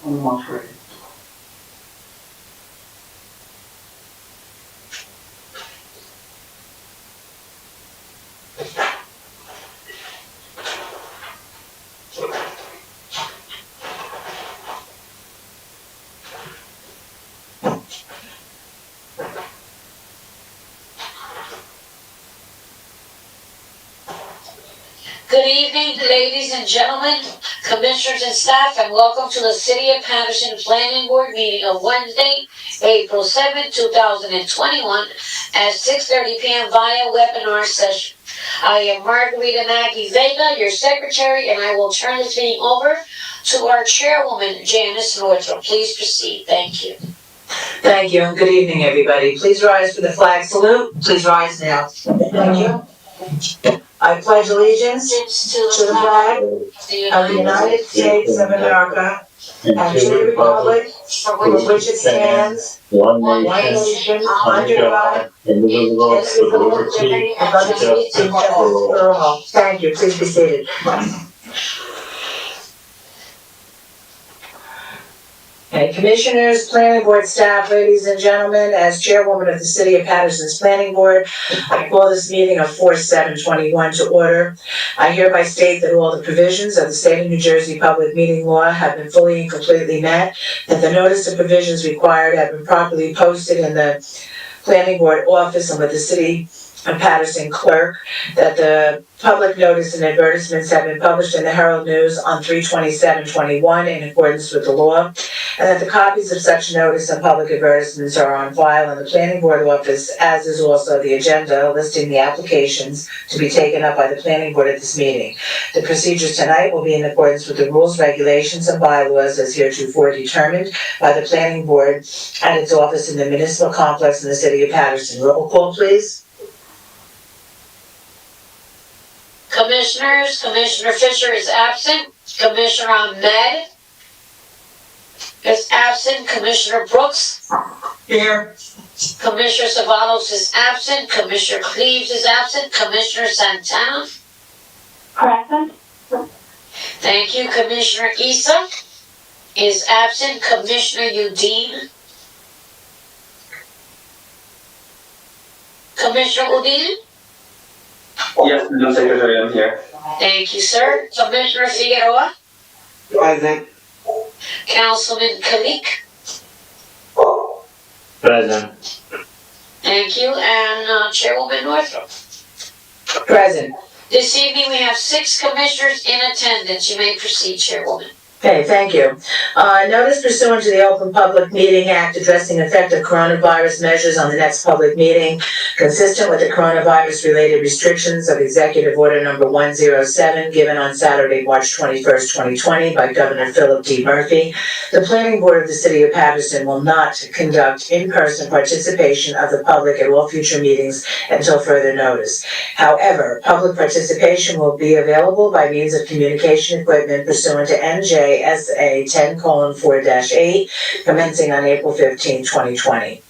Almost ready. Good evening, ladies and gentlemen, commissioners and staff, and welcome to the City of Paterson Planning Board meeting of Wednesday, April 7, 2021 at 6:30 p.m. via webinar session. I am Margarita Nagy Vega, your secretary, and I will turn this meeting over to our chairwoman, Janice Northrop. Please proceed. Thank you. Thank you, and good evening, everybody. Please rise for the flag salute. Please rise now. Thank you. I pledge allegiance to the flag of the United States of America and to the republic for which it stands, one nation, under God, indivisible, with liberty and justice for all. Thank you. Please be seated. Okay, commissioners, planning board staff, ladies and gentlemen, as chairwoman of the City of Paterson's Planning Board, I call this meeting of 4/7/21 to order. I hereby state that all the provisions of the State of New Jersey Public Meeting Law have been fully and completely met, that the notice of provisions required have been properly posted in the Planning Board office and with the City of Paterson clerk, that the public notice and advertisements have been published in the Herald News on 3/27/21 in accordance with the law, and that the copies of such notice and public advertisements are on file in the Planning Board office, as is also the agenda listing the applications to be taken up by the Planning Board at this meeting. The procedures tonight will be in accordance with the rules, regulations, and bylaws as heretofore determined by the Planning Board at its office in the municipal complex in the City of Paterson. Roll call, please. Commissioners, Commissioner Fisher is absent. Commissioner Ahmed is absent. Commissioner Brooks. Here. Commissioner Savalos is absent. Commissioner Cleaves is absent. Commissioner Santana. Present. Thank you. Commissioner Issa is absent. Commissioner Udine. Commissioner Udine? Yes, Madam Secretary, I'm here. Thank you, sir. Commissioner Figueroa? Present. Councilman Kalik? Present. Thank you. And Chairwoman Northrop? Present. This evening we have 6 commissioners in attendance. You may proceed, Chairwoman. Okay, thank you. Notice pursuant to the Open Public Meeting Act addressing effective coronavirus measures on the next public meeting, consistent with the coronavirus-related restrictions of Executive Order Number 107, given on Saturday, March 21st, 2020 by Governor Philip D. Murphy, the Planning Board of the City of Paterson will not conduct in-person participation of the public at all future meetings until further notice. However, public participation will be available by means of communication equipment pursuant to NJSA 10:4-8, commencing on April 15, 2020.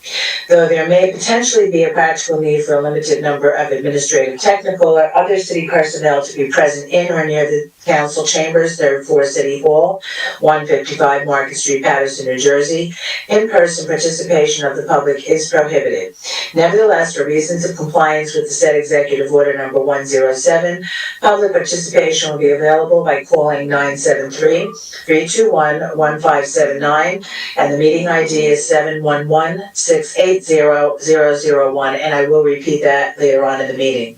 Though there may potentially be a practical need for a limited number of administrative, technical, or other city personnel to be present in or near the council chambers, 3rd floor City Hall, 155 Market Street, Paterson, New Jersey, in-person participation of the public is prohibited. Nevertheless, for reasons of compliance with the said Executive Order Number 107, public participation will be available by calling 973-321-1579, and the meeting ID is 711-680-001, and I will repeat that later on in the meeting.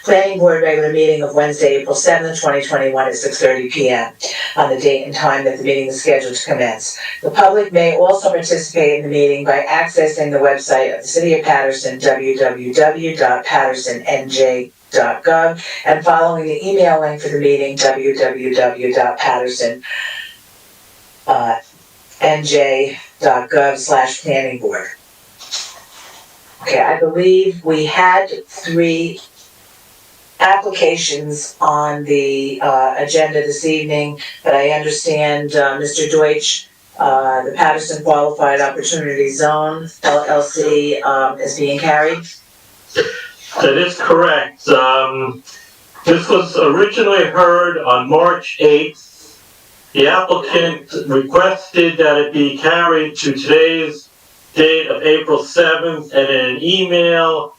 Planning Board regular meeting of Wednesday, April 7th, 2021 at 6:30 p.m. on the date and time that the meeting is scheduled to commence. The public may also participate in the meeting by accessing the website of the City of Paterson, www.patersonnj.gov, and following the email link for the meeting, www.patersonnj.gov/planning board. Okay, I believe we had 3 applications on the agenda this evening, but I understand Mr. Deutsch, the Paterson Qualified Opportunity Zone LLC is being carried. That is correct. This was originally heard on March 8th The applicant requested that it be carried to today's date of April 7th, and in an email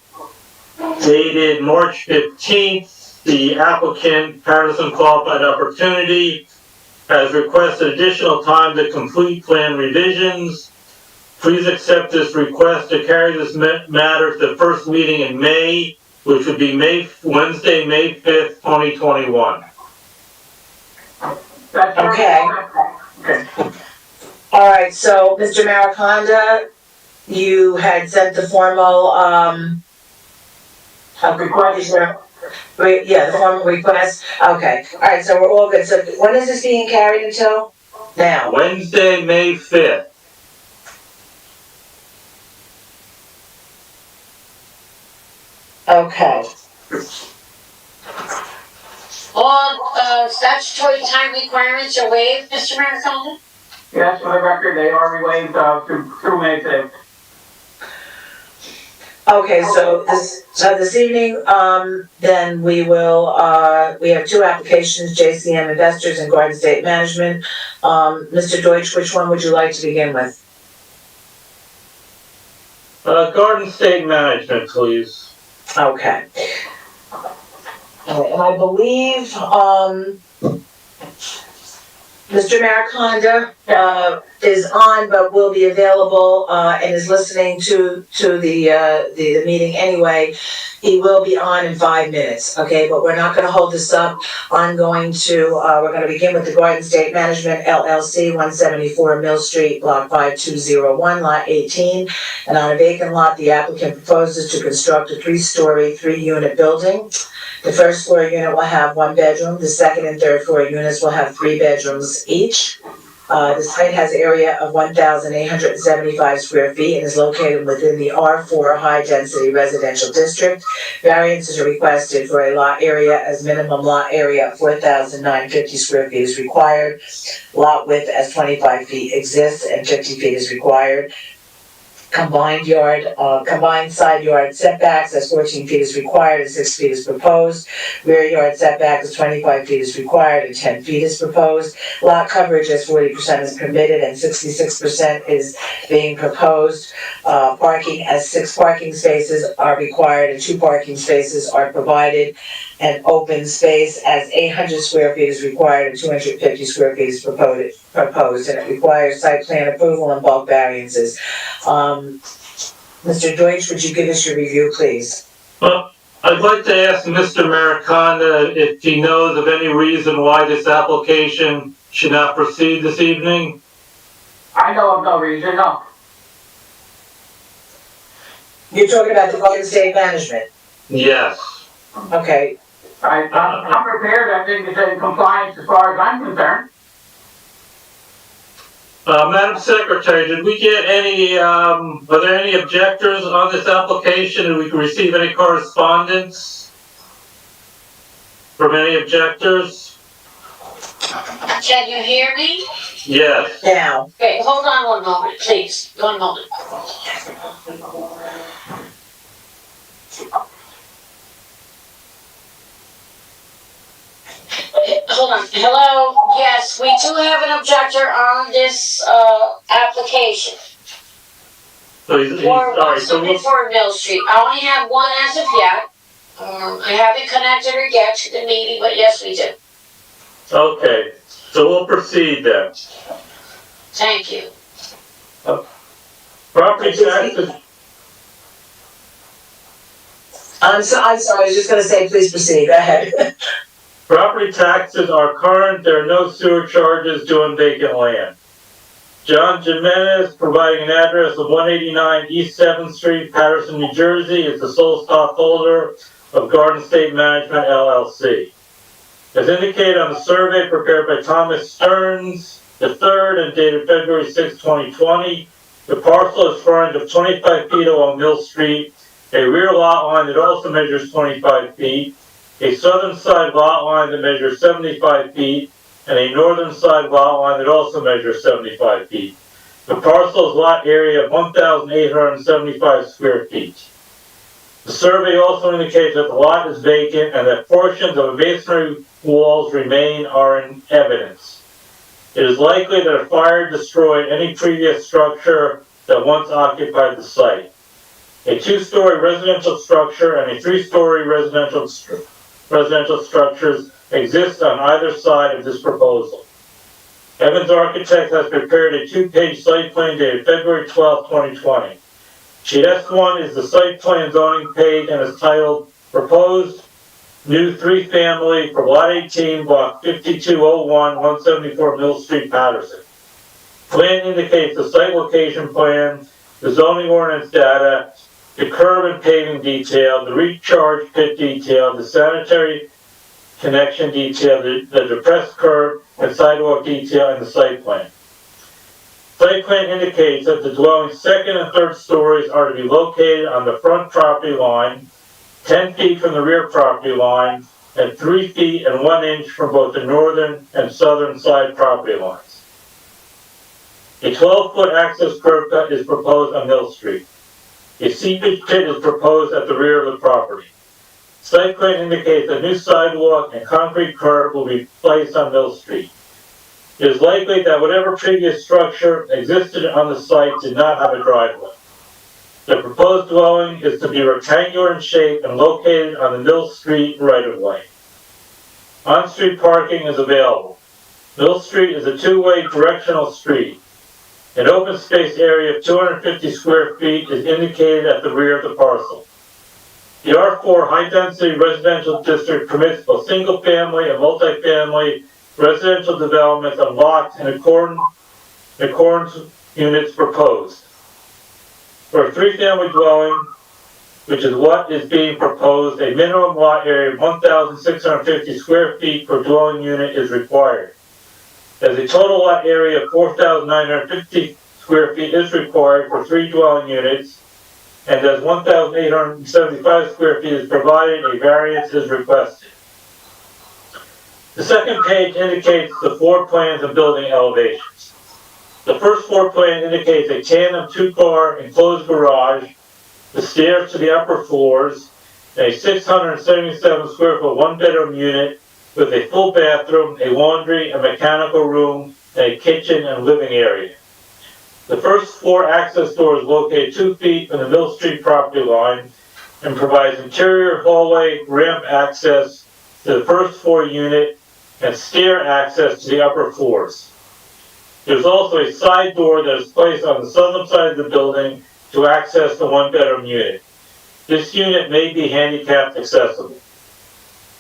dated March 15th, the applicant, Paterson Qualified Opportunity, has requested additional time to complete plan revisions. Please accept this request to carry this matter to the first meeting in May, which would be Wednesday, May 5th, 2021. Okay. All right, so Mr. Mariconda, you had sent the formal, the formal request. Okay, all right, so we're all good. So when is this being carried until? Now. Wednesday, May 5th. Okay. All statutory time requirements are waived, Mr. Maricondo? Yes, for the record, they are waived through May 5th. Okay, so this evening, then we will, we have two applications, JCM Investors and Garden State Management. Mr. Deutsch, which one would you like to begin with? Garden State Management, please. Okay. All right, and I believe, Mr. Mariconda, is on, but will be available, and is listening to the meeting anyway. He will be on in 5 minutes, okay, but we're not gonna hold this up. We're gonna begin with the Garden State Management LLC, 174 Mill Street, Block 5201, Lot 18. And on a vacant lot, the applicant proposes to construct a 3-story, 3-unit building. The first floor unit will have 1 bedroom, the second and third floor units will have 3 bedrooms each. The site has an area of 1,875 square feet and is located within the R4 high-density residential district. Variances are requested for a lot area as minimum lot area of 4,950 square feet is required. Lot width as 25 feet exists and 50 feet is required. Combined side yard setbacks as 14 feet is required and 6 feet is proposed. Rear yard setback as 25 feet is required and 10 feet is proposed. Lot coverage as 40% is permitted and 66% is being proposed. Parking as 6 parking spaces are required and 2 parking spaces are provided. And open space as 800 square feet is required and 250 square feet is proposed, and it requires site plan approval and bulk variances. Mr. Deutsch, would you give us your review, please? Well, I'd like to ask Mr. Mariconda if he knows of any reason why this application should not proceed this evening? I know of no reason, no. You're talking about the Garden State Management? Yes. Okay. I'm prepared, I think it's in compliance as far as I'm concerned. Madam Secretary, did we get any, were there any objectors on this application? Did we receive any correspondence from any objectors? Can you hear me? Yes. Now. Okay, hold on one moment, please. 1 moment. Hold on. Hello? Yes, we do have an objector on this application. So he's For sorry, so we'll, 174 Mill Street. I only have one as of yet. I haven't connected her yet to the meeting, but yes, we do. okay, so we'll proceed then. Thank you. Property taxes, I'm sorry, I was just gonna say, please proceed, go ahead. property taxes are current, there are no sewer charges due on vacant land. John Jimenez, providing an address of 189 East 7th Street, Paterson, New Jersey, is the sole stockholder of Garden State Management LLC. As indicated on the survey prepared by Thomas Stearns III and dated February 6, 2020, the parcel is frontage of 25 feet along Mill Street, a rear lot line that also measures 25 feet, a southern side lot line that measures 75 feet, and a northern side lot line that also measures 75 feet. The parcel's lot area of 1,875 square feet. The survey also indicates that the lot is vacant and that portions of masonry walls remain are in evidence. It is likely that a fire destroyed any previous structure that once occupied the site. A two-story residential structure and a three-story residential structures exist on either side of this proposal. Evans Architects has prepared a two-page site plan dated February 12, 2020. Sheet S1 is the site plan zoning page and is titled Proposed New Three-Family for Lot 18, Block 5201, 174 Mill Street, Paterson. Plan indicates the site location plan, the zoning ordinance data, the curb and paving detail, the recharge pit detail, the sanitary connection detail, the depressed curb and sidewalk detail, and the site plan. Site plan indicates that the dwelling's second and third stories are to be located on the front property line, 10 feet from the rear property line, and 3 feet and 1 inch from both the northern and southern side property lines. A 12-foot access curb cut is proposed on Mill Street. A seepage pit is proposed at the rear of the property. Site plan indicates a new sidewalk and concrete curb will be placed on Mill Street. It is likely that whatever previous structure existed on the site did not have a driveway. The proposed dwelling is to be rectangular in shape and located on the Mill Street right-of-way. On-street parking is available. Mill Street is a two-way directional street. An open space area of 250 square feet is indicated at the rear of the parcel. The R4 high-density residential district permits both single-family and multi-family residential developments on lots in accordance units proposed. For a three-family dwelling, which is what is being proposed, a minimum lot area of 1,650 square feet per dwelling unit is required. As a total lot area of 4,950 square feet is required for 3 dwelling units, and as 1,875 square feet is provided, a variance is requested. The second page indicates the floor plans and building elevations. The first floor plan indicates a tandem 2-car enclosed garage, the stairs to the upper floors, and a 677 square foot 1-bedroom unit with a full bathroom, a laundry, a mechanical room, and a kitchen and living area. The first floor access door is located 2 feet from the Mill Street property line and provides interior hallway ramp access to the first floor unit and stair access to the upper floors. There's also a side door that is placed on the southern side of the building to access the 1-bedroom unit. This unit may be handicapped accessible.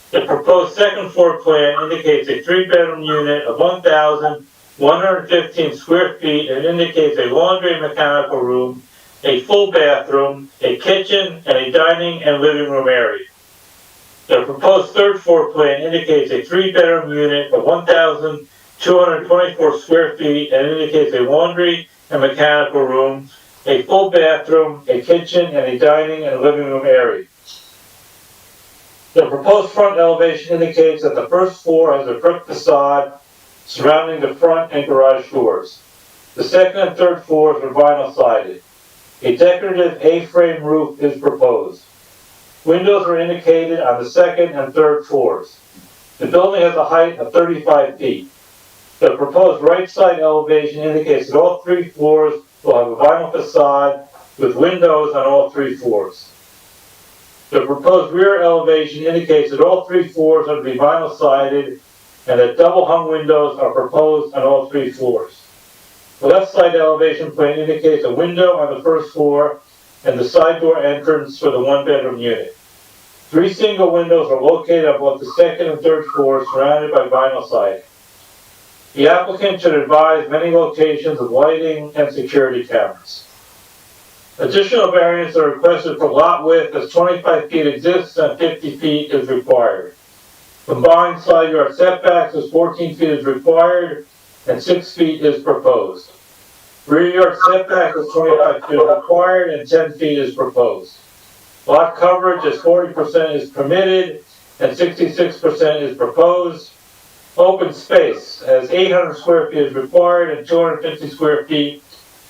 The proposed second floor plan indicates a 3-bedroom unit of 1,115 square feet and indicates a laundry and mechanical room, a full bathroom, a kitchen, and a dining and living room area. The proposed third floor plan indicates a 3-bedroom unit of 1,224 square feet and indicates a laundry and mechanical room, a full bathroom, a kitchen, and a dining and living room area. The proposed front elevation indicates that the first floor has a brick facade surrounding the front and garage doors. The second and third floors are vinyl sided. A decorative A-frame roof is proposed. Windows are indicated on the second and third floors. The building has a height of 35 feet. The proposed right side elevation indicates that all 3 floors will have a vinyl facade with windows on all 3 floors. The proposed rear elevation indicates that all 3 floors are to be vinyl sided and that double hung windows are proposed on all 3 floors. The left side elevation plan indicates a window on the first floor and the side door entrance for the 1-bedroom unit. 3 single windows are located on both the second and third floors surrounded by vinyl siding. The applicant should advise many locations of lighting and security cameras. Additional variants are requested for lot width as 25 feet exists and 50 feet is required. Combined side yard setbacks as 14 feet is required and 6 feet is proposed. Rear yard setback is 25 feet required and 10 feet is proposed. Lot coverage as 40% is permitted and 66% is proposed. Open space as 800 square feet is required and 250 square feet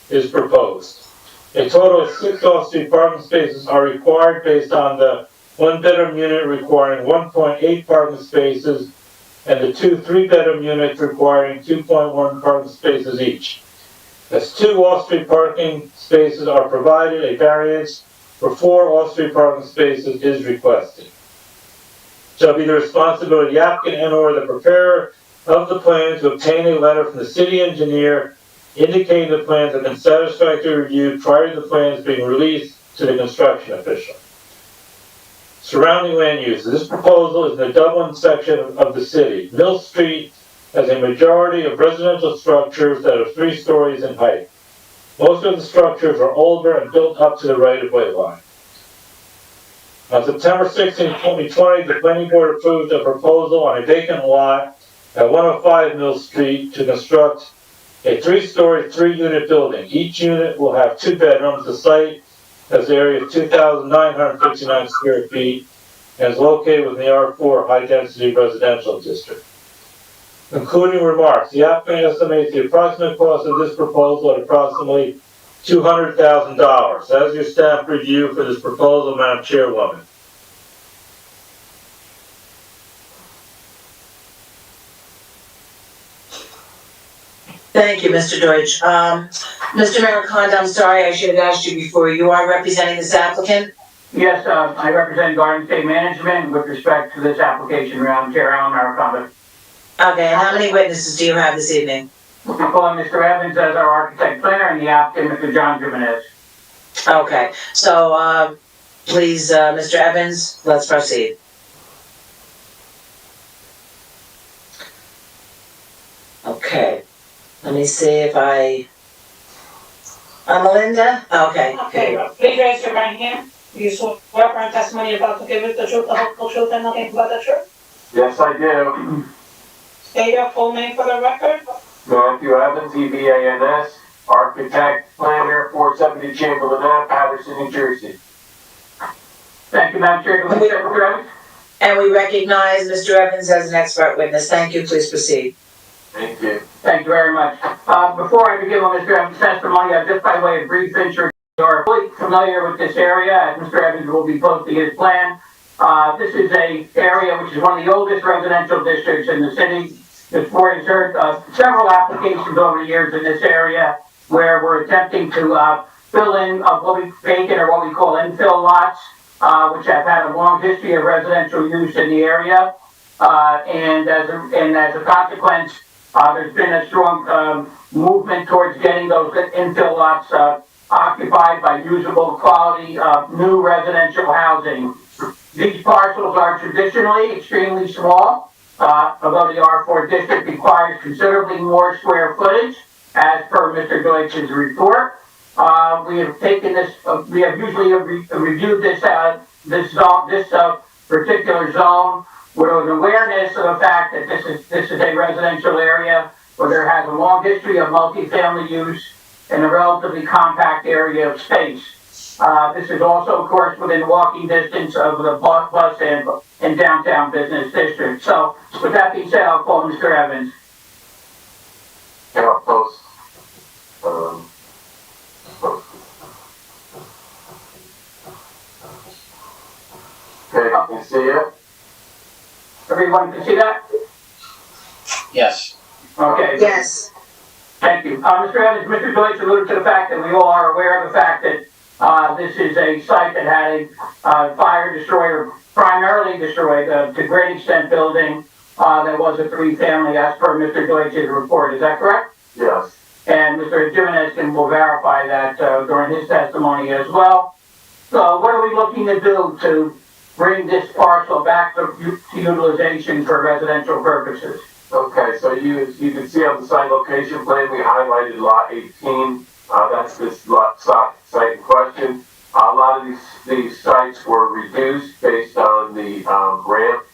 is proposed. A total of 6 off-street parking spaces are required based on the 1-bedroom unit requiring 1.8 parking spaces and the 2 3-bedroom units requiring 2.1 parking spaces each. As 2 off-street parking spaces are provided, a variance for 4 off-street parking spaces is requested. Shall be the responsibility of the applicant and/or the preparer of the plan to obtain a letter from the city engineer indicating the plans have been satisfactorily reviewed prior to the plans being released to the construction official. Surrounding land uses. This proposal is in the Dublin section of the city. Mill Street has a majority of residential structures that are 3 stories in height. Most of the structures are older and built up to the right-of-way line. On September 16, 2020, the planning board approved a proposal on a vacant lot at 105 Mill Street to construct a 3-story, 3-unit building. Each unit will have 2 bedrooms. The site has an area of 2,959 square feet and is located within the R4 high-density residential district. Concluding remarks. The applicant estimates the approximate cost of this proposal at approximately $200,000. That is your staff review for this proposal, Madam Chairwoman. Thank you, Mr. Deutsch. Mr. Maricondo, I'm sorry, I should have asked you before. You are representing this applicant? Yes, I represent Garden State Management with respect to this application, Madam Chair, Alan Maricondo. Okay, and how many witnesses do you have this evening? We're calling Mr. Evans as our architect planner and the applicant, Mr. John Jimenez. Okay, so, please, Mr. Evans, let's proceed. Okay, let me see if Melinda? Okay. Okay, please raise your right hand. You swear affirm testimony you're about to give is the truth, the whole truth, and nothing but the truth? Yes, I do. State your full name for the record. Matthew Evans, EVANS, architect, planner, 470 Chamberlain Ave, Paterson, New Jersey. Thank you, Madam Chair. Can we start with Mr. Evans? And we recognize Mr. Evans as an expert witness. Thank you, please proceed. Thank you. Thank you very much. Before I begin with Mr. Evans' testimony, just by way of brief intro, you are fully familiar with this area, as Mr. Evans will be posting his plan. This is an area which is one of the oldest residential districts in the city. This board has heard several applications over the years in this area where we're attempting to fill in what we vacant or what we call infill lots, which have had a long history of residential use in the area. And as a consequence, there's been a strong movement towards getting those infill lots occupied by usable quality new residential housing. These parcels are traditionally extremely small, although the R4 district requires considerably more square footage, as per Mr. Deutsch's report. We have taken this, we have usually reviewed this particular zone with an awareness of the fact that this is a residential area where there has a long history of multifamily use in a relatively compact area of space. This is also, of course, within walking distance of the bus and downtown business district. So, with that being said, I'll call Mr. Evans. And I'll post. Okay, can you see it? Everyone can see that? Yes. Okay. Yes. Thank you. Mr. Evans, Mr. Deutsch alluded to the fact that we all are aware of the fact that this is a site that had a fire destroyer, primarily destroyed, to great extent building that was a 3-family as per Mr. Deutsch's report. Is that correct? Yes. And Mr. Jimenez will verify that during his testimony as well. So what are we looking to do to bring this parcel back to utilization for residential purposes? Okay, so you can see on the site location plan, we highlighted lot 18. That's this lot site in question. A lot of these sites were reduced based on the ramp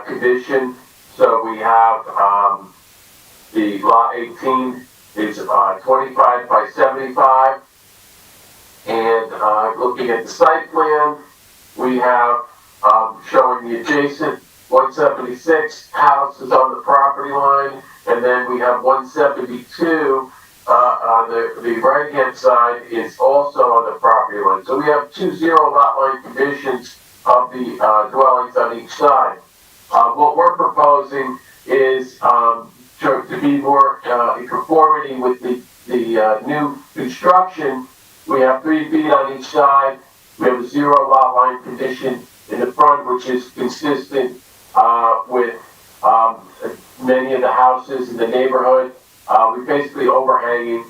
condition. So we have the lot 18 is 25 by 75. And looking at the site plan, we have showing the adjacent 176 houses on the property line, and then we have 172 on the right-hand side is also on the property line. So we have 2 zero lot line conditions of the dwellings on each side. What we're proposing is, to be more, in conformity with the new construction. We have 3 feet on each side. We have a 0 lot line condition in the front, which is consistent, with, many of the houses in the neighborhood. We basically overhanging,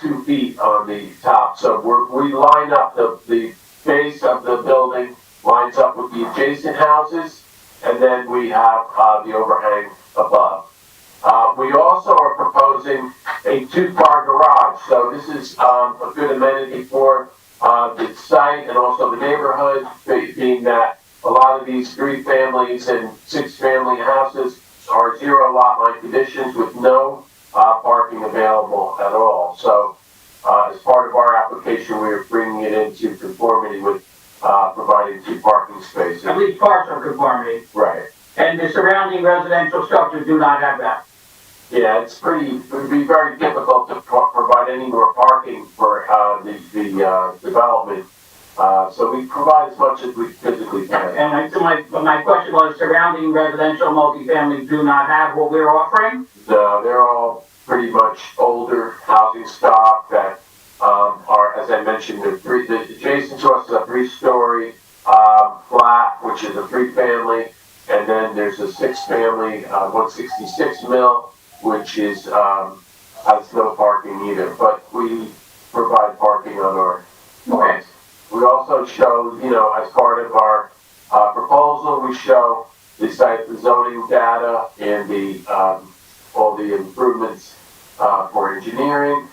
2 feet on the top. So we line up the base of the building lines up with the adjacent houses, and then we have, the overhang above. We also are proposing a 2-car garage. So this is, a good amenity for, the site and also the neighborhood, being that a lot of these 3 families and 6 family houses are 0 lot line conditions with no, parking available at all. So, as part of our application, we are bringing it into conformity with, providing 2 parking spaces. At least partial conformity. Right. And the surrounding residential structures do not have that. Yeah, it would be very difficult to provide any more parking for, the development. So we provide as much as we physically can. And my question was, surrounding residential multifamily do not have what we're offering? They're all pretty much older housing stock that, are, as I mentioned, the adjacent to us is a 3-story, flat, which is a 3-family. And then there's a 6-family, 166 mil, which is, has no parking either, but we provide parking on our lots. We also show, as part of our, proposal, we show the site, the zoning data and the, all the improvements, for engineering.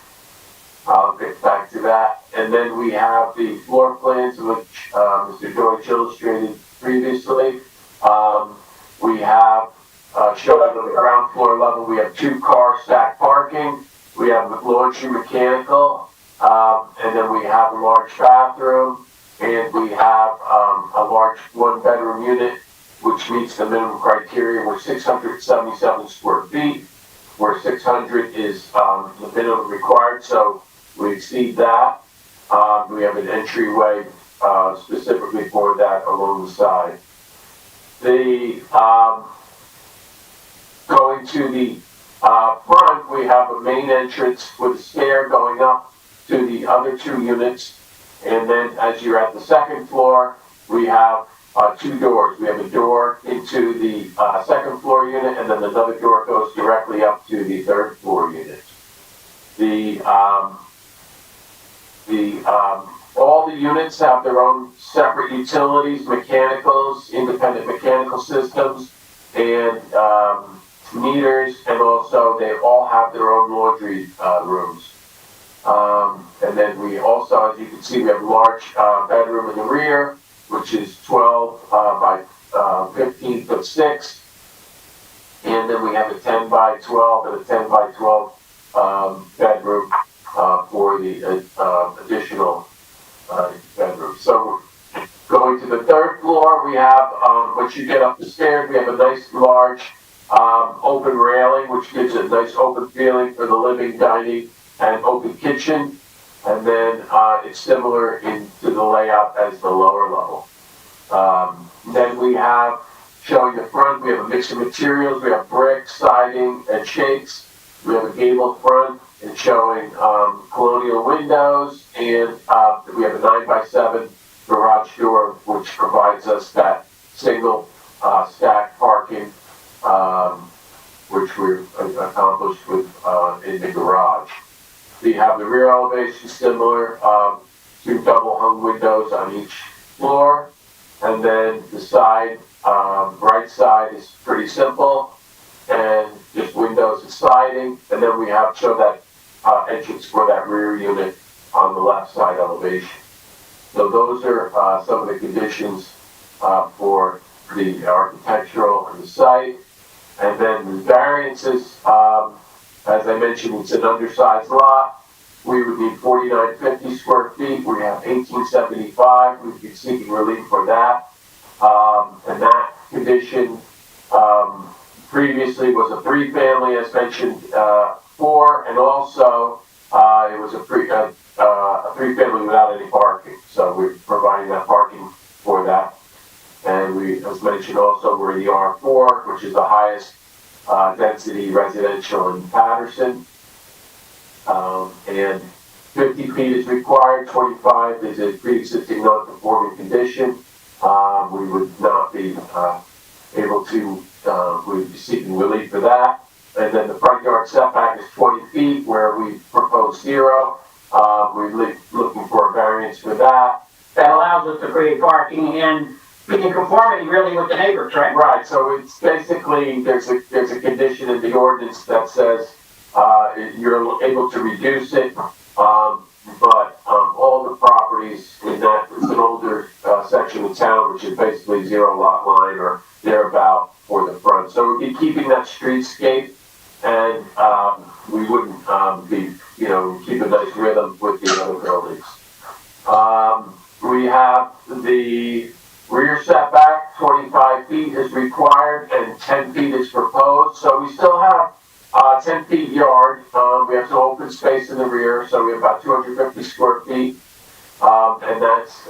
I'll get back to that. And then we have the floor plans, which, Mr. Deutsch illustrated previously. We have, showed up on the ground floor level, we have 2-car stack parking, we have laundry mechanical, and then we have a large bathroom, and we have, a large 1-bedroom unit, which meets the minimum criteria. We're 677 square feet, where 600 is, the minimum required, so we exceed that. We have an entryway, specifically for that along the side. Going to the, front, we have a main entrance with a stair going up to the other 2 units. And then as you're at the 2nd floor, we have, 2 doors. We have a door into the, 2nd floor unit, and then another door goes directly up to the 3rd floor unit. All the units have their own separate utilities, mechanicals, independent mechanical systems, and, meters, and also they all have their own laundry, rooms. And then we also, as you can see, we have a large, bedroom in the rear, which is 12, by, 15 foot 6. And then we have a 10 by 12 and a 10 by 12, bedroom, for the, additional, bedroom. So going to the 3rd floor, we have, once you get up the stairs, we have a nice large, open railing, which gives a nice open feeling for the living, dining, and open kitchen. And then, it's similar to the layout as the lower level. Then we have, showing the front, we have a mix of materials. We have brick, siding, and shakes. We have a gabled front and showing, colonial windows, and, we have a 9x7 garage door, which provides us that single, stack parking, which we've accomplished with, in the garage. We have the rear elevation similar, 2 double hung windows on each floor. And then the side, right side is pretty simple, and just windows and siding. And then we have show that, entrance for that rear unit on the left side elevation. So those are, some of the conditions, for the architectural and the site. And then the variances, as I mentioned, it's an undersized lot. We would need 4,950 square feet. We have 1,875. We'd be seeking relief for that. And that condition, previously was a 3-family, as mentioned, 4, and also, it was a 3-family without any parking. So we're providing that parking for that. And we, as mentioned also, we're in the R4, which is the highest density residential in Paterson. And 50 feet is required, 25 is a pre-existing non-conforming condition. We would not be able to, we'd be seeking relief for that. And then the front yard setback is 20 feet, where we propose 0. We're looking for a variance for that. That allows us to create parking and be in conformity really with the neighbors, right? Right, so it's basically, there's a condition in the ordinance that says, you're able to reduce it, but all the properties in that, it's an older section of town, which is basically 0 lot line or thereabout for the front. So we'd be keeping that streetscape, and we wouldn't be, keep a nice rhythm with the other buildings. We have the rear setback, 25 feet is required and 10 feet is proposed. So we still have 10 feet yard. We have some open space in the rear, so we have about 250 square feet. And that's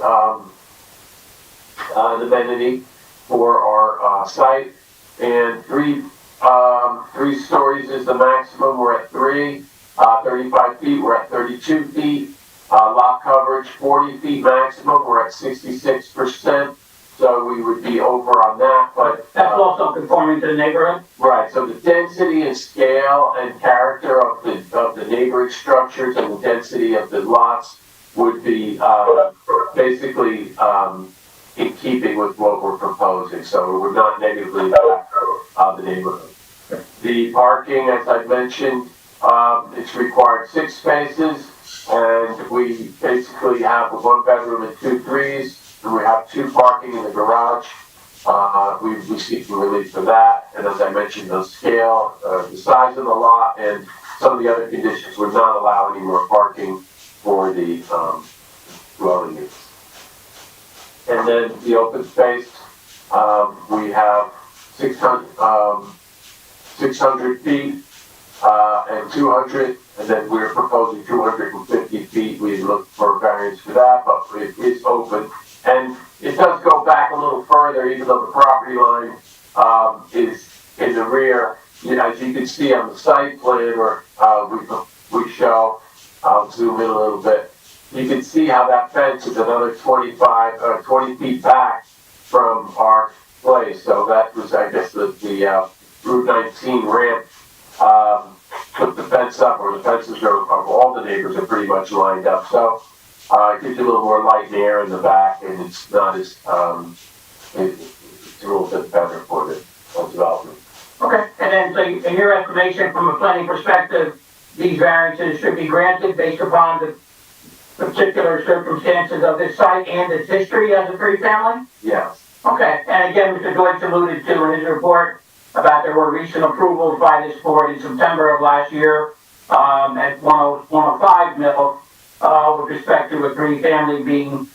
an amenity for our site. And three stories is the maximum. We're at 3. 35 feet, we're at 32 feet. Lot coverage, 40 feet maximum, we're at 66%. So we would be over on that, but That's also conforming to the neighborhood? right. So the density and scale and character of the neighboring structures and the density of the lots would be basically in keeping with what we're proposing. So it would not negatively impact the neighborhood. The parking, as I mentioned, it's required 6 spaces, and we basically have a 1-bedroom and 2 threes. And we have 2 parking in the garage. We seek relief for that. And as I mentioned, the scale, the size of the lot, and some of the other conditions would not allow any more parking for the dwelling units. And then the open space, we have 600 feet and 200, and then we're proposing 250 feet. We look for a variance for that, but it is open. And it does go back a little further, even though the property line is in the rear. As you can see on the site plan, or we show, I'll zoom in a little bit. You can see how that fence is another 20 feet back from our place. So that was, I guess, the Route 19 ramp put the fence up, or the fences of all the neighbors are pretty much lined up. So it gives you a little more light and air in the back, and it's not as, it's a little bit better for the development. Okay, and then, so in your estimation, from a planning perspective, these variances should be granted based upon the particular circumstances of this site and its history as a 3-family? Yes. Okay, and again, Mr. Deutsch alluded to in his report about there were recent approvals by this board in September of last year at 105 Mill with respect to a 3-family being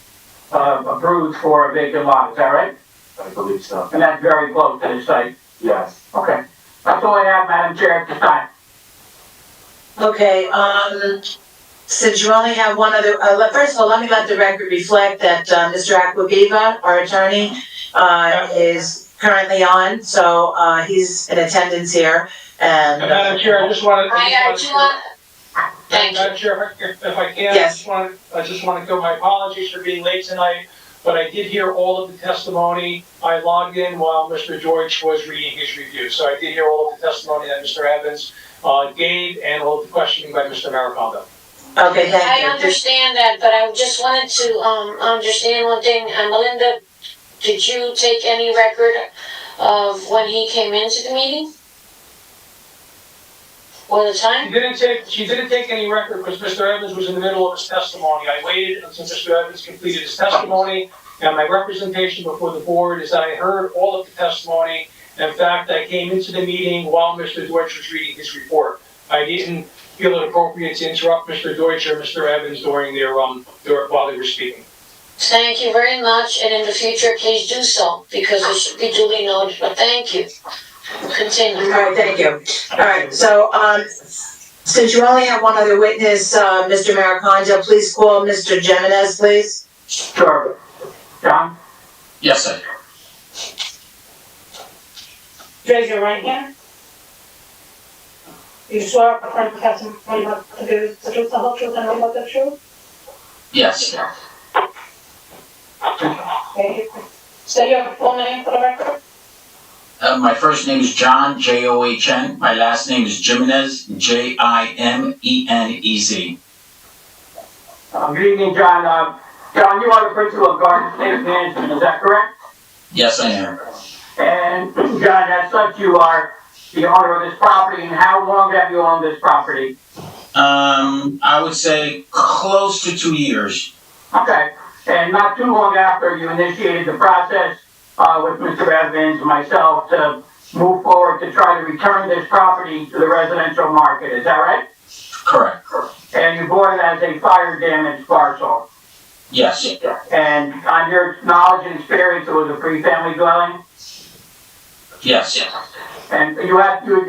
approved for a vacant lot. Is that right? I believe so. And that's very close to the site. Yes. Okay, that's all I have, Madam Chair, at this time. Okay, since you only have one other, first of all, let me let the record reflect that Mr. Aquaviva, our attorney, is currently on, so he's in attendance here, and. Madam Chair, I just wanted. Thank you. Madam Chair, if I can, Yes. I just want to go, my apologies for being late tonight, but I did hear all of the testimony. I logged in while Mr. George was reading his review, so I did hear all of the testimony that Mr. Evans gave, and all of the questioning by Mr. Maricondo. Okay, thank you. I understand that, but I just wanted to understand one thing. Melinda, did you take any record of when he came into the meeting? Or the time? She didn't take any record because Mr. Evans was in the middle of his testimony. I waited until Mr. Evans completed his testimony, and my representation before the board is that I heard all of the testimony. In fact, I came into the meeting while Mr. Deutsch was reading his report. I didn't feel it appropriate to interrupt Mr. Deutsch or Mr. Evans during their while they were speaking. Thank you very much, and in the future, please do so, because it should be duly noted, but thank you. Continue. All right, thank you. All right, so, since you only have one other witness, Mr. Maricondo, please call Mr. Jimenez, please. Sure. John? Yes, sir. Raise your right hand. You swear or affirm to testimony about to do the truth, the whole truth, and nothing but the truth? Yes. Okay. Say your full name for the record. My first name is John, John. My last name is Jimenez, Jimenez. Good evening, John. John, you are the principal of Garden State Management, is that correct? Yes, I am. And John, as such, you are the owner of this property, and how long have you owned this property? I would say close to 2 years. Okay, and not too long after you initiated the process with Mr. Evans and myself to move forward to try to return this property to the residential market, is that right? Correct. And you bought it as a fire damaged parcel. Yes. And on your knowledge and experience, it was a three-family dwelling? Yes. And you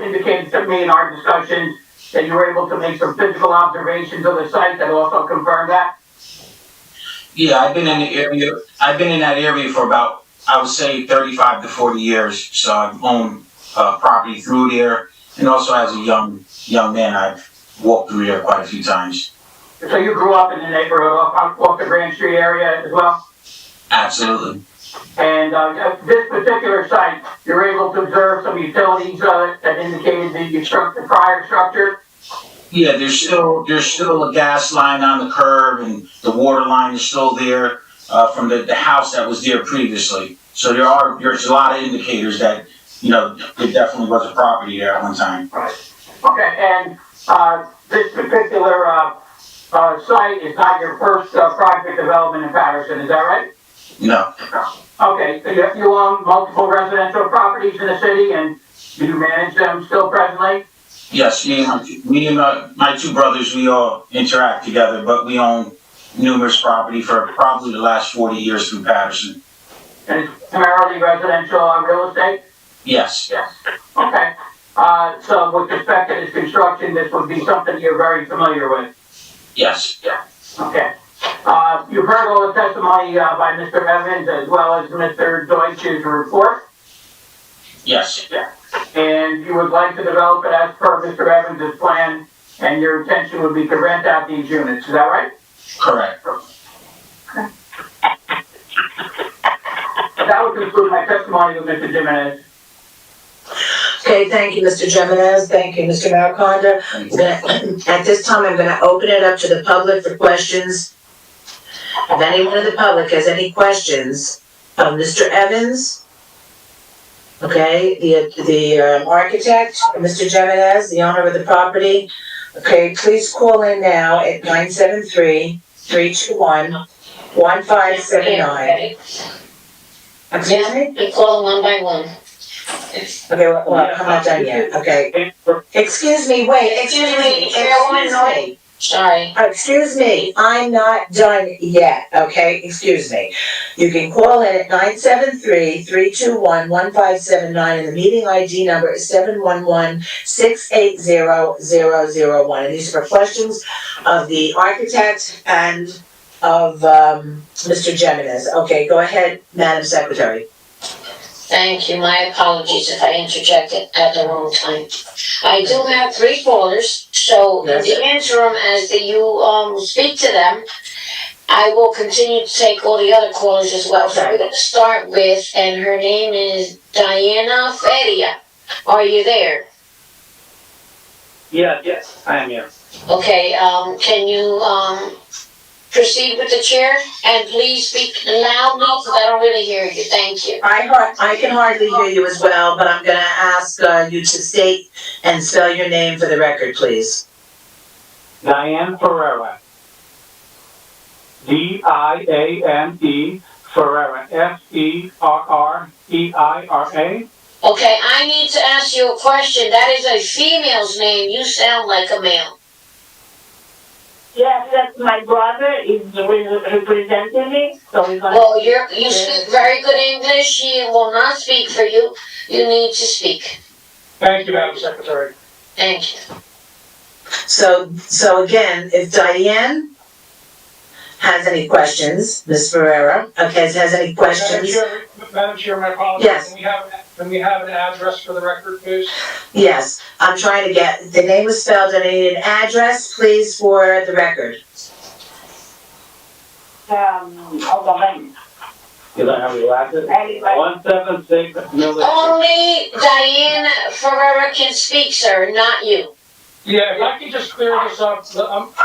indicated to me in our discussions that you were able to make some physical observations of the site that also confirmed that? Yeah, I've been in that area for about, I would say, 35 to 40 years. So I've owned property through there, and also as a young man, I've walked through there quite a few times. So you grew up in the neighborhood off the Grand Street area as well? Absolutely. And this particular site, you're able to observe some utilities that indicated the prior structure? Yeah, there's still a gas line on the curb, and the water line is still there from the house that was there previously. So there's a lot of indicators that, there definitely was a property there at one time. Right. Okay, and this particular site is not your first project development in Paterson, is that right? No. Okay, so you own multiple residential properties in the city, and do you manage them still presently? Yes, me and my two brothers, we all interact together, but we own numerous property for probably the last 40 years through Paterson. And it's primarily residential real estate? Yes. Okay, so with respect to this construction, this would be something you're very familiar with? Yes. Okay. You've heard all the testimony by Mr. Evans as well as Mr. Deutsch's report? Yes. And you would like to develop it as per Mr. Evans' plan, and your intention would be to rent out these units, is that right? Correct. That would conclude my testimony with Mr. Jimenez. Okay, thank you, Mr. Jimenez. Thank you, Mr. Mariconda. At this time, I'm gonna open it up to the public for questions. If anyone in the public has any questions of Mr. Evans, okay, the architect, Mr. Jimenez, the owner of the property, okay, please call in now at 973-321-1579. Excuse me? We call them one by one. Okay, well, I'm not done yet, okay. Excuse me, excuse me. Sorry. Excuse me, I'm not done yet, okay? Excuse me. You can call in at 973-321-1579, and the meeting ID number is 711-680-001. And these are for questions of the architect and of Mr. Jimenez. Okay, go ahead, Madam Secretary. Thank you. My apologies if I interjected at the wrong time. I do have 3 callers, so in the interim, as you speak to them, I will continue to take all the other callers as well. So we're going to start with, and her name is Diana Feria. Are you there? Yes, I am here. Okay, can you proceed with the chair? And please speak loudly because I don't really hear you. Thank you. I can hardly hear you as well, but I'm gonna ask you to state and spell your name for the record, please. Diane Ferreira. Diane Ferreira. Ferreira. Okay, I need to ask you a question. That is a female's name. You sound like a male. Yes, that's my brother is representing me, so he's gonna... Well, you speak very good English. He will not speak for you. You need to speak. Thank you, Madam Secretary. Thank you. So again, it's Diane has any questions. Ms. Ferrera, okay, has any questions? Madam Chair, my apologies. Yes. Can we have an address for the record, please? Yes, I'm trying to get, the name was spelled, and I need an address, please, for the record. Oklahoma. Can I have your address? 176 Miller. Only Diane Ferrera can speak, sir, not you. Yeah, if I could just clear this up.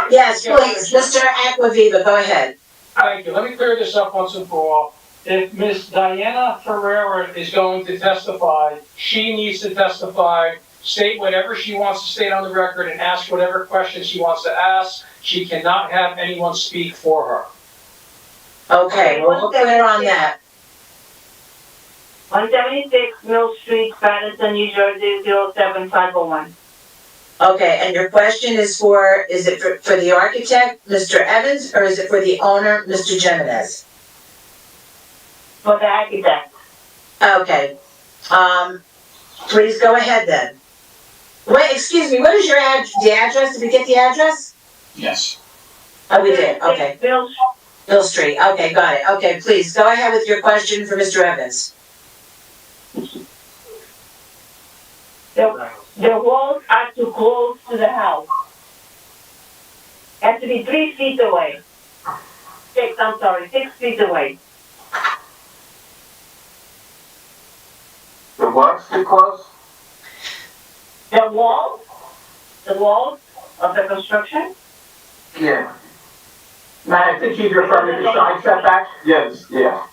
Yes, please, Mr. Acquaviva, go ahead. Thank you. Let me clear this up once and for all. If Ms. Diana Ferrera is going to testify, she needs to testify, state whatever she wants to state on the record, and ask whatever questions she wants to ask. She cannot have anyone speak for her. Okay, well, we're clear on that. 176 Mill Street, Paterson, New Jersey, 07501. Okay, and your question is it for the architect, Mr. Evans, or is it for the owner, Mr. Jimenez? For the architect. Okay, please go ahead then. Wait, excuse me, what is your the address? Did we get the address? Yes. Oh, we did, okay. Mill Street, okay, got it. Okay, please, go ahead with your question for Mr. Evans. The walls are too close to the house. Has to be 3 feet away. 6 feet away. The what's too close? The walls of the construction? Yeah. Matt, I think she's referring to the side setbacks. Yes, yeah.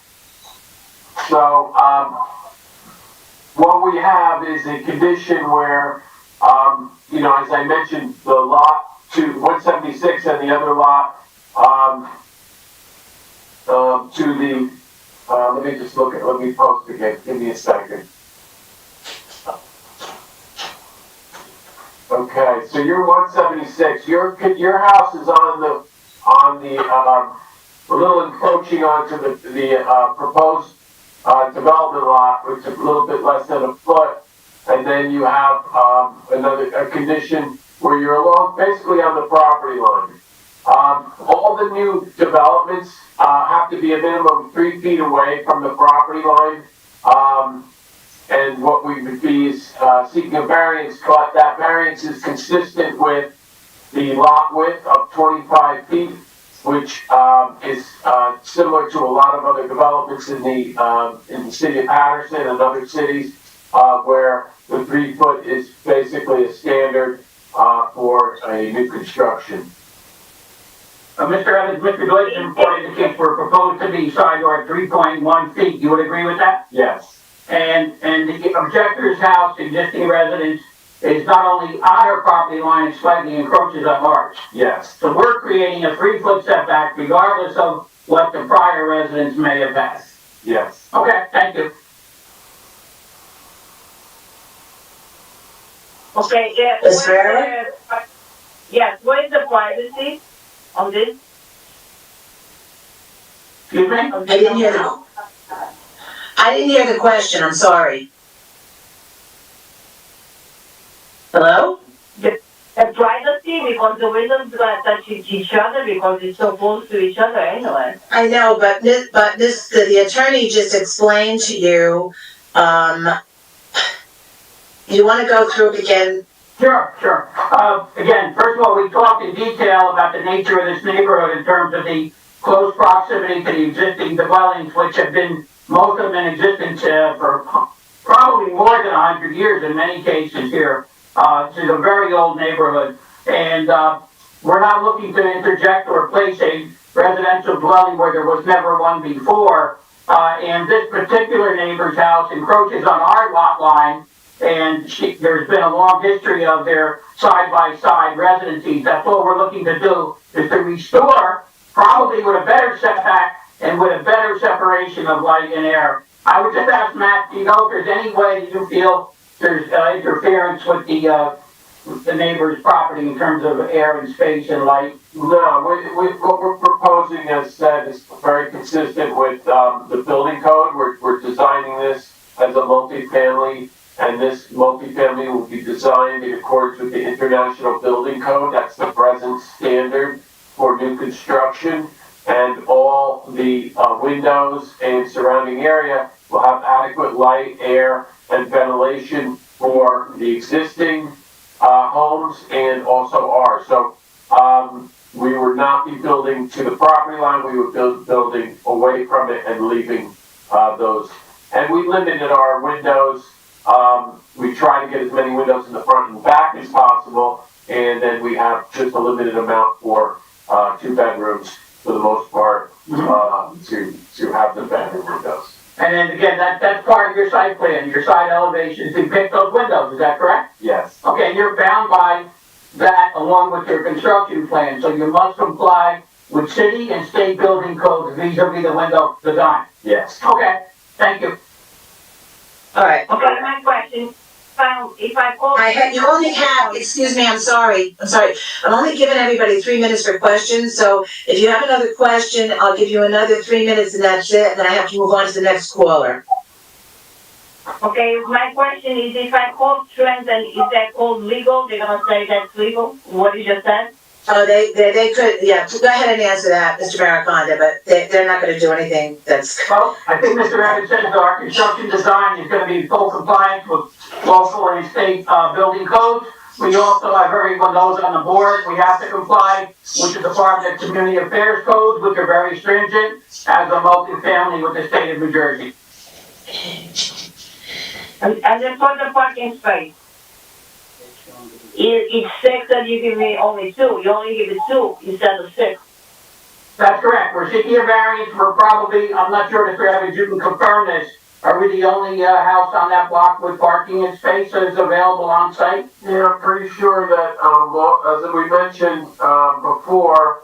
So, what we have is a condition where, as I mentioned, the lot to 176 and the other lot, to the, let me post again, give me a second. Okay, so you're 176, your house is on the, a little encroaching onto the proposed development lot, which is a little bit less than a foot, and then you have a condition where you're basically on the property line. All the new developments have to be a minimum of 3 feet away from the property line, and what we would be is seeking a variance, but that variance is consistent with the lot width of 25 feet, which is similar to a lot of other developments in the city of Paterson and other cities, where the 3 foot is basically a standard for a new construction. Mr. Evans, Mr. Gleason reported the case were proposed to be side yard 3.1 feet. You would agree with that? Yes. And the objector's house, existing residence, is not only on her property line, it slightly encroaches on ours. Yes. So we're creating a 3 foot setback regardless of what the prior residents may have had. Yes. Okay, thank you. Okay, yeah. Ms. Ferrera? Yes, what is the privacy on this? Excuse me? I didn't hear the question, I'm sorry. Hello? The privacy, because the windows touch each other because it's so close to each other anyway. I know, but the attorney just explained to you, you wanna go through it again? Sure. Again, first of all, we talked in detail about the nature of this neighborhood in terms of the close proximity to the existing dwellings, which have been, most of them in existence for probably more than 100 years in many cases here. This is a very old neighborhood, and we're not looking to interject or place a residential dwelling where there was never one before. And this particular neighbor's house encroaches on our lot line, and there's been a long history of their side-by-side residencies. That's all we're looking to do, is to restore, probably with a better setback and with a better separation of light and air. I would just ask Matt, do you know if there's any way that you feel there's interference with the neighbor's property in terms of air and space and light? No, what we're proposing, as said, is very consistent with the building code. We're designing this as a multifamily, and this multifamily will be designed in accordance with the International Building Code. That's the present standard for new construction. and all the windows and surrounding area will have adequate light, air, and ventilation for the existing homes and also ours. So we would not be building to the property line, we would be building away from it and leaving those. And we limited our windows. We try to get as many windows in the front and back as possible, and then we have just a limited amount for 2 bedrooms for the most part to have the bedroom windows. And then again, that's part of your site plan, your side elevations depict those windows, is that correct? Yes. Okay, and you're bound by that along with your construction plan, so you must comply with city and state building codes vis-a-vis the window design. Yes. Okay, thank you. All right. Okay, my question, if I call. You only have, excuse me, I'm sorry. I'm only giving everybody 3 minutes for questions, so if you have another question, I'll give you another 3 minutes and that's it, and then I have to move on to the next caller. Okay, my question is, if I call Trent and is that called legal, they're gonna say that's legal, what you just said? Oh, they could, yeah, go ahead and answer that, Mr. Maraconda, but they're not gonna do anything that's. Well, I think Mr. Evans said that our construction design is gonna be in full compliance with local and state, building codes. We also have everyone knows on the board, we have to comply with the Department of Community Affairs codes, which are very stringent, as a multifamily with the state of New Jersey. And then for the parking space, it's 6 and you give me only 2, you only give it 2 instead of 6. That's correct, we're seeking a variance, we're probably, I'm not sure, Mr. Evans, you can confirm this. Are we the only, house on that block with parking and spaces available on site? Yeah, I'm pretty sure that, as we mentioned, before,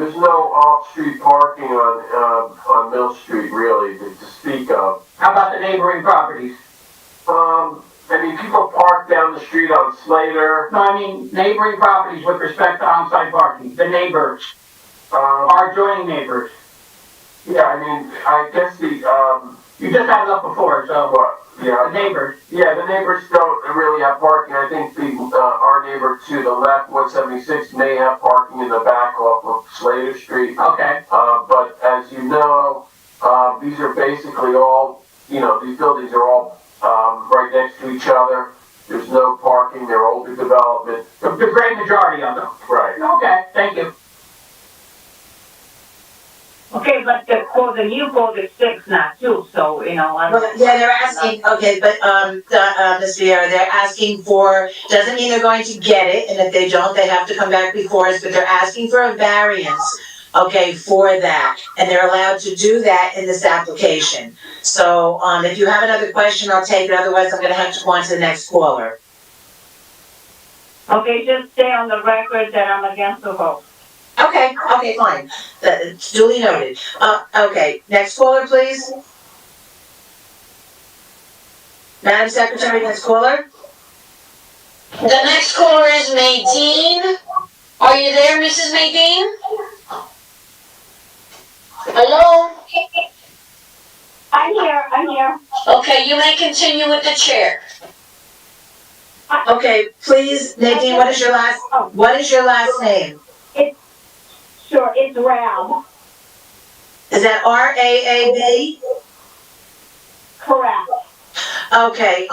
there's no off-street parking on Mill Street really to speak of. How about the neighboring properties? People park down the street on Slater. No, I mean neighboring properties with respect to on-site parking, the neighbors, our adjoining neighbors. Yeah, I guess You just had it up before, so, yeah, the neighbors. yeah, the neighbors don't really have parking. I think our neighbor to the left, 176, may have parking in the back off of Slater Street. Okay, But as you know, these are basically all, these buildings are all right next to each other. There's no parking, they're older development. the great majority of them. Right. Okay, thank you. Okay, but the new code is 6 now too, so, Well, yeah, they're asking, okay, but, Ms. Vieira, they're asking for, doesn't mean they're going to get it, and if they don't, they have to come back before us, but they're asking for a variance, okay, for that, and they're allowed to do that in this application. So, if you have another question, I'll take it, otherwise I'm gonna have to go on to the next caller. Okay, just stay on the record that I'm against the vote. Okay, fine, that's duly noted. Okay, next caller, please. Madam Secretary, next caller? The next caller is Maydeen. Are you there, Mrs. Maydeen? Hello? I'm here. Okay, you may continue with the chair. Okay, please, Nadine, what is your last name? Sure, it's Rab. Is that R-A-A-B? Correct. Okay,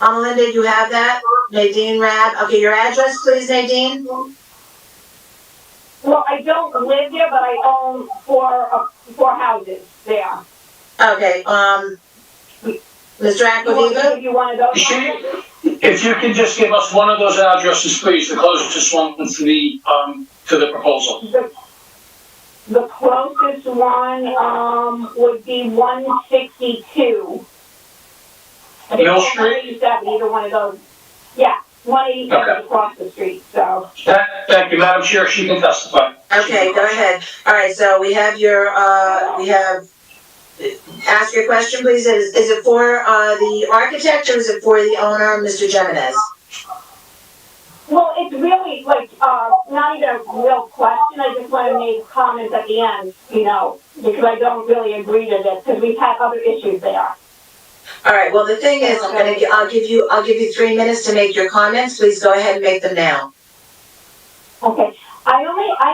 Melinda, you have that? Nadine Rab, okay, your address, please, Nadine? Well, I don't live there, but I own four houses there. Okay, Mr. Aquaviva? You want to go? If you can just give us one of those addresses, please, the closest one to the proposal. The closest one, would be 162. Mill Street? 187, either one of those. Yeah, 187 Okay. across the street, so. Thank you, Madam Chair, she can testify. Okay, go ahead. All right, so we have ask your question, please. Is it for, the architect or is it for the owner, Mr. Jimenez? Well, it's really like, not even a real question, I just want to make comments at the end, because I don't really agree to this, because we've had other issues there. All right, well, the thing is, I'll give you 3 minutes to make your comments. Please go ahead and make them now. Okay, I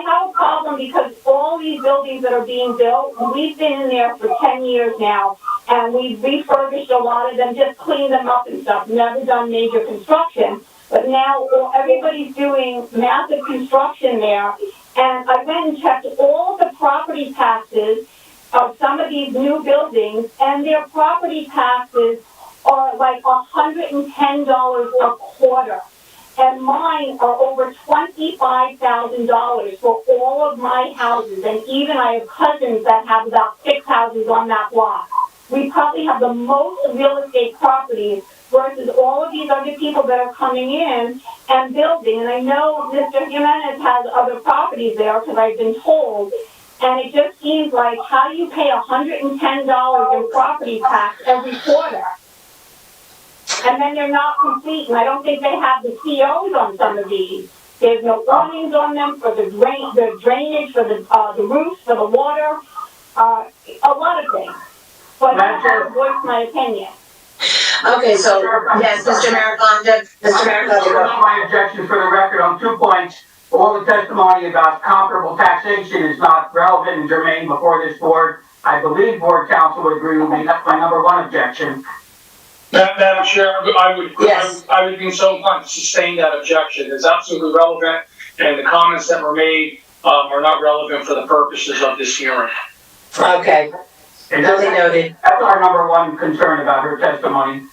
have a problem because all these buildings that are being built, we've been in there for 10 years now, and we've refurbished a lot of them, just cleaned them up and stuff, never done major construction. But now everybody's doing massive construction there, and I went and checked all the property taxes of some of these new buildings, and their property taxes are like $110 a quarter. And mine are over $25,000 for all of my houses, and even I have cousins that have about 6 houses on that block. We probably have the most real estate properties versus all of these other people that are coming in and building. And I know Mr. Jimenez has other properties there because I've been told. And it just seems like, how do you pay $110 in property tax every quarter? And then they're not complete, and I don't think they have the COs on some of these. There's no awnings on them for the drainage, for the roofs, for the water, a lot of things. But I have to voice my opinion. Okay, so, yes, Mr. Maricondo, Mr. Maricondo. My objection for the record on 2 points. All the testimony about comparable taxation is not relevant and germane before this board. I believe board counsel would agree with me. That's my number one objection. Madam Chair, I would be so inclined to sustain that objection. It's absolutely relevant, and the comments that were made are not relevant for the purposes of this hearing. Okay. Duly noted. That's our number one concern about her testimony.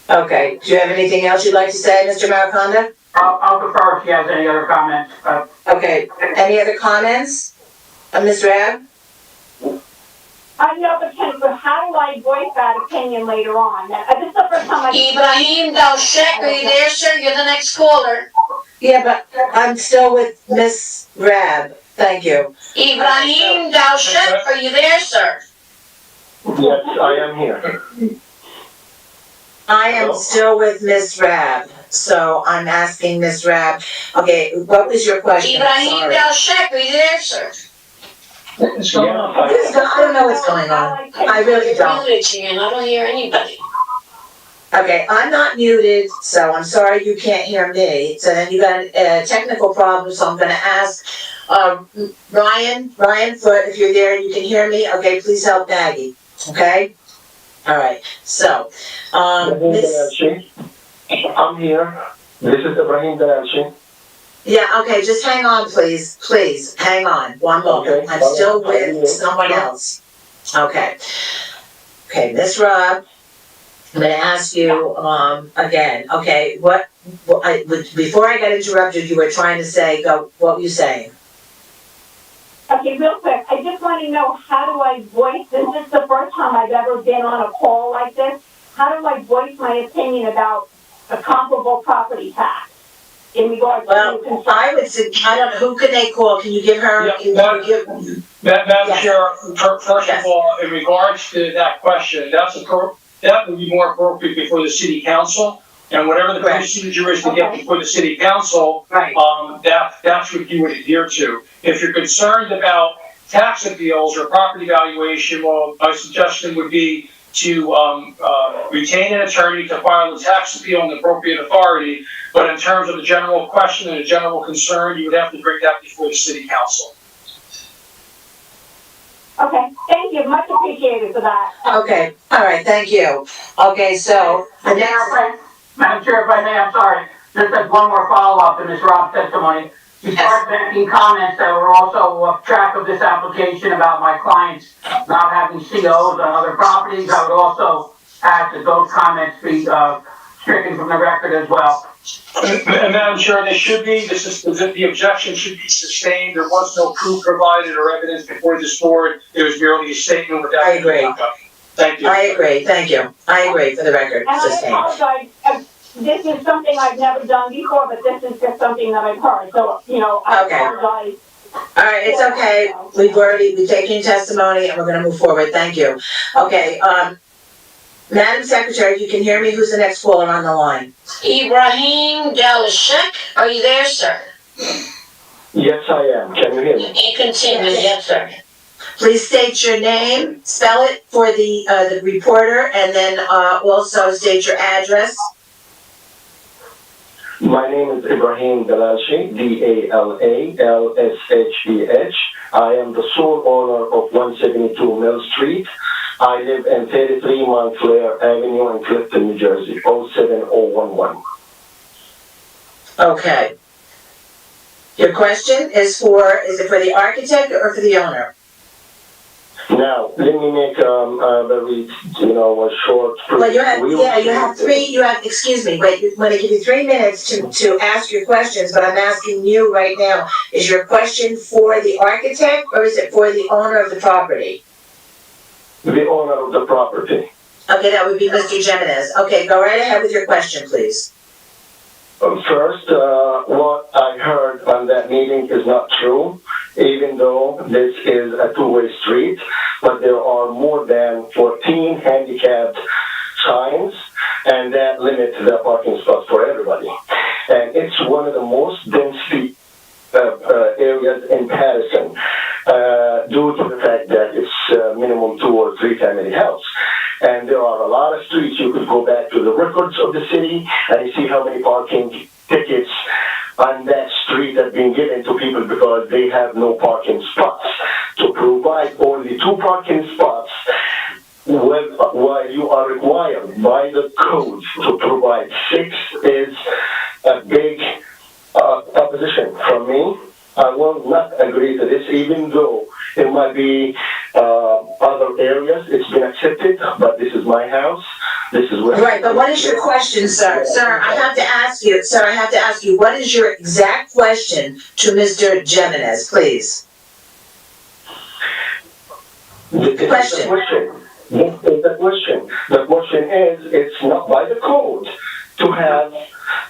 Okay. Do you have anything else you'd like to say, Mr. Maricondo? I'll defer if she has any other comments. Okay. Any other comments? Ms. Rabb? I know, but how do I voice that opinion later on? This is the first time Ibrahim Dalshek, are you there, sir? You're the next caller. Yeah, but I'm still with Ms. Rabb. Thank you. Ibrahim Dalshek, are you there, sir? Yes, I am here. I am still with Ms. Rabb, so I'm asking Ms. Rabb. Okay, what was your question? Ibrahim Dalshek, are you there, sir? What's going on? I don't know what's going on. I really don't. Muted, Jan. I don't hear anybody. Okay, I'm not muted, so I'm sorry you can't hear me. So then you got a technical problem, so I'm gonna ask, Ryan, if you're there and you can hear me, okay, please help Maggie, okay? All right, so, Miss... I'm here. This is Ibrahim Dalalshi. Yeah, okay, just hang on, please, hang on, one moment. Okay. I'm still with someone else. Okay. Okay, Miss Rob, I'm gonna ask you, again, okay, before I got interrupted, you were trying to say, what were you saying? Okay, real quick, I just want to know, how do I voice, this is the first time I've ever been on a call like this, how do I voice my opinion about a comparable property tax? In regards to I would say, I don't know, who can they call? Can you give her? Madam Chair, first of all, in regards to that question, that would be more appropriate before the city council. And whatever the procedure is to get before the city council, that's what you would adhere to. If you're concerned about tax appeals or property valuation, well, my suggestion would be to retain an attorney to file a tax appeal in the appropriate authority. But in terms of the general question and the general concern, you would have to bring that before the city council. Okay, thank you, much appreciated for that. Okay, all right, thank you. Okay, so the next... Madam Chair, if I may, I'm sorry, just as one more follow-up to Ms. Rob's testimony. She started making comments that were also off track of this application about my clients not having COs on other properties. I would also ask that those comments be stricken from the record as well. And Madam Chair, they should be. The objection should be sustained. There was no proof provided or evidence before this board. It was merely a statement without. I agree. Thank you. I agree. Thank you. I agree for the record. And I apologize. This is something I've never done before, but this is just something that I've heard. So, I apologize. All right, it's okay. We've taken testimony and we're gonna move forward. Thank you. Okay, Madam Secretary, you can hear me. Who's the next caller on the line? Ibrahim Dalshek, are you there, sir? Yes, I am. Can you hear me? And continue, yes, sir. Please state your name, spell it for the reporter, and then also state your address. My name is Ibrahim Dalalshi, D-A-L-A-L-S-H-E-H. I am the sole owner of 172 Mill Street. I live in 33 Montclair Avenue in Clifton, New Jersey, 07011. Okay. Your question is it for the architect or for the owner? Now, let me make a very, a short. Well, you have 3, excuse me, wait, I'm gonna give you 3 minutes to ask your questions, but I'm asking you right now, is your question for the architect or is it for the owner of the property? The owner of the property. Okay, that would be Mr. Jimenez. Okay, go right ahead with your question, please. First, what I heard on that meeting is not true, even though this is a two-way street, but there are more than 14 handicapped signs, and that limits the parking spots for everybody. And it's one of the most densely areas in Paterson, due to the fact that it's minimum 2 or 3 family house. And there are a lot of streets. You could go back to the records of the city and you see how many parking tickets on that street have been given to people because they have no parking spots. To provide only 2 parking spots while you are required by the code to provide 6 is a big opposition from me. I will not agree to this, even though it might be other areas it's been accepted, but this is my house. This is where. Right, but what is your question, sir? Sir, I have to ask you, what is your exact question to Mr. Jimenez, please? This is the question. The question is, it's not by the code to have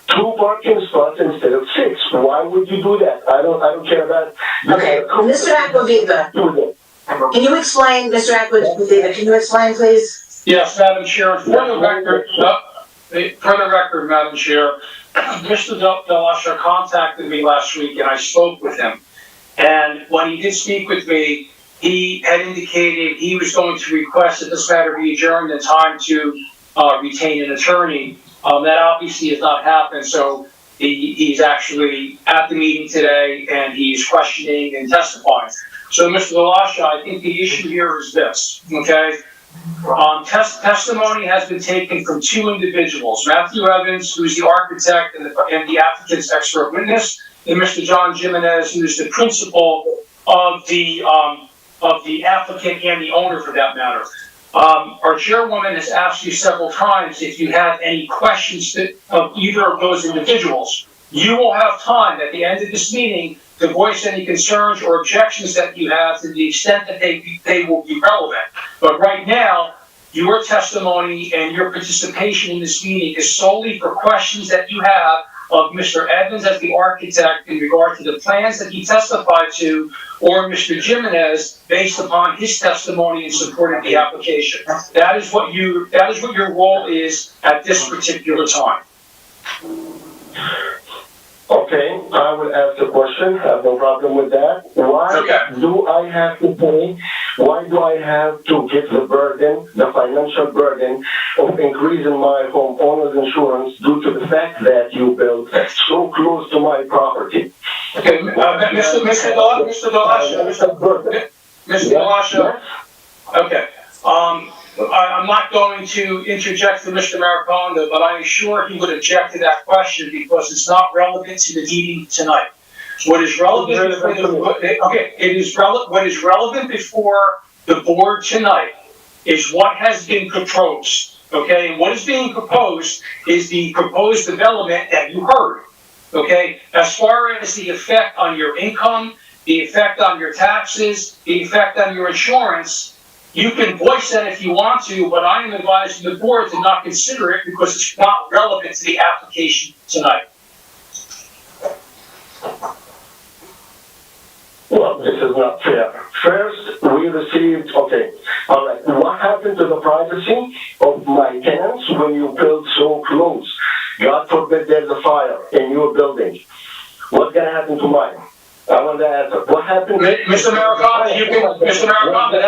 2 parking spots instead of 6. Why would you do that? I don't care about. Okay, Mr. Aquaviva, can you explain, Mr. Aquaviva, can you explain, please? Yes, Madam Chair, for the record, Madam Chair, Mr. Delasha contacted me last week and I spoke with him. And when he did speak with me, he had indicated he was going to request that this matter be adjourned in time to retain an attorney. That obviously has not happened, so he's actually at the meeting today and he's questioning and testifying. So, Mr. Delasha, I think the issue here is this, okay? Testimony has been taken from 2 individuals, Matthew Evans, who's the architect and the applicant's expert witness, and Mr. John Jimenez, who is the principal of the applicant and the owner for that matter. Our chairwoman has asked you several times if you have any questions of either of those individuals. You will have time at the end of this meeting to voice any concerns or objections that you have to the extent that they will be relevant. But right now, your testimony and your participation in this meeting is solely for questions that you have of Mr. Evans as the architect in regard to the plans that he testified to, or Mr. Jimenez based upon his testimony in support of the application. That is what your role is at this particular time. Okay, I will ask the question. I have no problem with that. Why do I have to pay? Why do I have to get the burden, the financial burden of increasing my homeowner's insurance due to the fact that you built so close to my property? Okay, Mr. Delasha. Okay. I'm not going to interject for Mr. Mariconda, but I'm sure he would object to that question because it's not relevant to the meeting tonight. What is relevant before what is relevant before the board tonight is what has been proposed. Okay, and what is being proposed is the proposed development that you heard. Okay, as far as the effect on your income, the effect on your taxes, the effect on your insurance, you can voice that if you want to, but I am advising the board to not consider it because it's not relevant to the application tonight. Well, this is not fair. First, we received, all right, what happened to the privacy of my tenants when you build so close? God forbid there's a fire in your building. What's going to happen to mine? I want to answer. What happened? Mr. Mariconda,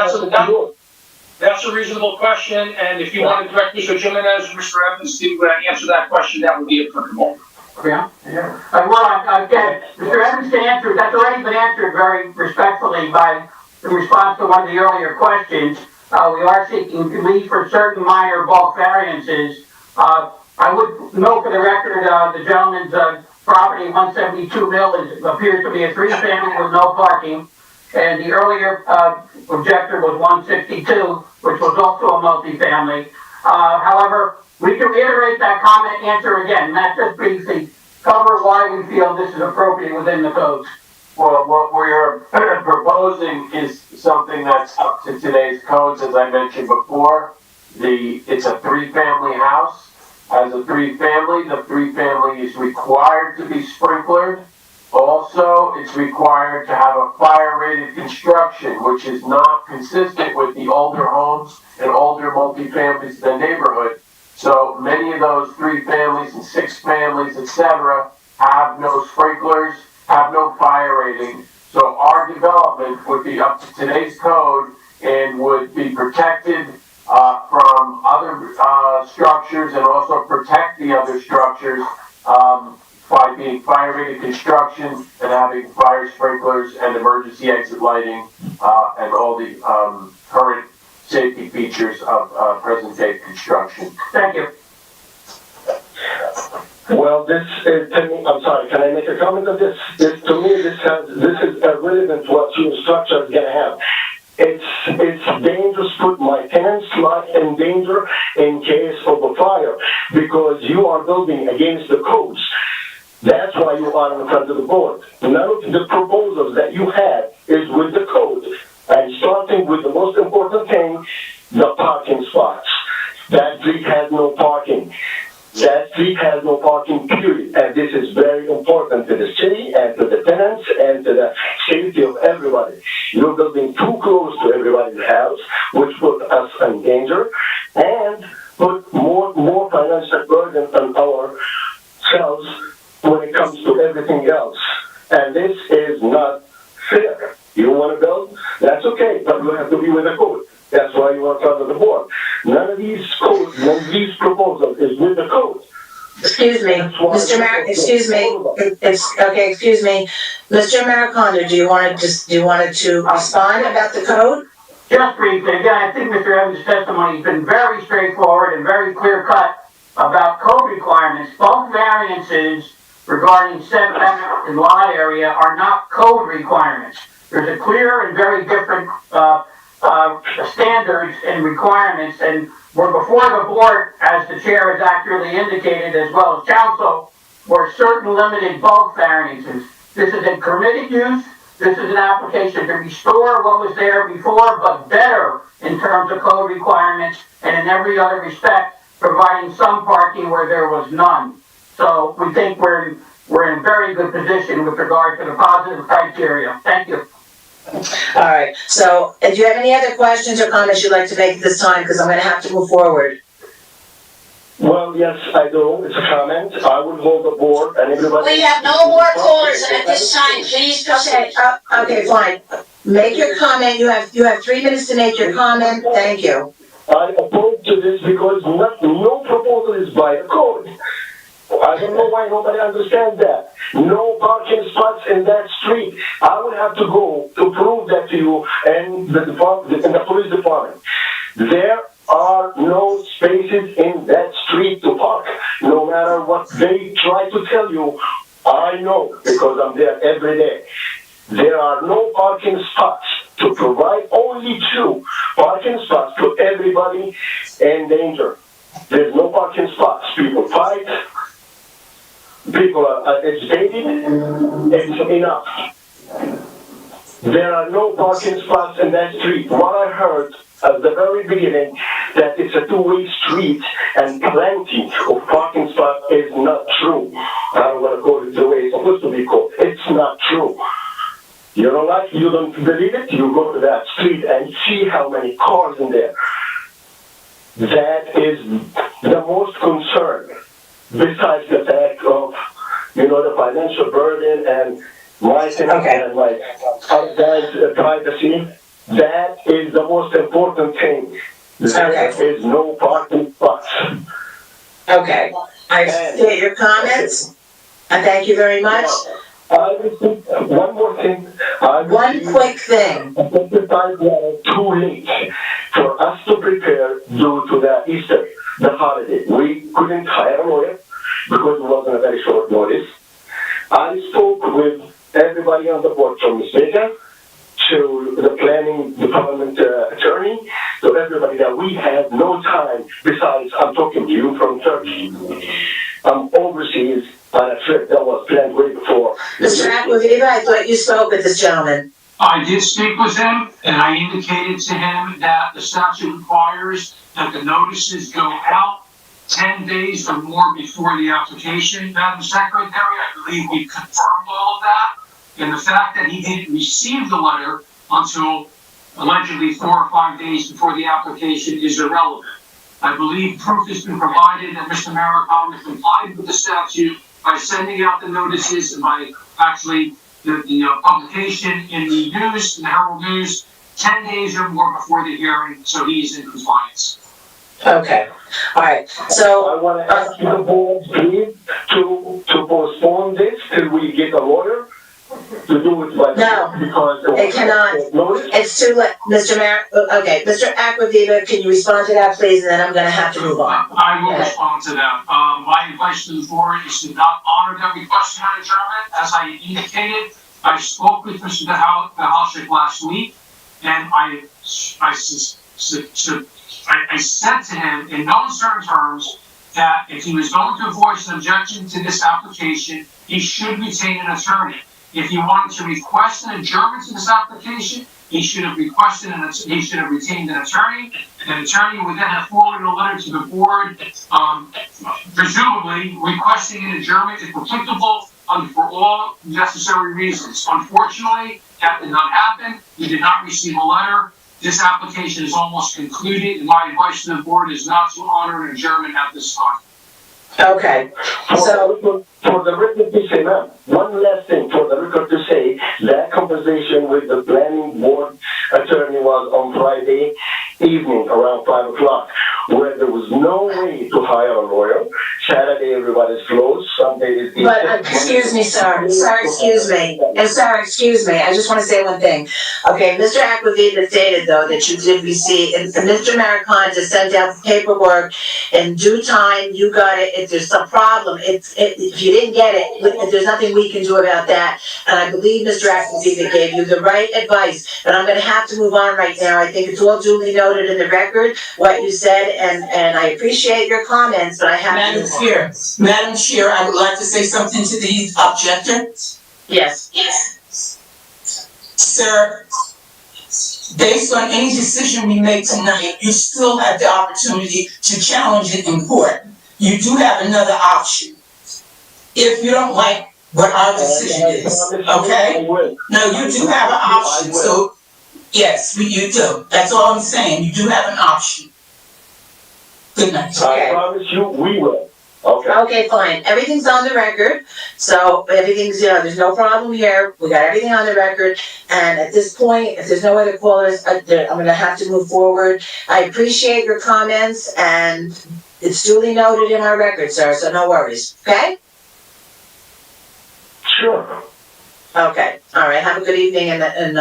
that's a reasonable question, and if you want to direct Mr. Jimenez or Mr. Evans to answer that question, that would be applicable. Yeah. Well, again, Mr. Evans can answer, that's already been answered very respectfully by, in response to one of the earlier questions. We are seeking relief for certain minor bulk variances. I would note for the record, the gentleman's, property, 172 Mill, appears to be a three-family with no parking. And the earlier, objector was 162, which was also a multifamily. However, we can reiterate that comment and answer again, and that just briefly cover why we feel this is appropriate within the codes. Well, what we're proposing is something that's up to today's codes, as I mentioned before. It's a three-family house. As a three-family, the three-family is required to be sprinklered. Also, it's required to have a fire-rated construction, which is not consistent with the older homes and older multifamilies in the neighborhood. So many of those three families and six families, etc., have no sprinklers, have no fire rating. So our development would be up to today's code and would be protected from other structures and also protect the other structures by being fire rated construction and having fire sprinklers and emergency exit lighting and all the current safety features of present day construction. Thank you. Well, this is, to me, I'm sorry, can I make a comment on this? To me, this is irrelevant to what your structure is going to have. It's dangerous to put my tenants' life in danger in case of a fire because you are building against the codes. That's why you are in front of the board. None of the proposals that you have is with the code. And starting with the most important thing, the parking spots. That street has no parking. That street has no parking, period. And this is very important to the city and to the tenants and to the safety of everybody. You're building too close to everybody's house, which put us in danger and put more financial burden on ourselves when it comes to everything else. And this is not fair. You want to build? That's okay, but you have to be with the code. That's why you are part of the board. None of these codes, none of these proposals is with the code. Excuse me, Mr. excuse me, Mr. Maricondo, do you want to respond about the code? Just briefly, again, I think Mr. Evans' testimony has been very straightforward and very clear cut about code requirements. Both variances regarding setback and lot area are not code requirements. There's a clear and very different standards and requirements, and we're before the board, as the chair has accurately indicated, as well as council, for certain limited bulk variances. This is a permitted use. This is an application to restore what was there before, but better in terms of code requirements, and in every other respect, providing some parking where there was none. So we think we're in very good position with regard to the positive criteria. Thank you. All right, so do you have any other questions or comments you'd like to make at this time? Because I'm going to have to move forward. Well, yes, I do. It's a comment. I would hold the board and everybody. We have no more callers at this time. Please proceed. Okay, fine. Make your comment. You have 3 minutes to make your comment. Thank you. I oppose to this because no proposal is by the code. I don't know why nobody understands that. No parking spots in that street. I would have to go to prove that to you and the police department. There are no spaces in that street to park. No matter what they try to tell you, I know because I'm there every day. There are no parking spots to provide only 2 parking spots to everybody in danger. There's no parking spots. People fight. People are agitated. It's enough. There are no parking spots in that street. What I heard at the very beginning, that it's a two-way street and plenty of parking spots is not true. I don't want to call it the way it's supposed to be called. It's not true. You don't believe it? You go to that street and see how many cars in there. That is the most concern. Besides the fact of, the financial burden and my tenants and my outside privacy, that is the most important thing. There is no parking spots. Okay. I appreciate your comments. Thank you very much. I received one more thing. One quick thing. A certified letter too late for us to prepare due to the Easter, the holiday. We couldn't hire a lawyer because it wasn't a very short notice. I spoke with everybody on the board, from Ms. Vega to the planning department attorney, to everybody, that we have no time. Besides, I'm talking to you from Turkey. I'm overseas on a trip that was planned way before. Mr. Aquaviva, I thought you spoke with this gentleman. I did speak with him, and I indicated to him that the statute requires that the notices go out 10 days or more before the application. Madam Secretary, I believe we confirmed all of that. And the fact that he didn't receive the letter until allegedly 4 or 5 days before the application is irrelevant. I believe proof has been provided that Mr. Maricon complied with the statute by sending out the notices and by actually the publication in the news, in the Herald News, 10 days or more before the hearing, so he is in compliance. Okay, all right, so. I want to ask the board, please, to postpone this till we get a lawyer to do it by. No, because it cannot. It's too late, Mr. Okay, Mr. Aquaviva, can you respond to that, please, and then I'm gonna have to move on. I will respond to that. My advice to the board is to not honor that request for adjournment. As I indicated, I spoke with Mr. Halshik last week, and I said to him in no uncertain terms that if he was going to voice an objection to this application, he should retain an attorney. If he wanted to request an adjournment to this application, he should have retained an attorney. An attorney would then have forwarded a letter to the board, presumably requesting an adjournment if applicable for all necessary reasons. Unfortunately, that did not happen. We did not receive a letter. This application is almost concluded, and my advice to the board is not to honor an adjournment at this time. Okay, so. For the record to say, ma'am, one last thing for the record to say, that conversation with the planning board attorney was on Friday evening around 5 o'clock, where there was no way to hire a lawyer. Saturday everybody's closed, Sunday is Easter. But, excuse me, sir, excuse me, I just wanna say one thing. Okay, Mr. Aquaviva stated though that you did receive, and Mr. Maricon just sent out the paperwork in due time, you got it. If there's some problem, if you didn't get it, there's nothing we can do about that. And I believe Mr. Aquaviva gave you the right advice, but I'm gonna have to move on right now. I think it's all duly noted in the record, what you said, and I appreciate your comments, but I have to move on. Madam Chair, I would like to say something to the objector. Yes. Sir, based on any decision we make tonight, you still have the opportunity to challenge it in court. You do have another option. If you don't like what our decision is, okay? No, you do have an option, so, yes, you do. That's all I'm saying, you do have an option. Good night. I promise you, we will. Okay. Okay, fine, everything's on the record, so everything's, there's no problem here, we got everything on the record, and at this point, if there's no other callers, I'm gonna have to move forward. I appreciate your comments, and it's duly noted in our record, sir, so no worries, okay? Sure. Okay, all right, have a good evening, and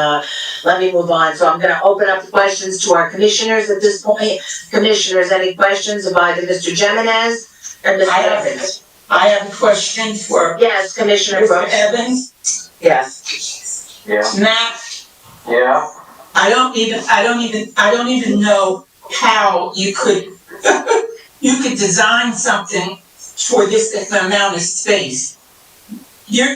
let me move on. So I'm gonna open up the questions to our commissioners at this point. Commissioners, any questions of either Mr. Jimenez or Mr. Evans? I have a question for. Yes, Commissioner Mr. Brooks. Evans. Yeah. Matt. Yeah. I don't even know how you could, you could design something for this amount of space. You're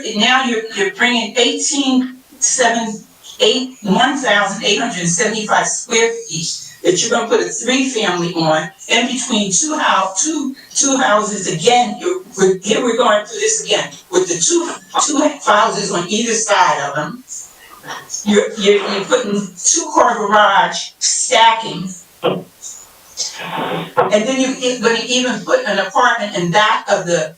bringing 1,875 square feet that you're gonna put a 3-family on, in between two houses again. Here we're going through this again, with the two houses on either side of them. You're putting 2-car garage stacking. And then you're gonna even put an apartment in back of the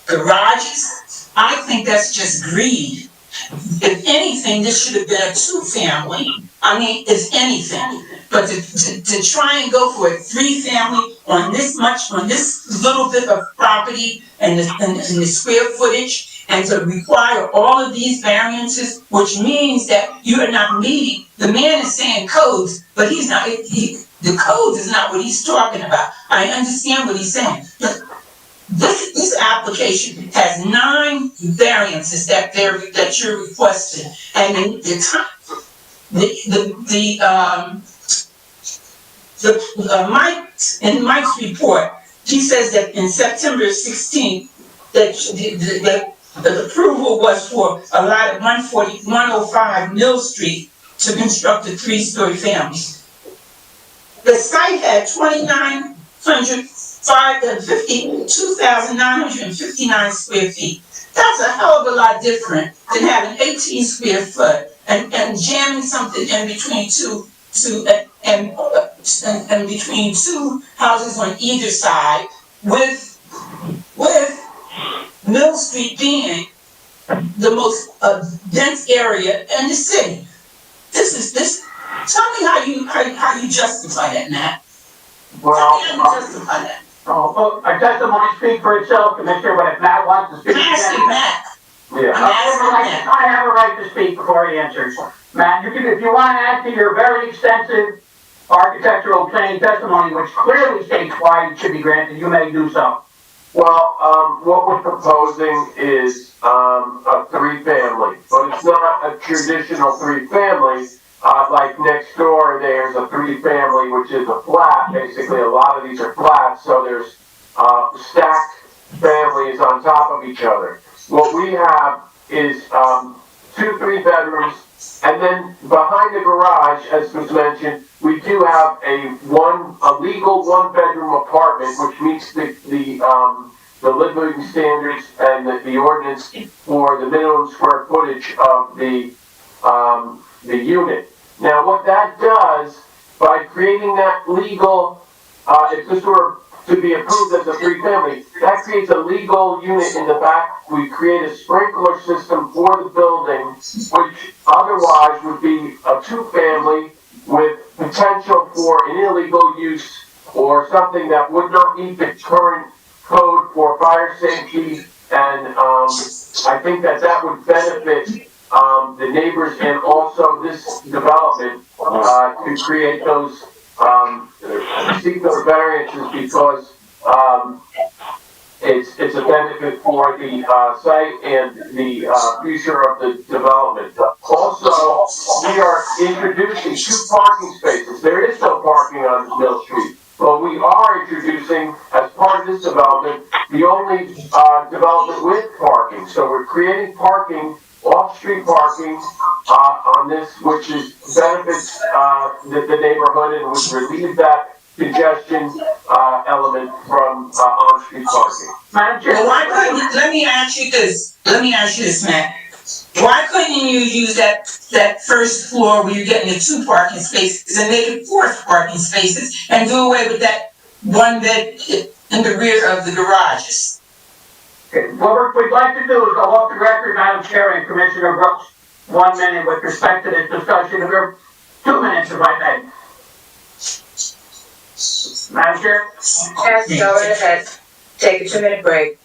garages. I think that's just greed. If anything, this should have been a two-family. I mean, if anything. But to try and go for a three-family on this little bit of property and the square footage, and to require all of these variances, which means that you are not meeting, the man is saying codes, but he's not, the codes is not what he's talking about. I understand what he's saying, but this application has 9 variances that you're requesting, and Mike's report, he says that in September 16th, that the approval was for a lot of 105 Mill Street to construct a 3-story family. The site had 2,959 square feet. That's a hell of a lot different than having 18 square foot and jamming something in between between two houses on either side, with Mill Street being the most dense area in the city. Tell me how you justify that, Matt. Well, Tell me how you justify that. well, our testimony speaks for itself, Commissioner, but if Matt wants to speak. I'm asking Matt. Yeah. I have a right to speak before he answers. Matt, if you want to add to your very extensive architectural planning testimony, which clearly states why it should be granted, you may do so. Well, what we're proposing is a 3-family, but it's not a traditional 3-family. Like next door, there's a 3-family, which is a flat. Basically, a lot of these are flats, so there's stacked families on top of each other. What we have is 2 3-bedrooms, and then behind the garage, as was mentioned, we do have a legal 1-bedroom apartment, which meets the living standards and the ordinance for the minimum square footage of the unit. Now, what that does, by creating that legal, if this were to be approved as a 3-family, that creates a legal unit in the back. We create a sprinkler system for the building, which otherwise would be a 2-family with potential for an illegal use or something that would not meet the current code for fire safety. And I think that would benefit the neighbors and also this development to create those, seek those variances, because it's a benefit for the site and the future of the development. Also, we are introducing 2 parking spaces. There is no parking on Mill Street, but we are introducing, as part of this development, the only development with parking. So we're creating parking, off-street parking on this, which benefits the neighborhood and would relieve that congestion element from on-street parking. Madam Chair. Well, let me ask you this, Matt. Why couldn't you use that first floor where you're getting the 2 parking spaces and make it 4 parking spaces and do away with that 1 bed in the rear of the garages? Okay, what we'd like to do is go off the record, Madam Chair and Commissioner Brooks, 1 minute with respect to this discussion, or 2 minutes if I may. Madam Chair? Yes, go right ahead. Take a 2-minute break.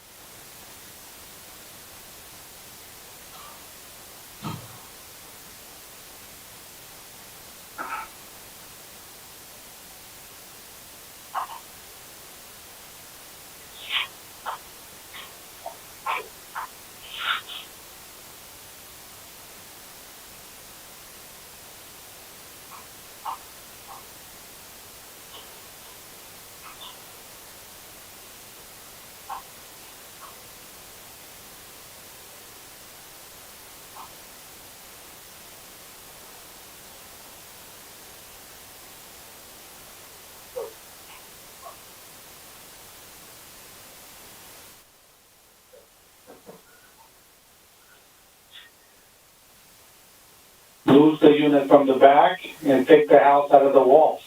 Move the unit from the back and take the house out of the walls.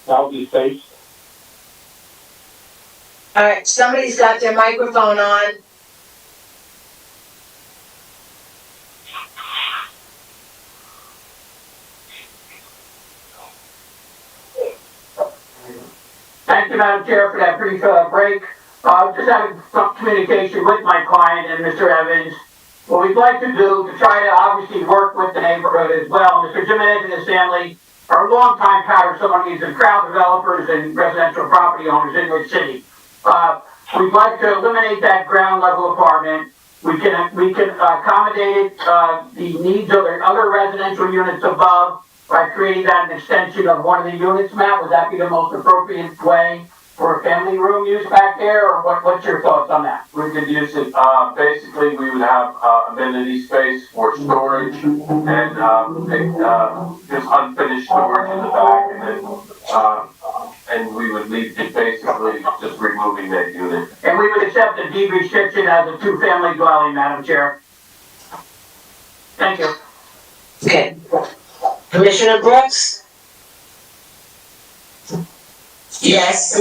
That would be safe. All right, somebody's got their microphone on. Madam Chair, for that brief break. Just having some communication with my client and Mr. Evans. What we'd like to do to try to obviously work with the neighborhood as well. Mr. Jimenez and his family are longtime Patersonians and crowd developers and residential property owners in the city. We'd like to eliminate that ground level apartment. We can accommodate the needs of the other residential units above by creating that an extension of one of the units, Matt. Would that be the most appropriate way for a family room use back there, or what's your thoughts on that? We could use it, basically, we would have, amenity space for storage and, just unfinished storage in the back, and then, and we would leave it basically just removing that unit. And we would accept the deed restriction as a two-family dwelling, Madam Chair. Thank you. Okay. Commissioner Brooks? Yes.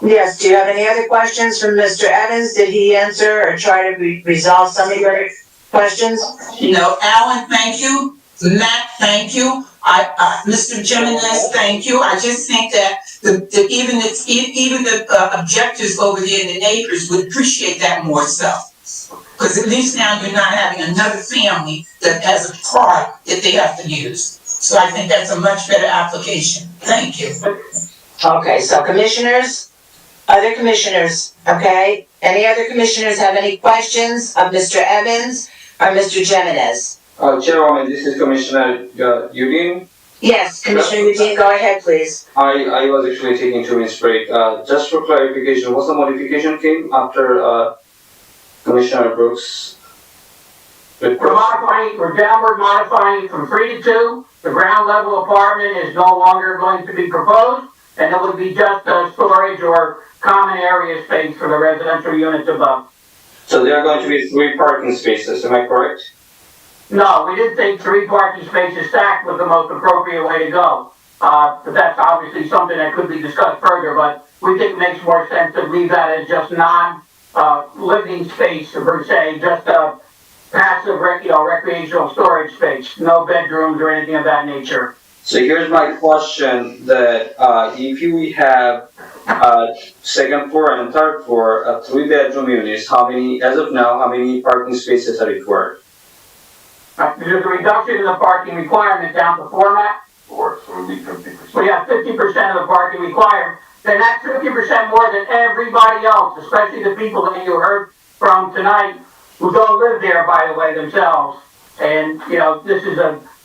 Yes, do you have any other questions from Mr. Evans? Did he answer or try to resolve some of your questions? No, Alan, thank you. Matt, thank you. Mr. Jimenez, thank you. I just think that even the objectors over there and the neighbors would appreciate that more so. Because at least now you're not having another family that has a car that they have to use. So I think that's a much better application. Thank you. Okay, so commissioners, other commissioners, okay? Any other commissioners have any questions of Mr. Evans or Mr. Jimenez? Chairwoman, this is Commissioner Udine. Yes, Commissioner Eugene, go ahead, please. I was actually taking 2 minutes break. Just for clarification, what's the modification came after Commissioner Brooks? We're downward modifying from 3 to 2. The ground level apartment is no longer going to be proposed, and it would be just a storage or common area space for the residential units above. So there are going to be 3 parking spaces, am I correct? No, we didn't think 3 parking spaces stacked was the most appropriate way to go. But that's obviously something that could be discussed further, but we think it makes more sense to leave that as just living space per se, just a passive, recreational storage space, no bedrooms or anything of that nature. So here's my question, that if you have second floor and third floor, 3-bedroom units, as of now, how many parking spaces are required? There's a reduction in the parking requirement down to 4, Matt. 4, so it would be 50%. We have 50% of the parking required. Then that's 50% more than everybody else, especially the people that you heard from tonight who don't live there, by the way, themselves. And,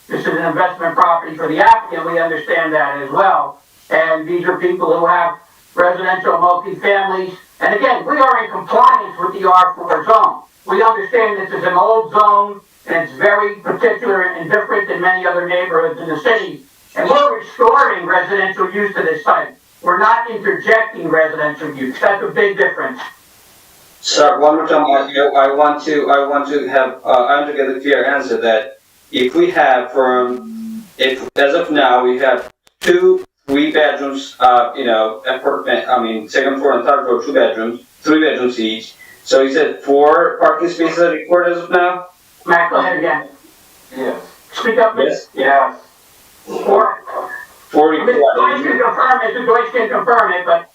this is an investment property for the applicant. We understand that as well. And these are people who have residential multifamilies. And again, we are in compliance with the R4 zone. We understand this is an old zone, and it's very particular and different than many other neighborhoods in the city. And we're restoring residential use to this site. We're not interjecting residential use. That's a big difference. Sir, one more time, I want to get a clear answer that if we have as of now, we have 2 3-bedrooms, apartment, second floor and third floor, 2 bedrooms, 3 bedrooms each. So you said 4 parking spaces are required as of now? Matt, go ahead again. Yes. Speak up, please. Yes. 4. 4 Mr. Deutsch can confirm it, Mr. Deutsch can confirm it, but.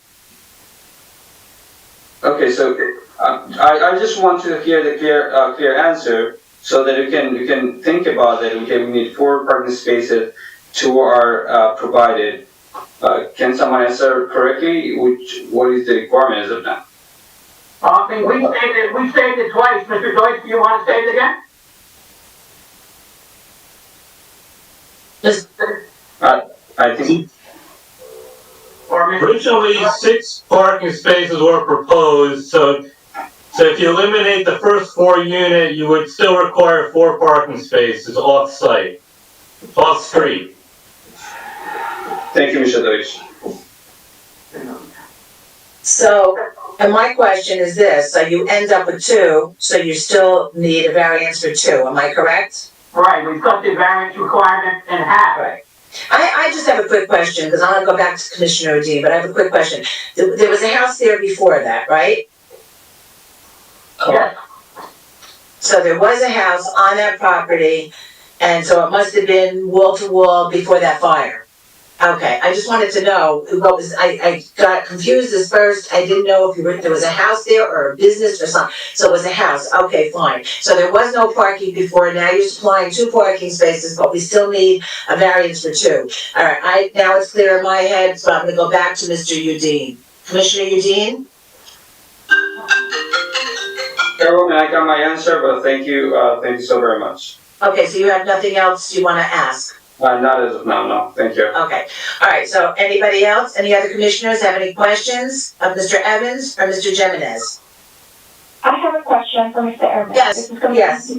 Okay, so I just want to hear the clear answer so that we can think about that. Okay, we need 4 parking spaces, 2 are provided. Can someone answer correctly? What is the requirement as of now? We stated it twice. Mr. Deutsch, do you want to say it again? I think. Originally, 6 parking spaces were proposed, so if you eliminate the first 4 unit, you would still require 4 parking spaces off-site, off-street. Thank you, Mr. Deutsch. So, and my question is this, so you end up with 2, so you still need a variance for 2, am I correct? Right, we've cut the variance requirement in half. Right. I just have a quick question, because I want to go back to Commissioner O'Dean, but I have a quick question. There was a house there before that, right? Yes. So there was a house on that property, and so it must have been wall to wall before that fire. Okay, I just wanted to know what was, I got confused at first. I didn't know if there was a house there or a business or something. So it was a house, okay, fine. So there was no parking before, now you're supplying 2 parking spaces, but we still need a variance for 2. All right, now it's clear in my head, so I'm gonna go back to Mr. Udine. Commissioner Udine? Chairwoman, I got my answer, but thank you so very much. Okay, so you have nothing else you wanna ask? Not as of now, no, thank you. Okay, all right, so anybody else, any other commissioners have any questions of Mr. Evans or Mr. Jimenez? I have a question for Mr. Evans. Yes, yes.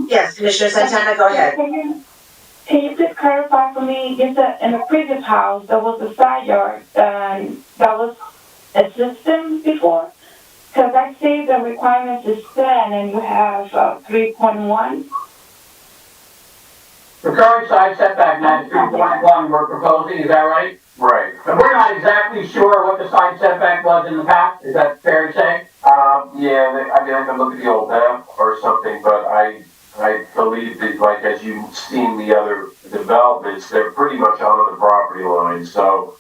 Yes, Commissioner Santana, go ahead. Can you please clarify for me, you said in the previous house, there was a side yard, that was existing before? Because I see the requirements is 10 and you have 3.1. The current side setback now is 3.1 we're proposing, is that right? Right. And we're not exactly sure what the side setback was in the past, is that fair to say? Yeah, I mean, I can look at the old map or something, but I believe that, like, as you've seen the other developments, they're pretty much on the property line. So,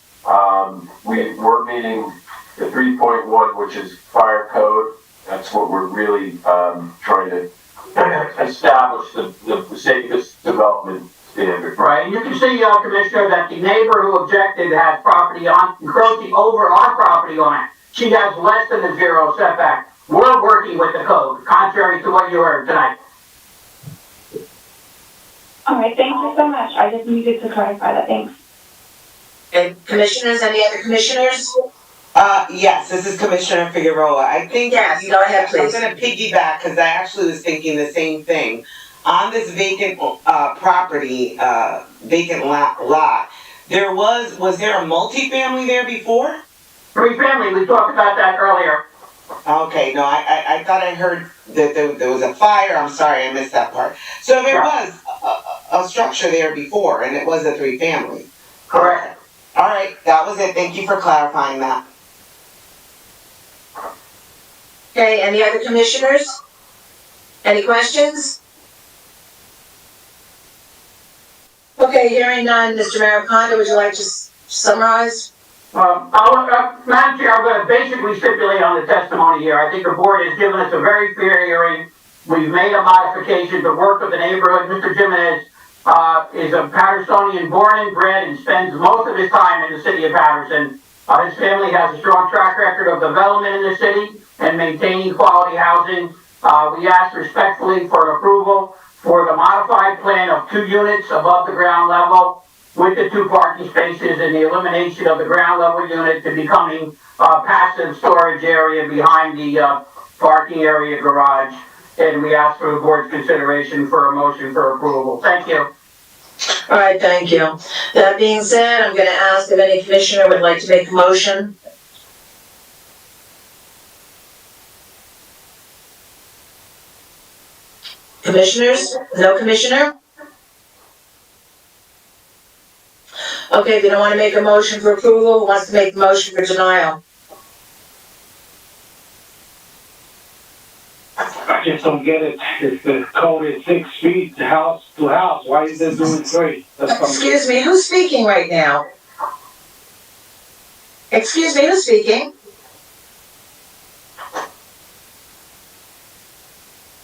we're meeting the 3.1, which is fire code. That's what we're really, trying to establish the safest development standard. Right, and you can see, Commissioner, that the neighbor who objected has property on, encroaching over our property line. She has less than the 0 setback. We're working with the code, contrary to what you heard tonight. All right, thank you so much. I just needed to clarify that. Thanks. Okay, commissioners, any other commissioners? Yes, this is Commissioner Figueroa. I think. Yes, go ahead, please. I'm gonna piggyback, because I actually was thinking the same thing. On this vacant, property, vacant lot, was there a multifamily there before? 3 family, we talked about that earlier. Okay, no, I thought I heard that there was a fire. I'm sorry, I missed that part. So there was a structure there before, and it was a 3 family. Correct. Okay. All right, that was it. Thank you for clarifying that. Okay, any other commissioners? Any questions? Okay, hearing none, Mr. Maricondo, would you like to summarize? Madam Chair, I'm going to basically stipulate on the testimony here. I think the board has given us a very fair hearing. We've made a modification to work with the neighborhood. Mr. Jimenez is a Patersonian, born and bred, and spends most of his time in the city of Paterson. His family has a strong track record of development in the city and maintaining quality housing. We ask respectfully for an approval for the modified plan of 2 units above the ground level with the 2 parking spaces and the elimination of the ground level unit to becoming a passive storage area behind the parking area garage. And we ask for the board's consideration for a motion for approval. Thank you. All right, thank you. That being said, I'm going to ask if any commissioner would like to make a motion. Commissioners? No commissioner? Okay, if you don't want to make a motion for approval, who wants to make the motion for denial? I just don't get it. If the code is 6 feet, house to house, why is it doing 3? Excuse me, who's speaking right now? Excuse me, who's speaking?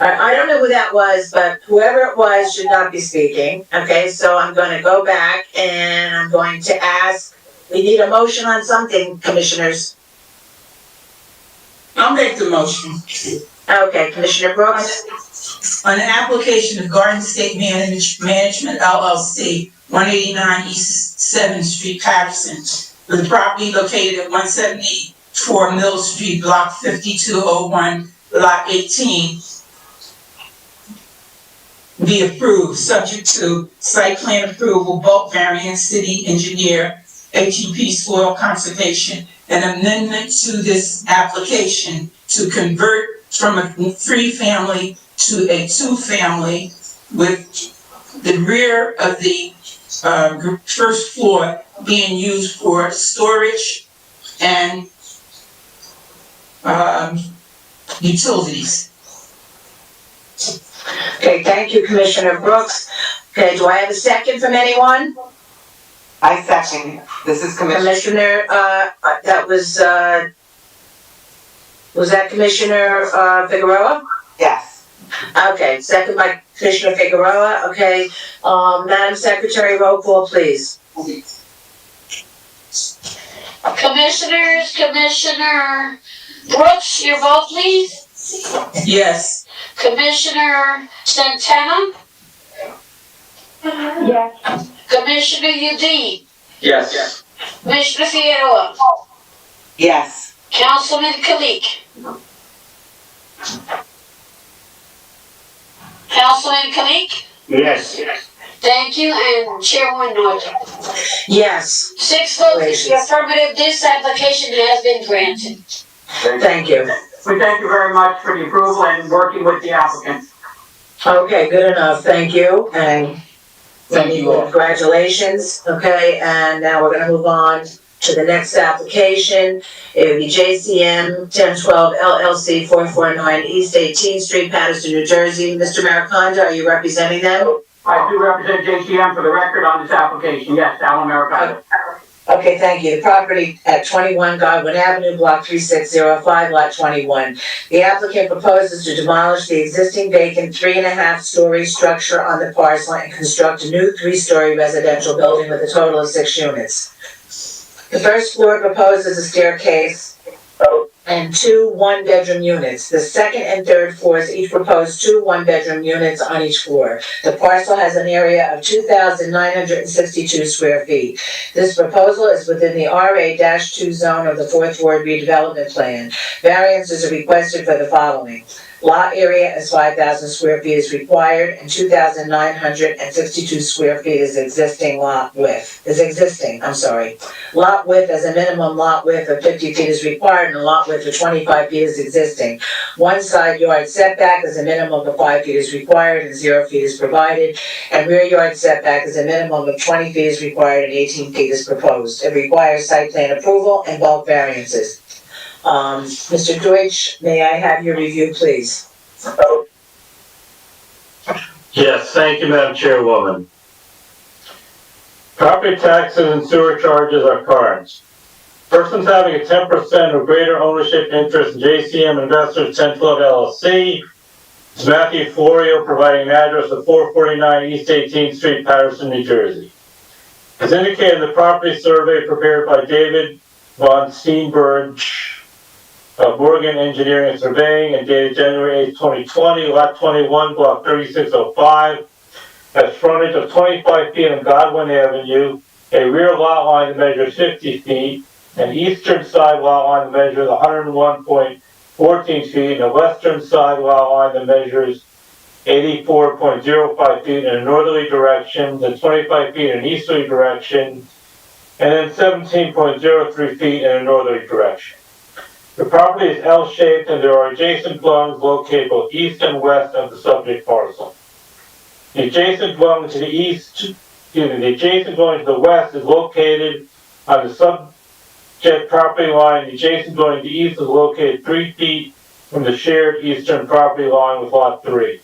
I don't know who that was, but whoever it was should not be speaking. Okay, so I'm going to go back and I'm going to ask, we need a motion on something, commissioners. I'll make the motion. Okay, Commissioner Brooks. On an application of Garden State Management LLC, 189 East 7th Street, Paterson, with property located at 174 Mill Street, Block 5201, Lot 18, be approved, subject to site plan approval, bulk variance, city engineer, HEP soil conservation, an amendment to this application to convert from a 3-family to a 2-family with the rear of the first floor being used for storage and utilities. Okay, thank you, Commissioner Brooks. Okay, do I have a second from anyone? I second. This is Commissioner, that was that Commissioner, Figueroa? Yes. Okay, second by Commissioner Figueroa, okay. Madam Secretary, roll call, please. Commissioners, Commissioner Brooks, your vote please. Yes. Commissioner Santana, Yes. Commissioner Udine, Yes. Commissioner Figueroa, Yes. Councilman Kalik. Councilman Kalik? Yes. Thank you, and Chairwoman Norton. Yes, 6 votes in the affirmative, this application has been granted. thank you. We thank you very much for the approval and working with the applicant. Okay, good enough, thank you, and Thank you all. congratulations, okay, and now we're gonna move on to the next application. It would be JCM 1012 LLC 449 East 18th Street, Paterson, New Jersey. Mr. Maricondo, are you representing them? I do represent JCM for the record on this application, yes, Alan Americano. Okay, thank you. The property at 21 Godwin Avenue, block 3605, lot 21. The applicant proposes to demolish the existing vacant 3.5-story structure on the parcel and construct a new 3-story residential building with a total of 6 units. The first floor proposes a staircase and 2 one-bedroom units. The second and third floors each propose 2 one-bedroom units on each floor. The parcel has an area of 2,962 square feet. This proposal is within the RA-2 zone of the 4th Ward redevelopment plan. Variances are requested for the following. Lot area is 5,000 square feet is required and 2,962 square feet is existing. Lot width as a minimum lot width of 50 feet is required and a lot width of 25 feet is existing. One side yard setback is a minimum of 5 feet is required and 0 feet is provided. And rear yard setback is a minimum of 20 feet is required and 18 feet is proposed. It requires site plan approval and bulk variances. Mr. Deutsch, may I have your review, please? Yes, thank you, Madam Chairwoman. Property taxes and sewer charges are current. Persons having a 10% or greater ownership interest in JCM Investors 1012 LLC is Matthew Florio, providing an address of 449 East 18th Street, Paterson, New Jersey. As indicated in the property survey prepared by David von Steenberg of Morgan Engineering and Surveying and dated January 8, 2020, lot 21, block 3605, has frontage of 25 feet on Godwin Avenue, a rear lot line that measures 50 feet, an eastern side lot line that measures 101.14 feet, and a western side lot line that measures 84.05 feet in a northerly direction, then 25 feet in an easterly direction, and then 17.03 feet in a northerly direction. The property is L-shaped and there are adjacent dwellings located both east and west of the subject parcel. The adjacent dwelling to the west is located on the subject property line. The adjacent dwelling to the east is located 3 feet from the shared eastern property line with lot 3.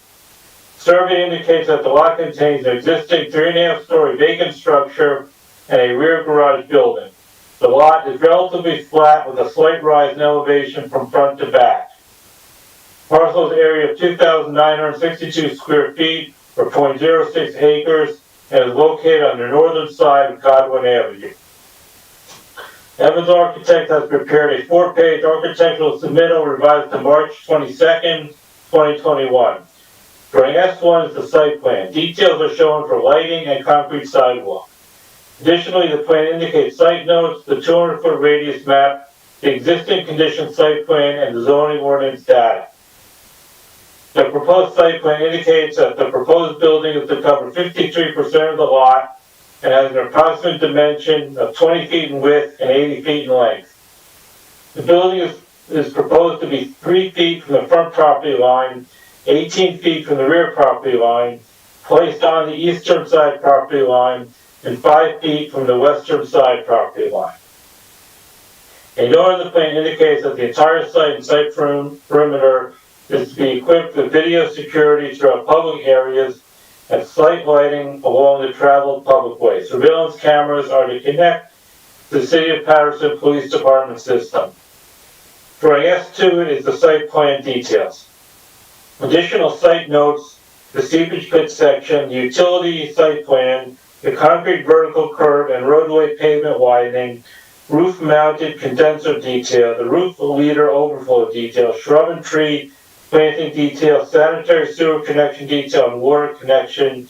Survey indicates that the lot contains an existing 3.5-story vacant structure and a rear garage building. The lot is relatively flat with a slight rise in elevation from front to back. Parcel's area of 2,962 square feet or 0.06 acres and is located on the northern side of Godwin Avenue. Evans Architect has prepared a 4-page architectural submittal revised to March 22nd, 2021. Drawing S1 is the site plan. Details are shown for lighting and concrete sidewalk. Additionally, the plan indicates site notes, the 200-foot radius map, the existing condition site plan, and the zoning ordinance data. The proposed site plan indicates that the proposed building is to cover 53% of the lot and has an approximate dimension of 20 feet in width and 80 feet in length. The building is proposed to be 3 feet from the front property line, 18 feet from the rear property line, placed on the eastern side property line, and 5 feet from the western side property line. A note of the plan indicates that the entire site and site perimeter is to be equipped with video security throughout public areas and site lighting along the traveled public way. Surveillance cameras are to connect the City of Paterson Police Department system. Drawing S2 is the site plan details. Additional site notes, the seepage pit section, the utility site plan, the concrete vertical curb and roadway pavement widening, roof-mounted condenser detail, the roof leader overflow detail, shrub and tree planting detail, sanitary sewer connection detail, and water connection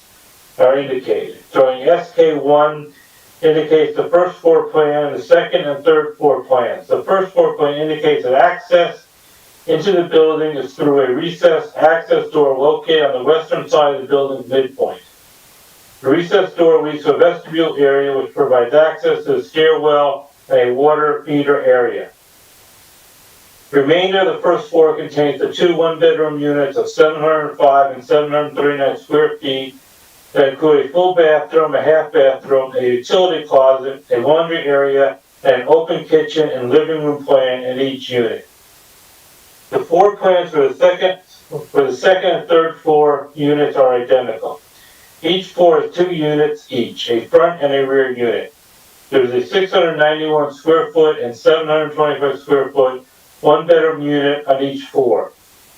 are indicated. Drawing SK1 indicates the first floor plan, the second and third floor plans. The first floor plan indicates that access into the building is through a recessed access door located on the western side of the building's midpoint. The recessed door leads to a vestibule area which provides access to the stairwell and a water meter area. The remainder of the first floor contains the two one-bedroom units of 705 and 739 square feet that include a full bathroom, a half bathroom, a utility closet, a laundry area, and an open kitchen and living room plan in each unit. The floor plans for the second and third floor units are identical. Each floor has two units each, a front and a rear unit. There is a 691 square foot and 725 square foot one-bedroom unit on each floor.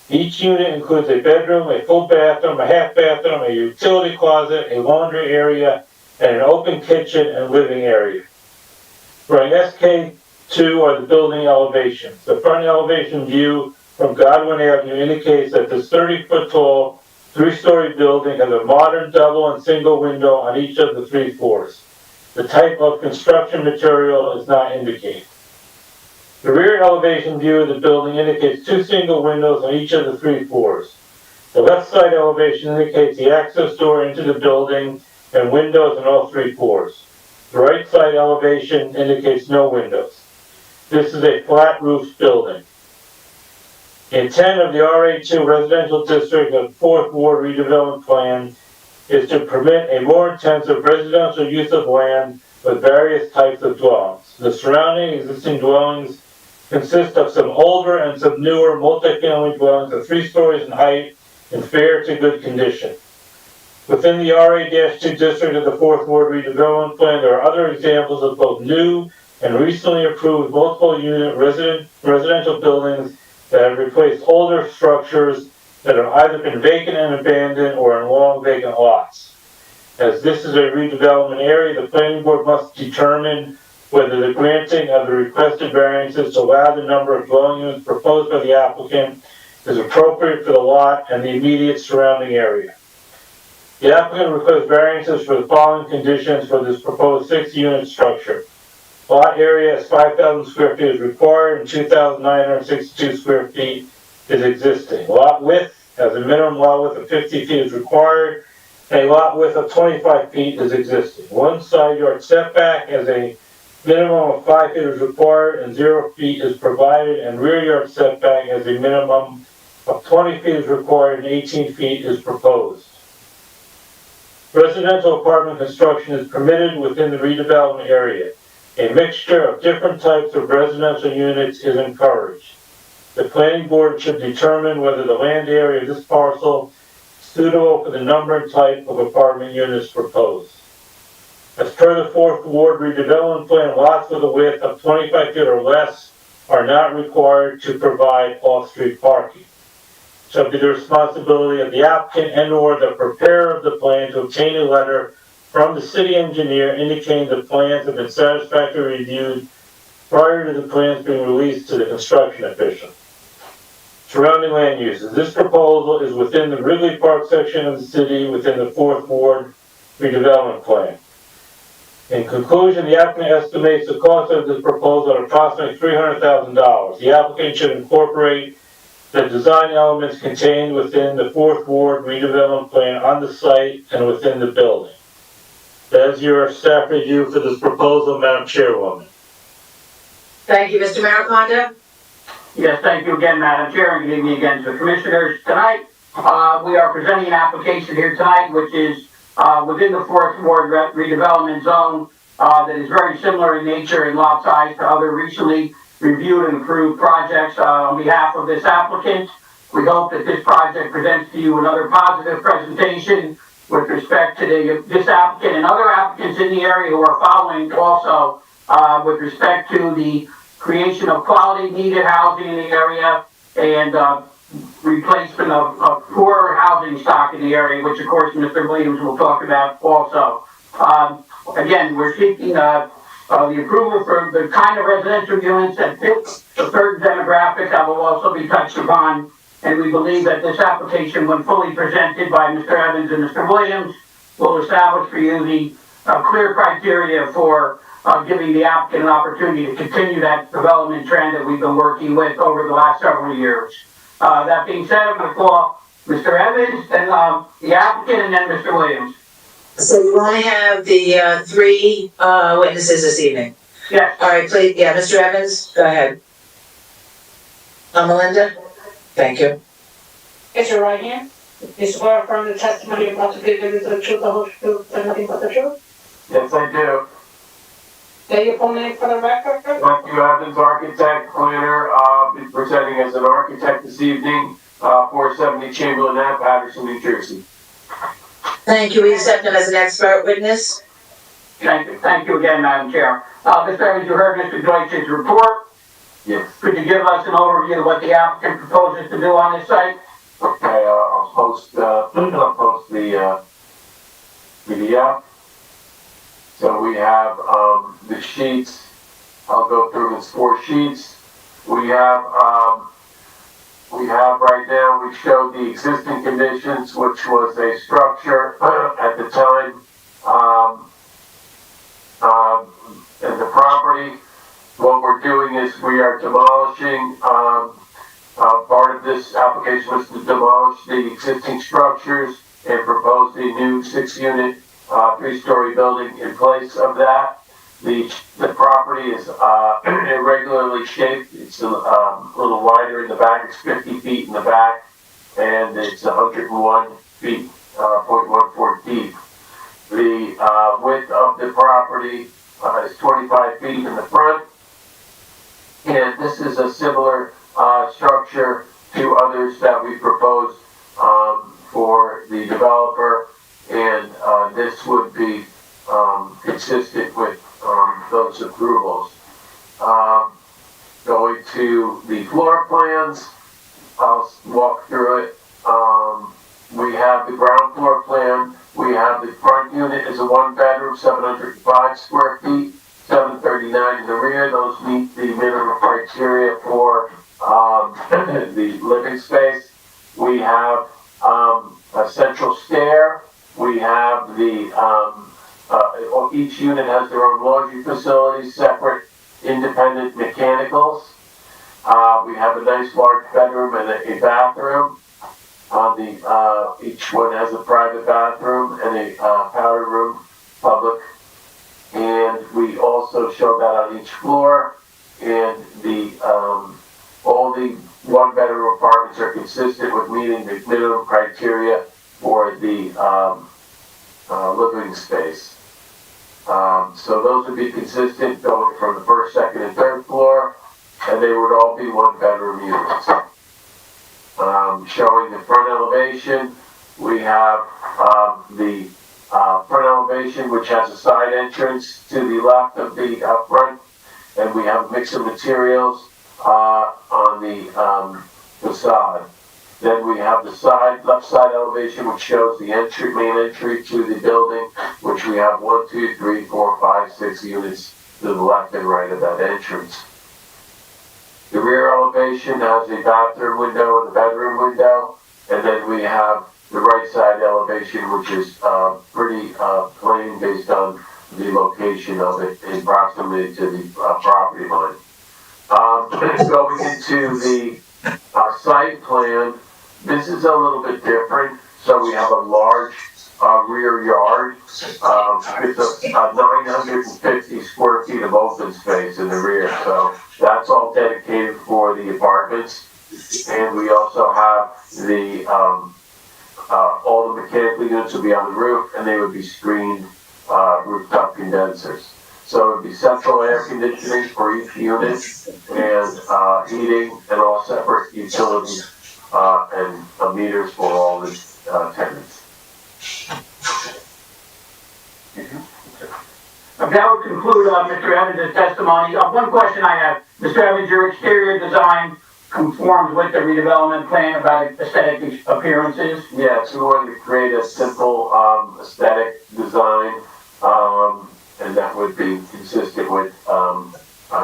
Each unit includes a bedroom, a full bathroom, a half bathroom, a utility closet, a laundry area, and an open kitchen and living area. Drawing SK2 are the building elevations. The front elevation view from Godwin Avenue indicates that this 30-foot tall, three-story building has a modern double and single window on each of the three floors. The type of construction material is not indicated. The rear elevation view of the building indicates two single windows on each of the three floors. The left side elevation indicates the access door into the building and windows on all three floors. The right side elevation indicates no windows. This is a flat roof building. The intent of the RA2 residential district of 4th Ward redevelopment plan is to permit a more intensive residential use of land with various types of dwellings. The surrounding existing dwellings consist of some older and some newer multifamily dwellings of 3 stories in height in fair to good condition. Within the RA-2 district of the 4th Ward redevelopment plan, there are other examples of both new and recently approved multiple unit residential buildings that have replaced older structures that have either been vacant and abandoned or in long vacant lots. As this is a redevelopment area, the planning board must determine whether the granting of the requested variances to allow the number of dwelling units proposed by the applicant is appropriate for the lot and the immediate surrounding area. The applicant requests variances for the following conditions for this proposed 6-unit structure. Lot area is 5,000 square feet is required and 2,962 square feet is existing. Lot width, as a minimum lot width of 50 feet is required, and a lot width of 25 feet is existing. One side yard setback as a minimum of 5 feet is required and 0 feet is provided, and rear yard setback as a minimum of 20 feet is required and 18 feet is proposed. Residential apartment construction is permitted within the redevelopment area. A mixture of different types of residential units is encouraged. The planning board should determine whether the land area of this parcel is suitable for the number and type of apartment units proposed. As per the 4th Ward redevelopment plan, lots with a width of 25 feet or less are not required to provide off-street parking. It shall be the responsibility of the applicant and/or the preparer of the plan to obtain a letter from the city engineer indicating the plans have been satisfactorily reviewed prior to the plans being released to the construction official. Surrounding land uses. This proposal is within the Ridley Park section of the city within the 4th Ward redevelopment plan. In conclusion, the applicant estimates the cost of this proposal at approximately $300,000. The applicant should incorporate the design elements contained within the 4th Ward redevelopment plan on the site and within the building. That is your staff review for this proposal, Madam Chairwoman. Thank you, Mr. Maricondo. Yes, thank you again, Madam Chair, and good evening again to the commissioners. Tonight, we are presenting an application here tonight, which is within the 4th Ward redevelopment zone that is very similar in nature and lot size to other recently reviewed and approved projects. On behalf of this applicant, we hope that this project presents to you another positive presentation with respect to this applicant and other applicants in the area who are following also, with respect to the creation of quality needed housing in the area and, replacement of poor housing stock in the area, which of course Mr. Williams will talk about also. Again, we're seeking, the approval for the kind of residential units that fit a certain demographic that will also be touched upon. And we believe that this application, when fully presented by Mr. Evans and Mr. Williams, will establish for you the clear criteria for giving the applicant an opportunity to continue that development trend that we've been working with over the last several years. That being said, I'm going to call Mr. Evans, and the applicant, and then Mr. Williams. So you want to have the three witnesses this evening? Yes. All right, please, yeah, Mr. Evans, go ahead. Melinda? Thank you. Raise your right hand. You swear affirm the testimony you're about to give is the truth, the whole truth, and nothing but the truth? Yes, I do. Say your full name for the record. Matthew Evans, architect, planner, presenting as an architect this evening, 470 Chamberlain Ave, Paterson, New Jersey. Thank you. We accept him as an expert witness. Thank you. Thank you again, Madam Chair. Mr. Evans, you heard Mr. Deutsch's report. Yes. Could you give us an overview of what the applicant proposes to do on this site? Okay, I'll post the PDF. So we have the sheets. I'll go through this 4 sheets. We have right now, we showed the existing conditions, which was a structure at the time, in the property. What we're doing is we are demolishing, part of this application was to demolish the existing structures and propose a new 6-unit, 3-story building in place of that. The property is irregularly shaped. It's a little wider in the back. It's 50 feet in the back, and it's 101 feet, 0.14 deep. The width of the property is 25 feet in the front, and this is a similar structure to others that we proposed for the developer, and this would be consistent with those approvals. Going to the floor plans, I'll walk through it. We have the ground floor plan. We have the front unit is a 1-bedroom, 705 square feet, 739 in the rear. Those meet the minimum criteria for the living space. We have a central stair. We have the each unit has their own laundry facilities, separate independent mechanicals. We have a nice large bedroom and a bathroom. Each one has a private bathroom and a powder room, public. And we also show that on each floor. And all the 1-bedroom apartments are consistent with meeting the minimum criteria for the living space. So those would be consistent going from the 1st, 2nd, and 3rd floor, and they would all be 1-bedroom units. Showing the front elevation, we have the front elevation, which has a side entrance to the left of the front, and we have a mix of materials on the facade. Then we have the left side elevation, which shows the main entry to the building, which we have 1, 2, 3, 4, 5, 6 units to the left and right of that entrance. The rear elevation has a bathroom window and a bedroom window, and then we have the right side elevation, which is pretty plain based on the location of it in proximity to the property line. Going into the site plan, this is a little bit different. So we have a large rear yard. It's a 950 square feet of open space in the rear. So that's all dedicated for the apartments. And we also have the all the mechanical units will be on the roof, and they would be screened rooftop condensers. So it would be central air conditioning for each unit, and heating, and all separate utilities and meters for all the tenants. That would conclude, Mr. Evans' testimony. One question I have, Mr. Evans, your exterior design conforms with the redevelopment plan about aesthetic appearances? Yes, we wanted to create a simple, aesthetic design, and that would be consistent with,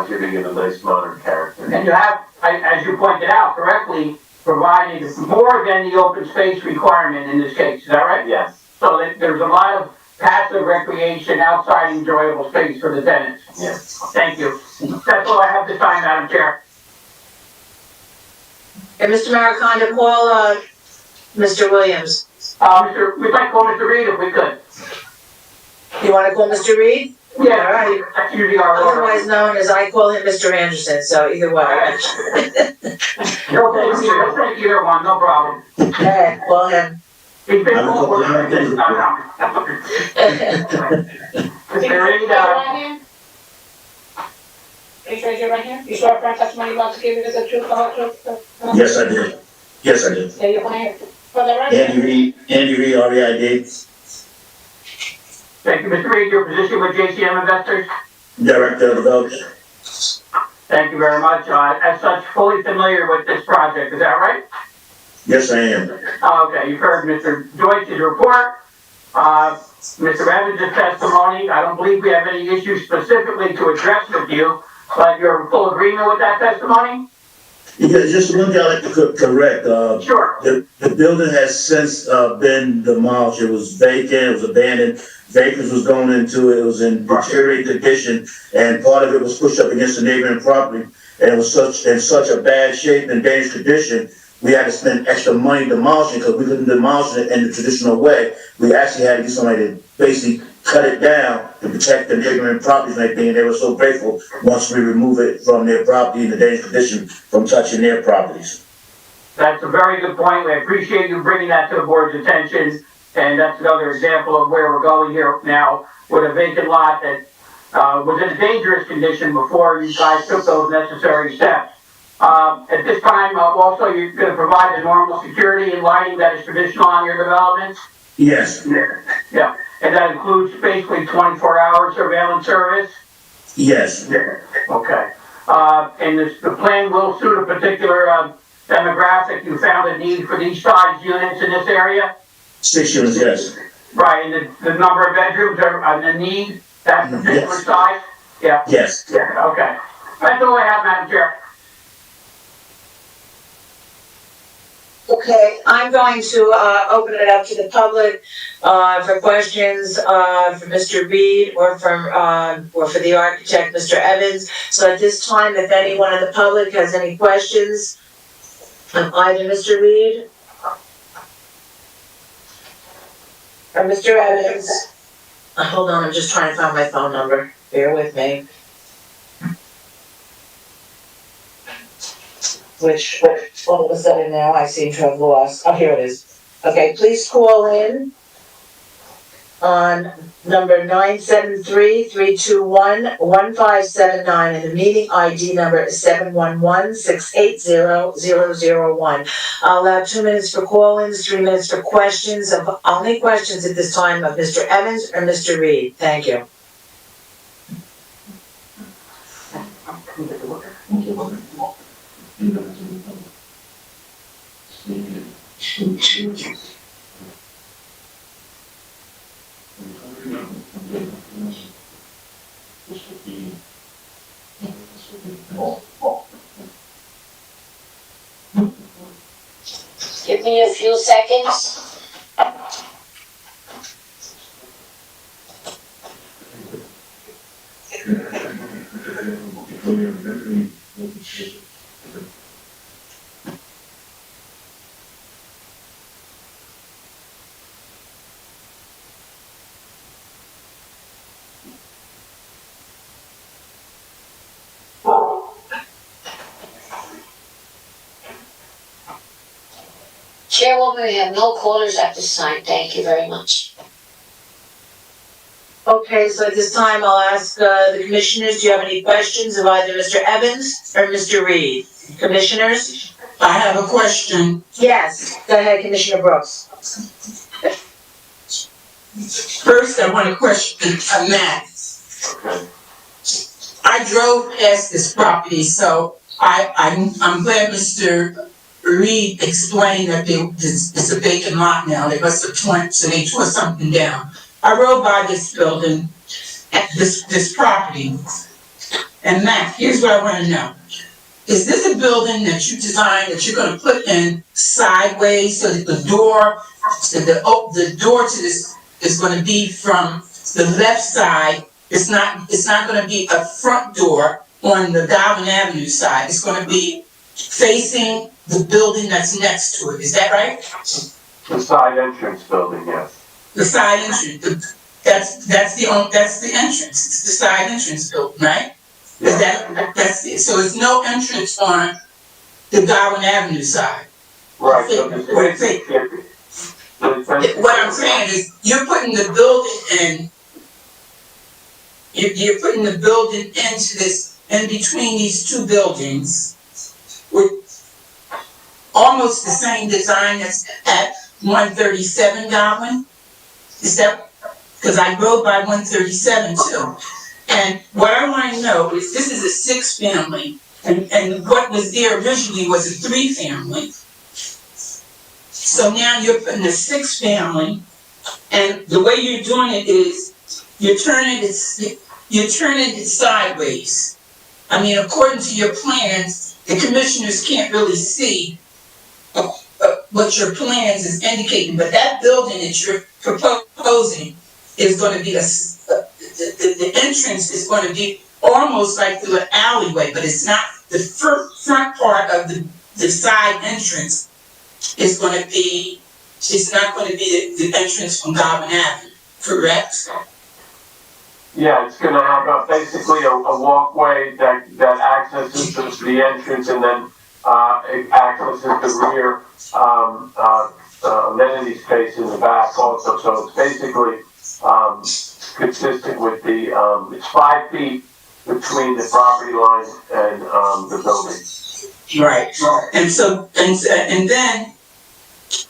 giving it a nice modern character. And you have, as you pointed out correctly, provided more than the open space requirement in this case, is that right? Yes. So that there's a lot of passive recreation, outside enjoyable space for the tenants. Yes. Thank you. That's all I have this time, Madam Chair. And Mr. Maricondo, call, Mr. Williams. We'd like to call Mr. Reed if we could. You wanna call Mr. Reed? Yeah, All right. that's usually our order. Otherwise known as I call him Mr. Anderson, so either way. No problem, we'll take either one, no problem. Okay, call him. He's been called for this. Mr. Reed, Please raise your right hand. You swear affirm testimony you're about to give is the truth, the whole truth, Yes, I did. Yes, I did. Say your plan. For the record. Andy Reid, REID, thank you, Mr. Reed, your position with JCM Investors? Director of Development. Thank you very much. As such, fully familiar with this project, is that right? Yes, I am. Okay, you've heard Mr. Deutsch's report, Mr. Evans' testimony. I don't believe we have any issues specifically to address with you, but you're in full agreement with that testimony? Yeah, just one thing I'd like to correct. Sure. The building has since been demolished. It was vacant, it was abandoned. Vapors was going into it. It was in deteriorating condition, and part of it was pushed up against the neighboring property. And it was in such a bad shape and dangerous condition, we had to spend extra money demolishing because we couldn't demolish it in the traditional way. We actually had to get somebody to basically cut it down to protect the neighboring properties and everything. And they were so grateful once we remove it from their property in the dangerous condition from touching their properties. That's a very good point. We appreciate you bringing that to the board's attention. And that's another example of where we're going here now with a vacant lot that was in a dangerous condition before you guys took those necessary steps. At this time, also, you're going to provide the normal security and lighting that is traditional on your developments? Yes. Yeah. And that includes basically 24-hour surveillance service? Yes. Okay. And the plan will suit a particular demographic. You found a need for these size units in this area? 6 units, yes. Right, and the number of bedrooms are the need, that particular size? Yeah. Yes. Yeah, okay. That's all I have, Madam Chair. Okay, I'm going to open it up to the public for questions for Mr. Reed or for the architect, Mr. Evans. So at this time, if anyone in the public has any questions of either Mr. Reed or Mr. Evans. Hold on, I'm just trying to find my phone number. Bear with me. Which all of a sudden now I seem to have lost. Oh, here it is. Okay, please call in on number 973-321-1579, and the meeting ID number is 711-680-001. I'll allow 2 minutes for call-ins, 3 minutes for questions. Only questions at this time of Mr. Evans or Mr. Reed. Thank you. Give me a few seconds. Chairwoman, we have no callers at this time. Thank you very much. Okay, so at this time, I'll ask the commissioners, do you have any questions of either Mr. Evans or Mr. Reed? Commissioners? I have a question. Yes, go ahead, Commissioner Brooks. First, I want to question Matt. Okay. I drove past this property, so I'm glad Mr. Reed explained that it's a vacant lot now. They must have so they tore something down. I rode by this building, this property, and Matt, here's what I wanna know. Is this a building that you designed, that you're gonna put in sideways so that the door to this is gonna be from the left side? It's not gonna be a front door on the Goblin Avenue side. It's gonna be facing the building that's next to it. Is that right? The side entrance building, yes. The side entrance, that's the entrance. It's the side entrance building, right? Is that's it? So it's no entrance on the Goblin Avenue side. Right. What I'm saying is, you're putting the building in. You're putting the building into this, in between these two buildings, with almost the same design that's at 137 Goblin. Is that? Because I rode by 137 too. And what I want to know is, this is a 6-family, and what was there originally was a 3-family. So now you're putting a 6-family, and the way you're doing it is, you're turning it sideways. I mean, according to your plans, the commissioners can't really see what your plans is indicating, but that building that you're proposing is going to be the entrance is going to be almost like through an alleyway, but it's not. The front part of the side entrance is going to be, it's not going to be the entrance from Goblin Avenue, correct? Yeah, it's gonna have basically a walkway that accesses the entrance, and then it accesses the rear amenity space in the back also. So it's basically consistent with the, it's 5 feet between the property line and the building. Right. And so, and then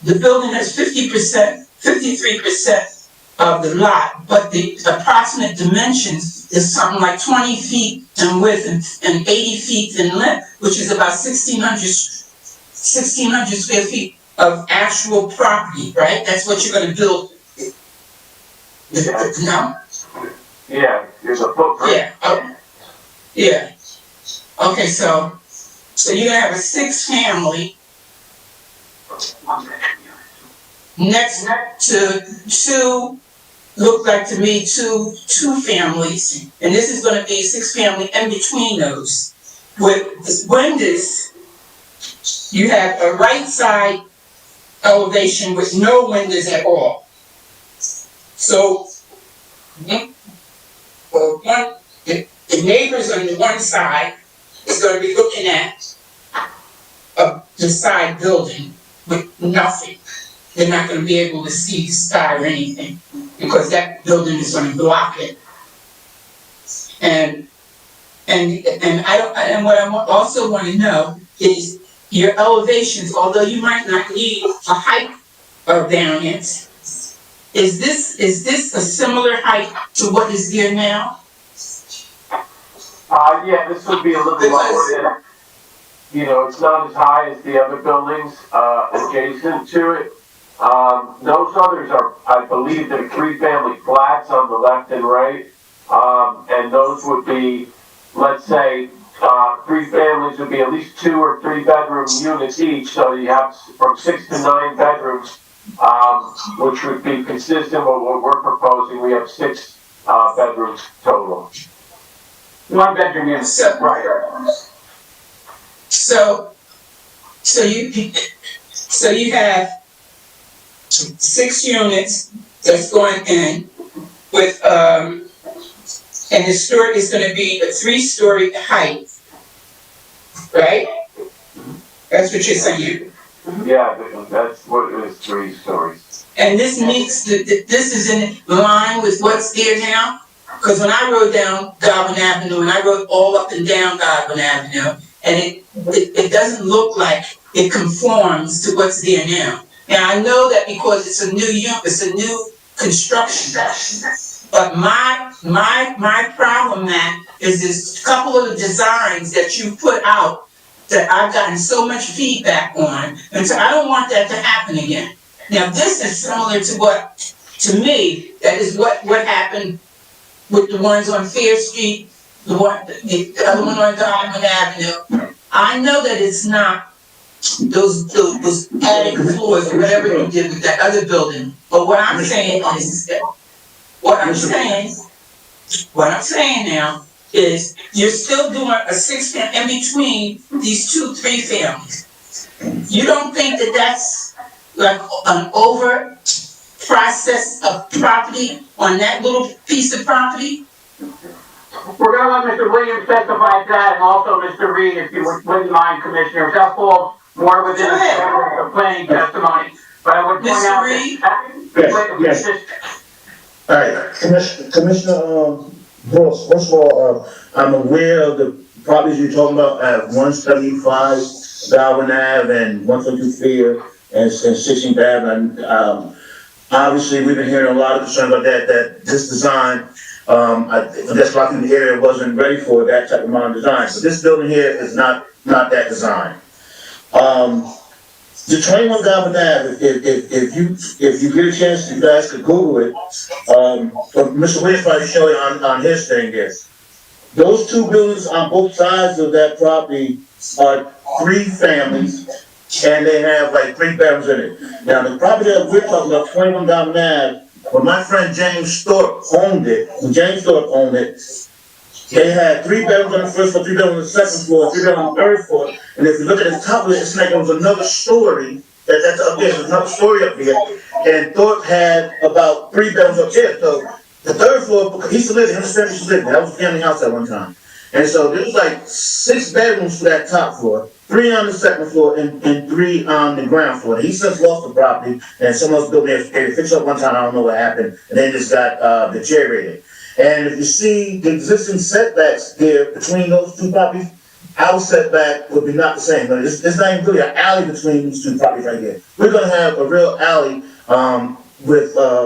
the building has 53% of the lot, but the approximate dimensions is something like 20 feet in width and 80 feet in length, which is about 1,600 square feet of actual property, right? That's what you're gonna build. No? Yeah, there's a footprint. Yeah. Yeah. Okay, so you're gonna have a 6-family next to two, look like to me, two families, and this is gonna be a 6-family in between those. With windows, you have a right side elevation with no windows at all. So, the neighbors on the one side is gonna be looking at the side building with nothing. They're not gonna be able to see the sky or anything, because that building is gonna block it. And what I also wanna know is your elevations, although you might not need a height variance, is this a similar height to what is there now? Yeah, this would be a little lower. You know, it's not as high as the other buildings adjacent to it. Those others are, I believe, they're 3-family flats on the left and right. And those would be, let's say, 3 families would be at least 2 or 3 bedroom units each. So you have from 6 to 9 bedrooms, which would be consistent with what we're proposing. We have 6 bedrooms total. 1 bedroom unit. Right. So you have 6 units that's going in with and the story is going to be a 3-story height, right? That's what you're saying. Yeah, that's what it is, 3 stories. And this meets this is in line with what's there now. Because when I rode down Goblin Avenue, and I rode all up and down Goblin Avenue, and it doesn't look like it conforms to what's there now. Now I know that because it's a new construction, but my My problem, Matt, is this couple of the designs that you put out that I've gotten so much feedback on, and so I don't want that to happen again. Now, this is similar to what, to me, that is what happened with the ones on Fair Street, the other one on Godwin Avenue. I know that it's not those attic floors or whatever you did with that other building, but what I'm saying is that, what I'm saying now is you're still doing a 6-family in between these 2-3 families. You don't think that that's like an over process of property on that little piece of property? We're gonna let Mr. Williams testify to that, and also Mr. Reed, if you wouldn't mind, Commissioners. That falls more within the planning testimony. But I would point Mr. out Reed? that. Yes. All right, Commissioner Brooks, first of all, I'm aware of the properties you're talking about at 175 Darwin Ave and 122 Fair and 16th Avenue. Obviously, we've been hearing a lot of concern about that this design, that's why I think the area wasn't ready for that type of modern design. So this building here is not that design. The 21 Darwin Ave, if you get a chance, you guys could Google it. Mr. Williams probably show you on his thing there. Those two buildings on both sides of that property are 3 families, and they have like 3 bedrooms in it. Now, the property that we're talking about, 21 Darwin Ave, when my friend James Thorpe owned it, they had 3 bedrooms on the first floor, 3 bedrooms on the second floor, 3 bedrooms on the third floor. And if you look at the top of it, it's like there was another story. That's up there. There's another story up here. And Thorpe had about 3 bedrooms up there. So the third floor, he used to live there. His family used to live there. That was a family house at one time. And so there's like 6 bedrooms for that top floor, 3 on the second floor, and 3 on the ground floor. He since lost the property, and someone else built it. They fixed it up one time. I don't know what happened, and then just got deteriorated. And if you see the existing setbacks there between those 2 properties, our setback would be not the same. But it's not even really an alley between these 2 properties right here. We're going to have a real alley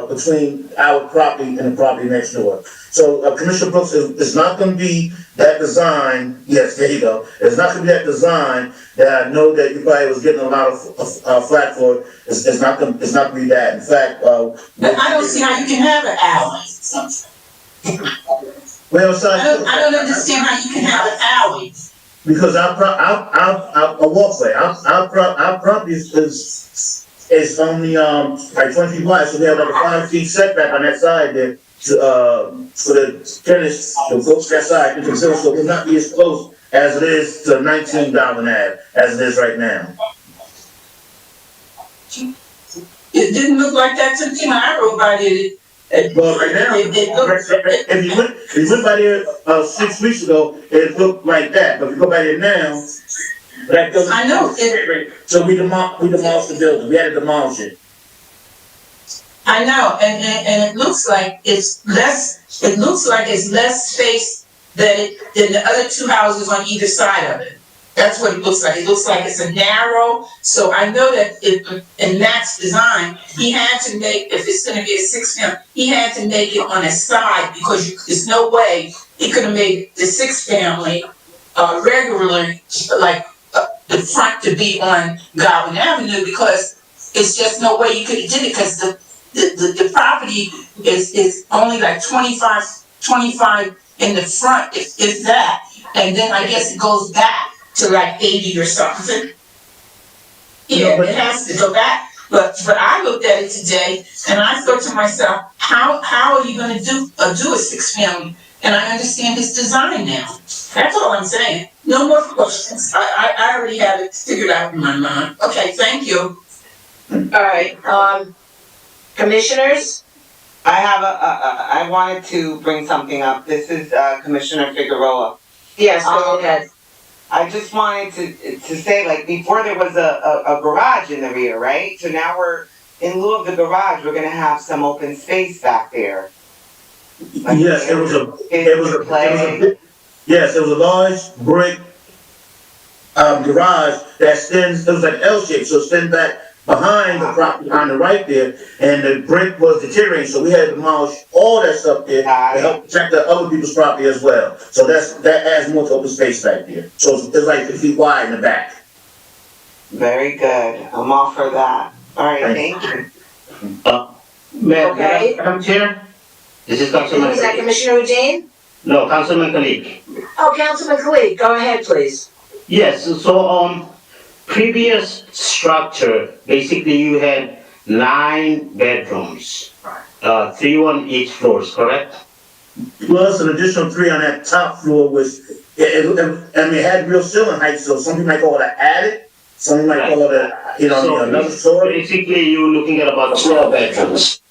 between our property and the property next door. So Commissioner Brooks, it's not going to be that design. Yes, there you go. It's not going to be that design that I know that you probably was getting a lot of flack for. It's not going to be that. In fact, I don't see how you can have an alley. Well, so I don't understand how you can have an alley. Because our walkway, our property is only like 20 feet wide, so we have like a 5 feet setback on that side there for the tennis to go to that side into the center, so it will not be as close as it is to 19 Darwin Ave as it is right now. It didn't look like that to me when I rode by it. Well, right now, if you went by there 6 weeks ago, it looked like that. But if you go by there now, that building. I know. So we demolished the building. We had to demolish it. I know, and it looks like it's less. It looks like it's less space than the other 2 houses on either side of it. That's what it looks like. It looks like it's a narrow, so I know that in Matt's design, he had to make, if it's gonna be a 6-family, he had to make it on a side, because there's no way he could have made the 6-family regularly, like the front to be on Godwin Avenue, because it's just no way you could have did it, because the property is only like 25 in the front, if that, and then I guess it goes back to like 80 or something. Yeah, it has to go back. But I looked at it today and I thought to myself, how are you gonna do a 6-family? And I understand this design now. That's all I'm saying. No more questions. I already have it figured out in my mind. Okay, thank you. All right, commissioners? I wanted to bring something up. This is Commissioner Figueroa. Yes, go ahead. I just wanted to say, like, before there was a garage in the rear, right? So now in lieu of the garage, we're gonna have some open space back there. Like, yes, it was a large brick garage that extends. It was like an L shape, so it extends back behind the property on the right there, and the brick was deteriorating, so we had to demolish all that stuff there to help protect the other people's property as well. So that adds more to open space back there. So it's like 50 feet wide in the back. Very good. I'm all for that. All right, thank you. Okay. Madam Chair, this is Who Councilman is that, Khalid. Commissioner Udine? No, Councilman Khalid. Oh, Councilman Khalid, go ahead, please. Yes, so, previous structure, basically you had 9 bedrooms. 3 on each floors, correct? Plus an additional 3 on that top floor, which, it had real ceiling height, so some people might call it an attic, some might call it another story. Basically, you're looking at about 12 bedrooms.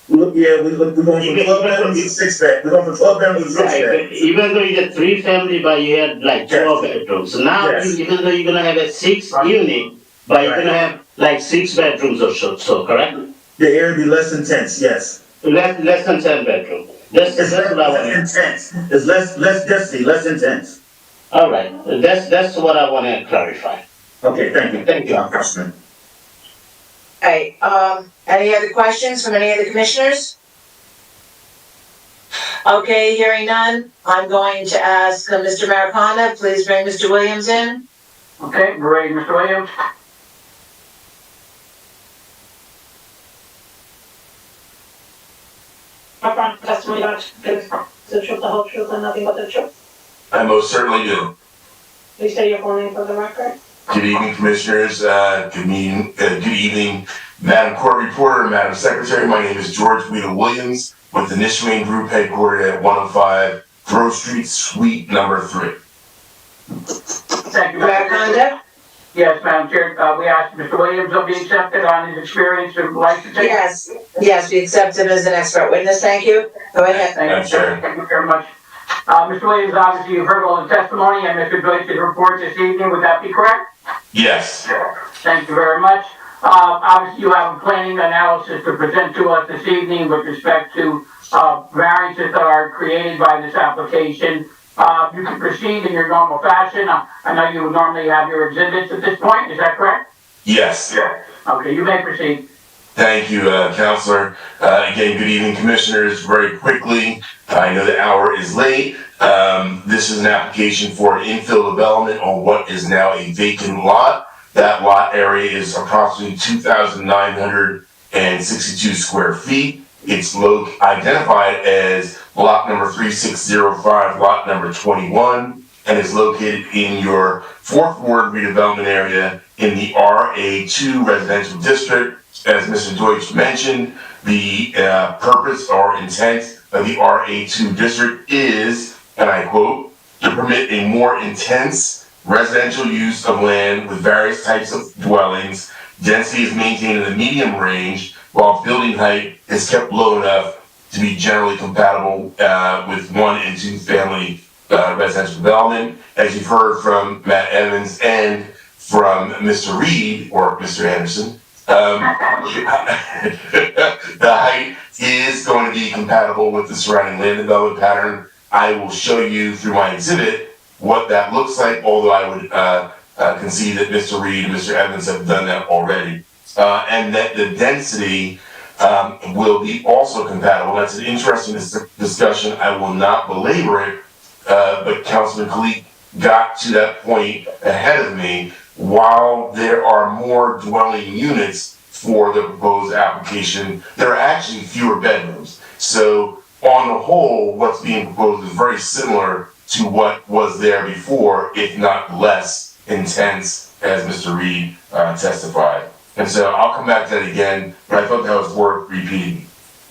We're going from 12 bedrooms to 6 bedrooms. We're going from 12 bedrooms to 6 bedrooms. Even though you had 3 family, but you had like 12 bedrooms. So now, even though you're gonna have a 6 unit, but you're gonna have like 6 bedrooms or so, correct? The area would be less intense, yes. Less than 10 bedroom. That's what I want. Intense. It's less density, less intense. All right, that's what I want to clarify. Okay, thank you, Councilman. All right, any other questions from any of the commissioners? Okay, hearing none, I'm going to ask Mr. Maracana, please bring Mr. Williams in. Okay, great, Mr. Williams. Testimony the truth, the whole truth, and nothing but the truth. I most certainly do. Please state your full name for the record. Good evening, Commissioners. Good evening, Madam Court Reporter, Madam Secretary. My name is George Weedle Williams with the Nishwain Group headquartered at 105 Grove Street, Suite number 3. Thank you, Mr. Yes, Madam Chair, we asked Mr. Williams to be accepted on his experience and licensing. Yes, we accept him as an expert witness, thank you. Go ahead. Thank you very much. Mr. Williams, obviously you've heard all the testimony and Mr. Deutsch's report this evening, would that be correct? Yes. Thank you very much. Obviously you have a planning analysis to present to us this evening with respect to variances that are created by this application. You can proceed in your normal fashion. I know you would normally have your exhibits at this point, is that correct? Yes. Okay, you may proceed. Thank you, Counselor. Again, good evening, Commissioners. Very quickly, I know the hour is late. This is an application for infill development on what is now a vacant lot. That lot area is approximately 2,962 square feet. It's identified as block number 3605, lot number 21, and is located in your 4th Ward redevelopment area in the RA2 residential district. As Mr. Deutsch mentioned, the purpose or intent of the RA2 district is, and I quote, to permit a more intense residential use of land with various types of dwellings. Density is maintained in the medium range, while building height is kept low enough to be generally compatible with 1 and 2 family residential development. As you've heard from Matt Evans and from Mr. Reed, or Mr. Anderson, the height is going to be compatible with the surrounding land development pattern. I will show you through my exhibit what that looks like, although I would concede that Mr. Reed and Mr. Evans have done that already. And that the density will be also compatible. That's an interesting discussion. I will not belabor it, but Councilman Khalid got to that point ahead of me. While there are more dwelling units for the proposed application, there are actually fewer bedrooms. So on the whole, what's being proposed is very similar to what was there before, if not less intense, as Mr. Reed testified. And so I'll come back to that again, but I thought that was worth repeating.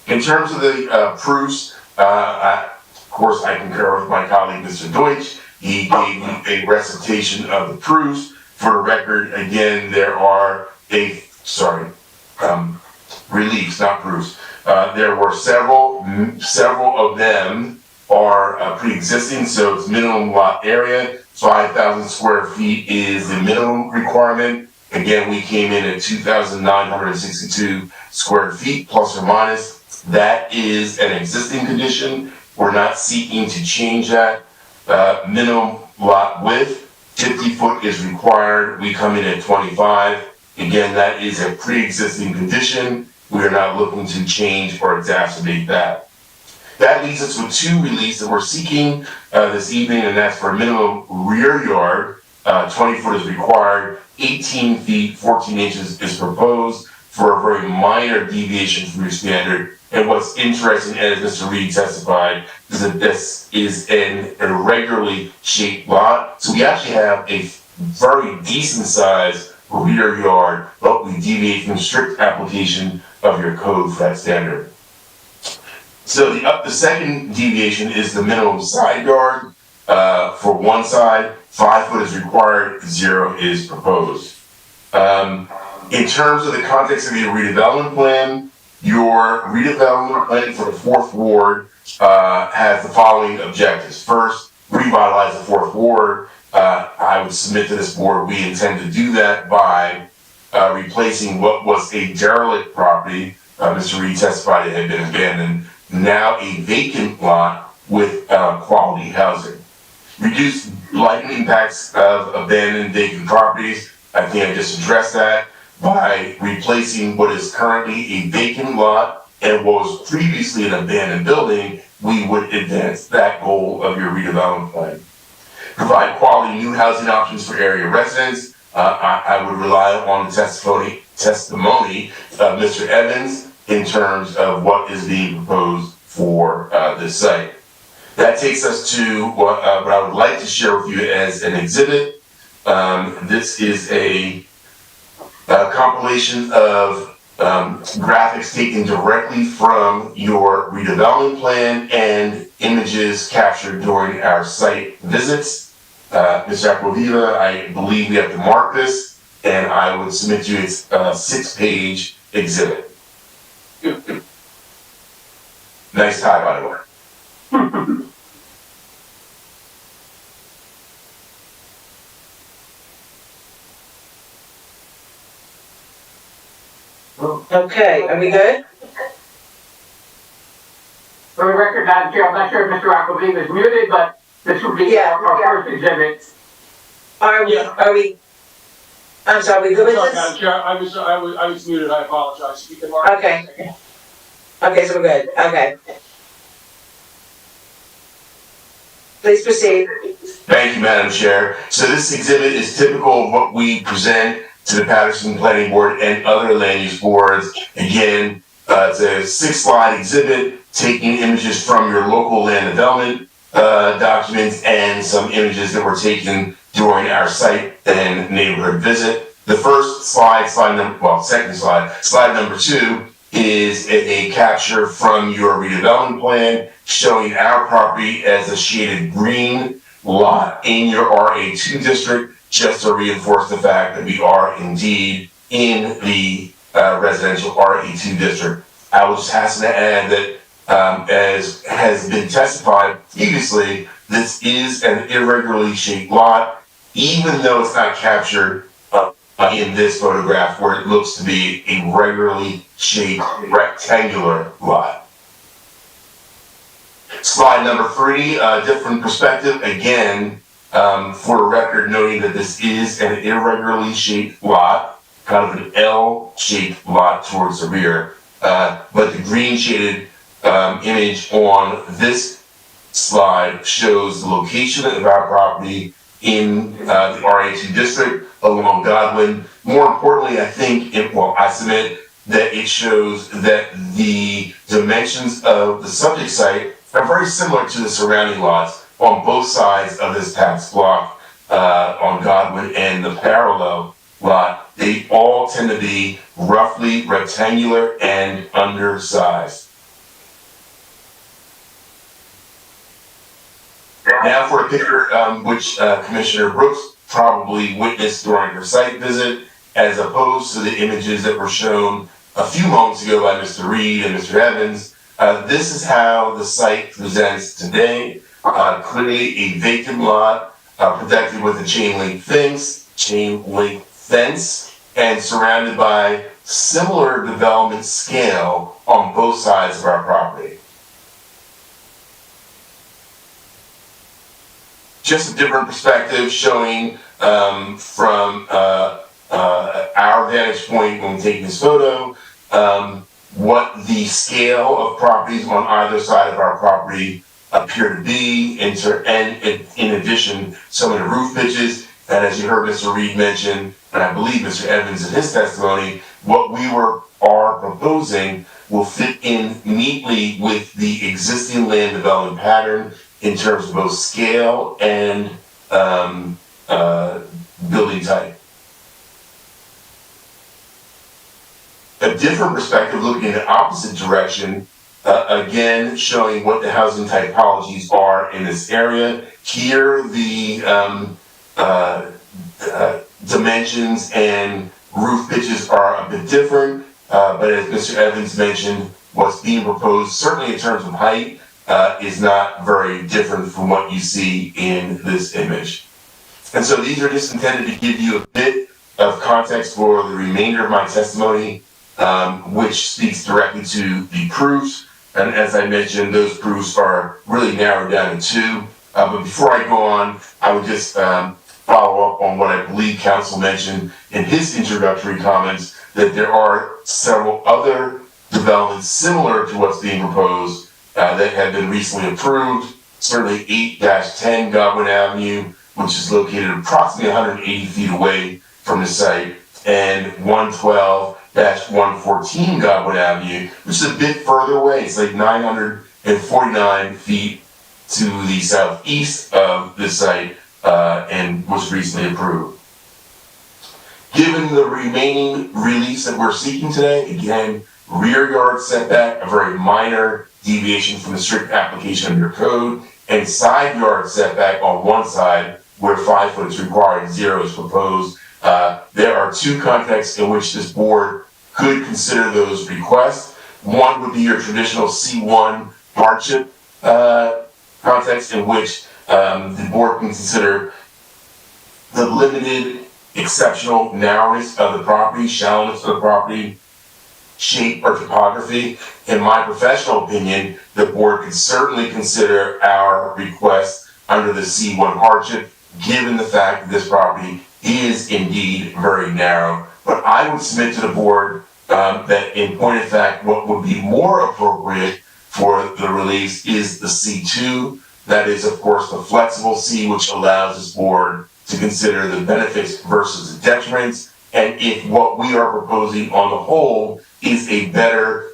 In terms of the proofs, of course, I concur with my colleague, Mr. Deutsch. He gave me a recitation of the proofs. For the record, again, there are reliefs, not proofs. There were several of them are pre-existing, so it's minimum lot area. 5,000 square feet is the minimum requirement. Again, we came in at 2,962 square feet, plus or minus. That is an existing condition. We're not seeking to change that. Minimum lot width, 50 foot is required. We come in at 25. Again, that is a pre-existing condition. We are not looking to change or exacerbate that. That leads us with two reliefs that we're seeking this evening, and that's for a minimum rear yard. 20 foot is required, 18 feet, 14 inches is proposed for a very minor deviation from your standard. And what's interesting, as Mr. Reed testified, is that this is an irregularly shaped lot. So we actually have a very decent sized rear yard, but we deviate from strict application of your code for that standard. So the second deviation is the minimum side yard. For one side, 5 foot is required, 0 is proposed. In terms of the context of your redevelopment plan, your redevelopment plan for the 4th Ward has the following objectives. First, revitalize the 4th Ward. I would submit to this board, we intend to do that by replacing what was a derelict property. Mr. Reed testified it had been abandoned. Now a vacant lot with quality housing. Reduce blight impacts of abandoned vacant properties. I think I just addressed that by replacing what is currently a vacant lot and what was previously an abandoned building. We would advance that goal of your redevelopment plan. Provide quality new housing options for area residents. I would rely on the testimony of Mr. Evans in terms of what is being proposed for this site. That takes us to what I would like to share with you as an exhibit. This is a compilation of graphics taken directly from your redevelopment plan and images captured during our site visits. Mr. Aquaviva, I believe we have to mark this, and I would submit to you it's a 6-page exhibit. Nice tie, by the way. Okay, are we good? For the record, Madam Chair, I'm not sure if Mr. Aquaviva is muted, but this will be our first exhibit. Are we, I'm sorry, we good with this? Madam Chair, I was muted, I apologize. You can mark. Okay. Okay, so we're good, okay. Please proceed. Thank you, Madam Chair. So this exhibit is typical of what we present to the Paterson Planning Board and other land use boards. Again, it's a 6-slide exhibit taking images from your local land development documents and some images that were taken during our site and neighborhood visit. The first slide, slide number 2 is a capture from your redevelopment plan showing our property as a shaded green lot in your RA2 district, just to reinforce the fact that we are indeed in the residential RA2 district. I will just hasten to add that as has been testified previously, this is an irregularly shaped lot, even though it's not captured in this photograph where it looks to be a regularly shaped rectangular lot. Slide number 3, different perspective. Again, for the record, noting that this is an irregularly shaped lot, kind of an L-shaped lot towards the rear. But the green shaded image on this slide shows the location of our property in the RA2 district along Godwin. More importantly, I think, I submit that it shows that the dimensions of the subject site are very similar to the surrounding lots on both sides of this tax block on Godwin and the parallel lot. They all tend to be roughly rectangular and undersized. Now for a picture which Commissioner Brooks probably witnessed during her site visit, as opposed to the images that were shown a few moments ago by Mr. Reed and Mr. Evans. This is how the site presents today. Clearly a vacant lot, protected with a chain link fence, and surrounded by similar development scale on both sides of our property. Just a different perspective showing from our vantage point when taking this photo, what the scale of properties on either side of our property appear to be, and in addition, some of the roof pitches. And as you heard Mr. Reed mention, and I believe Mr. Evans in his testimony, what we are proposing will fit in neatly with the existing land development pattern in terms of both scale and building type. A different perspective, looking in the opposite direction, again showing what the housing typologies are in this area. Here, the dimensions and roof pitches are a bit different, but as Mr. Evans mentioned, what's being proposed, certainly in terms of height, is not very different from what you see in this image. And so these are just intended to give you a bit of context for the remainder of my testimony, which speaks directly to the proofs. And as I mentioned, those proofs are really narrowed down to two. But before I go on, I would just follow up on what I believe Council mentioned in his introductory comments, that there are several other developments similar to what's being proposed that have been recently approved. Certainly 8-10 Godwin Avenue, which is located approximately 180 feet away from the site, and 112-114 Godwin Avenue, which is a bit further away. It's like 949 feet to the southeast of the site, and was recently approved. Given the remaining reliefs that we're seeking today, again, rear yard setback, a very minor deviation from the strict application of your code, and side yard setback on one side, where 5 foot is required, 0 is proposed. There are two contexts in which this board could consider those requests. One would be your traditional C1 hardship context, in which the board can consider the limited exceptional narrowness of the property, shallowness of the property, shape or topography. In my professional opinion, the board could certainly consider our request under the C1 hardship, given the fact that this property is indeed very narrow. But I would submit to the board that in point of fact, what would be more appropriate for the release is the C2. That is, of course, the flexible C, which allows this board to consider the benefits versus the detriments, and if what we are proposing on the whole is a better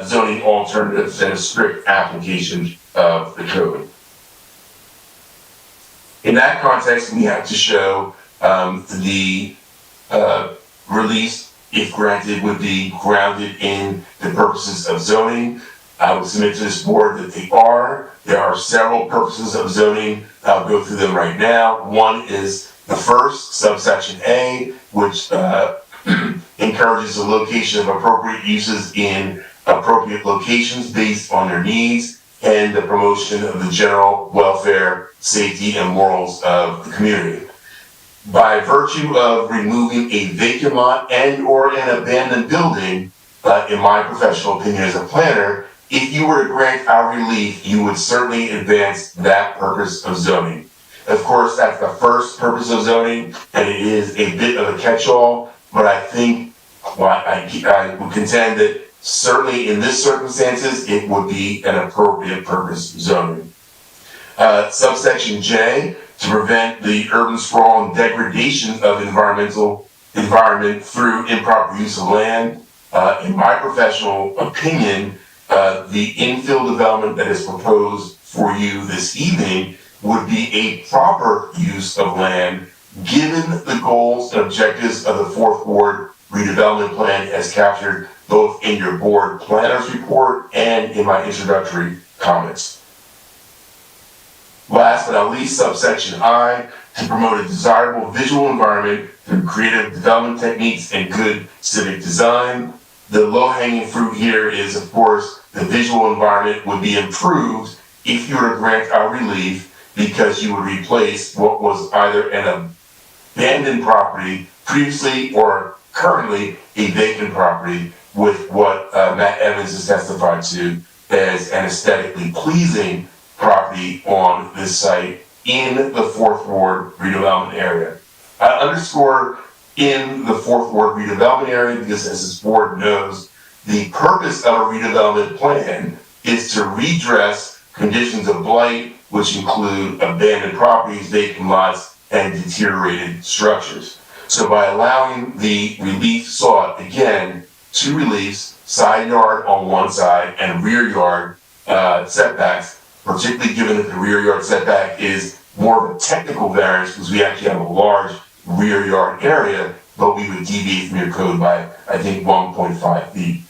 zoning alternative than a strict application of the code. In that context, we have to show the release, if granted, would be grounded in the purposes of zoning. I would submit to this board that there are several purposes of zoning. I'll go through them right now. One is the first, subsection A, which encourages the location of appropriate uses in appropriate locations based on their needs, and the promotion of the general welfare, safety, and morals of the community. By virtue of removing a vacant lot and or an abandoned building, in my professional opinion as a planner, if you were to grant our relief, you would certainly advance that purpose of zoning. Of course, that's the first purpose of zoning, and it is a bit of a catch-all, but I think, I would contend that certainly in this circumstances, it would be an appropriate purpose of zoning. Subsection J, to prevent the urban sprawl and degradation of environment through improper use of land. In my professional opinion, the infill development that is proposed for you this evening would be a proper use of land, given the goals and objectives of the 4th Ward redevelopment plan as captured both in your board planner's report and in my introductory comments. Last but not least, subsection I, to promote a desirable visual environment through creative development techniques and good civic design. The low-hanging fruit here is, of course, the visual environment would be improved if you were to grant our relief, because you would replace what was either an abandoned property previously or currently a vacant property with what Matt Evans has testified to as an aesthetically pleasing property on this site in the 4th Ward redevelopment area. I underscore in the Fourth Ward redevelopment area, because as this board knows, the purpose of a redevelopment plan is to redress conditions of blight, which include abandoned properties, vacant lots, and deteriorated structures. So by allowing the relief sought, again, two reliefs, side yard on one side and rear yard setbacks, particularly given that the rear yard setback is more of a technical variance because we actually have a large rear yard area, but we would deviate from your code by, I think, 1.5 feet.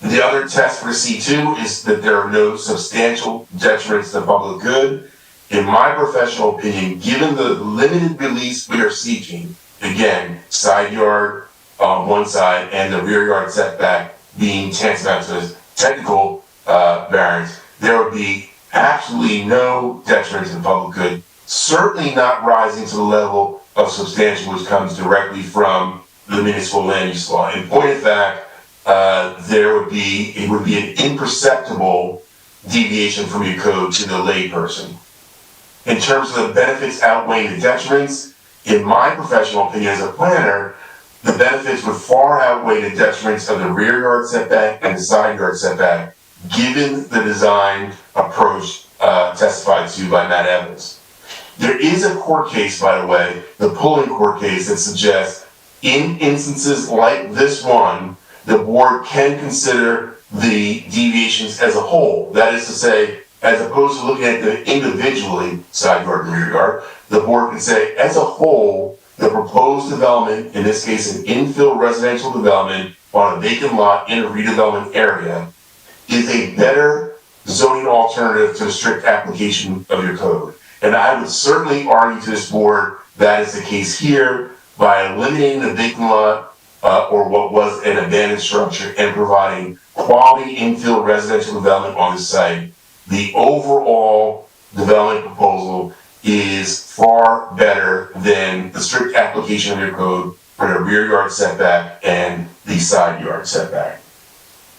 The other test for C2 is that there are no substantial detriments to public good. In my professional opinion, given the limited release we are seeking, again, side yard on one side and the rear yard setback being tantamount to a technical variance, there would be absolutely no detriment to the public good, certainly not rising to the level of substantial, which comes directly from the municipal land use law. In point of fact, it would be an imperceptible deviation from your code to the layperson. In terms of the benefits outweighing the detriments, in my professional opinion as a planner, the benefits would far outweigh the detriments of the rear yard setback and the side yard setback, given the design approach testified to by Matt Evans. There is a court case, by the way, the Pulling court case, that suggests in instances like this one, the board can consider the deviations as a whole. That is to say, as opposed to looking at them individually, side yard and rear yard, the board can say, as a whole, the proposed development, in this case an infill residential development on a vacant lot in a redevelopment area, is a better zoning alternative to the strict application of your code. And I would certainly argue to this board that is the case here by eliminating the vacant lot or what was an abandoned structure and providing quality infill residential development on the site. The overall development proposal is far better than the strict application of your code for the rear yard setback and the side yard setback.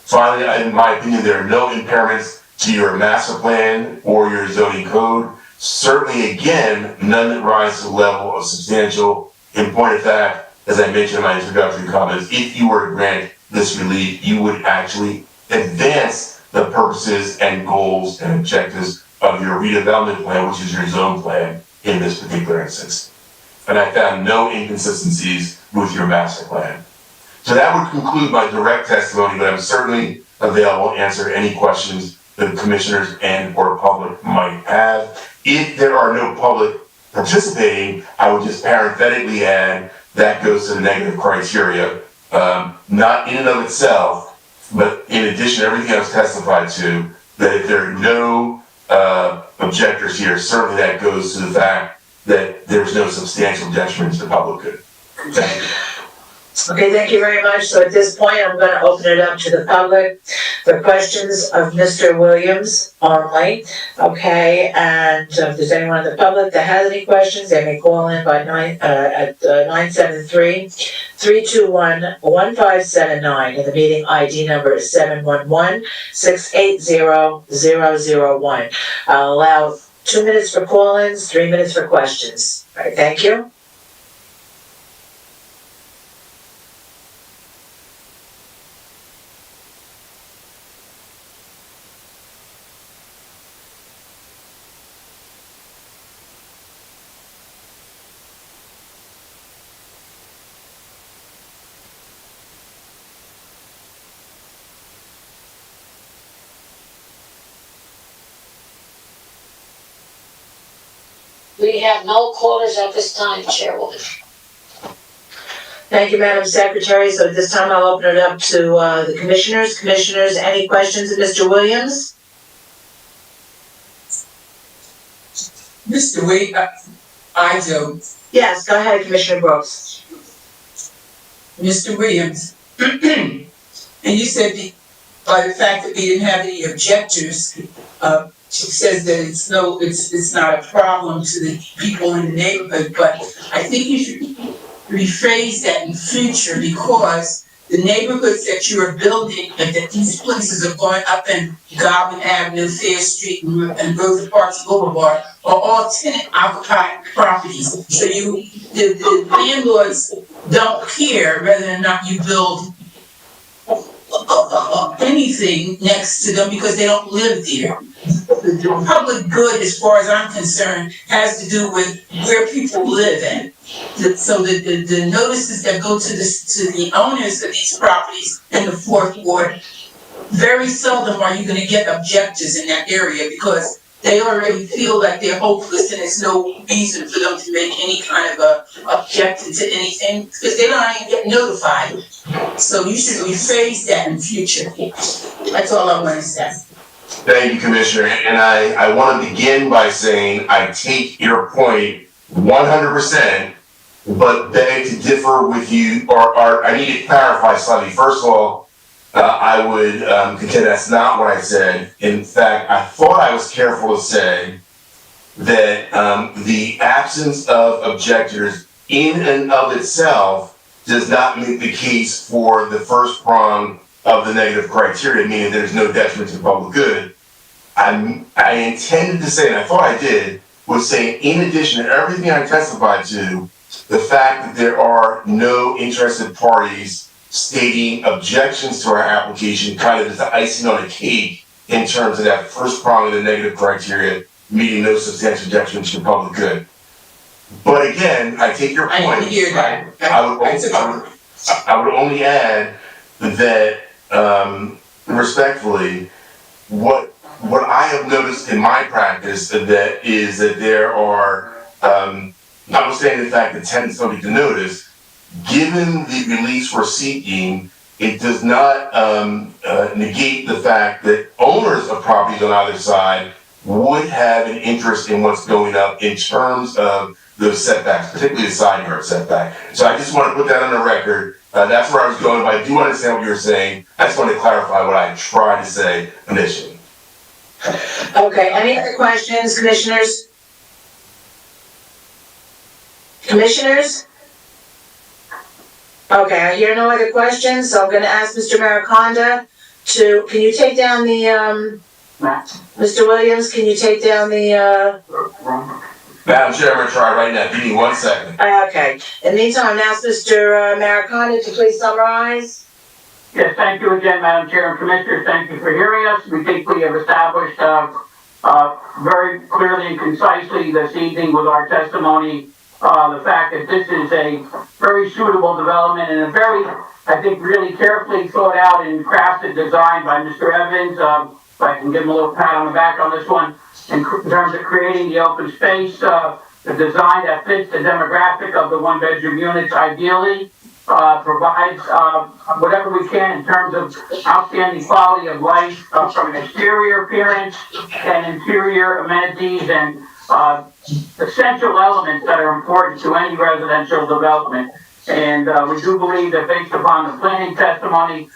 Finally, in my opinion, there are no impairments to your master plan or your zoning code. Certainly, again, none that rise to the level of substantial. In point of fact, as I mentioned in my introductory comments, if you were to grant this relief, you would actually advance the purposes and goals and objectives of your redevelopment plan, which is your zone plan in this particular instance. And I found no inconsistencies with your master plan. So that would conclude my direct testimony, but I'm certainly available to answer any questions that the commissioners and or public might have. If there are no public participating, I would just parenthetically add that goes to the negative criteria, not in and of itself, but in addition to everything I've testified to, that if there are no objectors here, certainly that goes to the fact that there's no substantial detriment to the public good. Thank you. Okay, thank you very much. So at this point, I'm going to open it up to the public for questions of Mr. Williams only. Okay, and if there's anyone in the public that has any questions, they may call in by 973-321-1579, and the meeting ID number is 711-680-001. I'll allow 2 minutes for call-ins, 3 minutes for questions. All right, thank you. We have no callers at this time, Chairwoman. Thank you, Madam Secretary. So at this time, I'll open it up to the commissioners. Commissioners, any questions of Mr. Williams? Mr. Wade, I do. Yes, go ahead, Commissioner Brooks. Mr. Williams, and you said by the fact that we didn't have any objectors, she says that it's not a problem to the people in the neighborhood, but I think you should rephrase that in future, because the neighborhoods that you are building, and that these places are going up in Godwin Avenue, Fair Street, and Rosa Parks Boulevard, are all tenant occupied properties. So the landlords don't care whether or not you build anything next to them because they don't live there. The public good, as far as I'm concerned, has to do with where people live at. So the notices that go to the owners of these properties in the fourth ward, very seldom are you gonna get objectors in that area because they already feel like they're hopeless and there's no reason for them to make any kind of a objection to anything because they don't even get notified. So you should rephrase that in future. That's all I want to say. Thank you, Commissioner. And I want to begin by saying I take your point 100%, but beg to differ with you, or I need to clarify slightly. First of all, I would contend that's not what I said. In fact, I thought I was careful to say that the absence of objectors in and of itself does not make the case for the first prong of the negative criteria, meaning there's no detriment to the public good. I intended to say, and I thought I did, was saying in addition to everything I testified to, the fact that there are no interested parties stating objections to our application kind of is the icing on the cake in terms of that first prong of the negative criteria, meeting no substantial detriment to the public good. But again, I take your point. I didn't hear that. I would only add that respectfully, what I have noticed in my practice that there are, notwithstanding the fact that tenants don't get to notice, given the release we're seeking, it does not negate the fact that owners of properties on either side would have an interest in what's going up in terms of those setbacks, particularly the side yard setback. So I just want to put that on the record. That's where I was going, but I do understand what you're saying. I just want to clarify what I tried to say initially. Okay, any other questions, commissioners? Commissioners? Okay, I hear no other questions, so I'm gonna ask Mr. Mariconda can you take down the, Mr. Williams, can you take down the, Madam Chair, I'm going to try right now. Give me 1 second. Okay, in the meantime, I'm gonna ask Mr. Mariconda to please summarize. Yes, thank you again, Madam Chair and Commissioners. Thank you for hearing us. We think we have established very clearly and concisely this evening with our testimony the fact that this is a very suitable development and a very, I think, really carefully thought out and crafted design by Mr. Evans. If I can give him a little pat on the back on this one, in terms of creating the open space, the design that fits the demographic of the one-bedroom units ideally. Provides whatever we can in terms of outstanding quality of life from an exterior appearance and interior amenities and essential elements that are important to any residential development. And we do believe that based upon the planning testimony,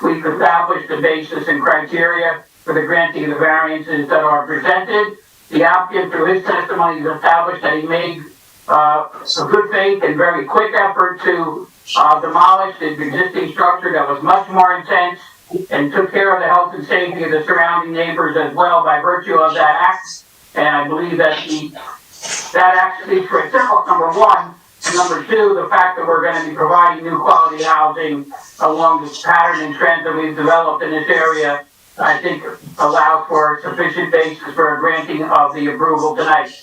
we've established the basis and criteria for the granting of the variances that are presented. The applicant, through his testimony, has established that he made a good faith and very quick effort to demolish the existing structure that was much more intense and took care of the health and safety of the surrounding neighbors as well by virtue of that act. And I believe that that act speaks for itself, number one. And number two, the fact that we're going to be providing new quality housing along this pattern and trend that we've developed in this area, I think allows for sufficient basis for a granting of the approval tonight.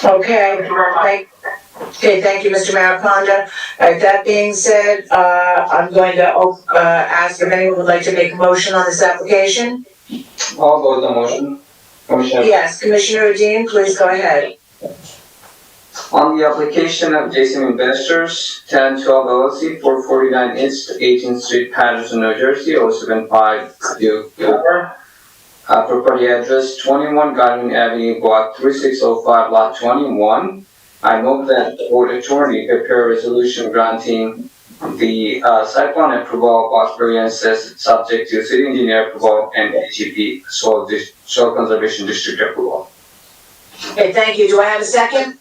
Okay. Thank you very much. Okay, thank you, Mr. Mariconda. That being said, I'm going to ask if anyone would like to make a motion on this application. I'll go with the motion. Commissioner. Yes, Commissioner Dean, please go ahead. On the application of JSM Investors, 1012 LLC, 449 East 18th Street, Paterson, New Jersey, 07524. Property address 21 Garden Avenue, Block 3605, Lot 21. I move that the board attorney prepare a resolution granting the site plan approval of variances subject to city engineer approval and HEP soil conservation district approval. Okay, thank you. Do I have a second?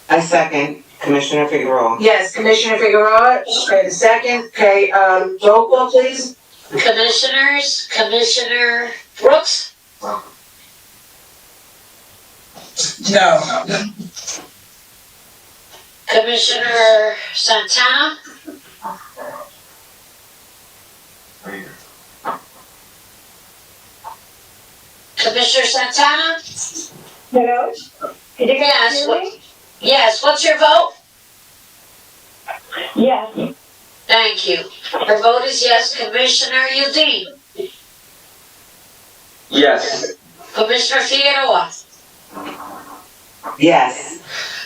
I second. Commissioner Figueroa. Yes, Commissioner Figueroa, okay, the second, okay, roll call, please. Commissioners, Commissioner Brooks, No. Commissioner Santana, Commissioner Santana? Hello? Did you guys Yes, hear what, me? yes, what's your vote? Yes. Thank you. Her vote is yes. Commissioner Udine, Yes. Commissioner Figueroa, Yes.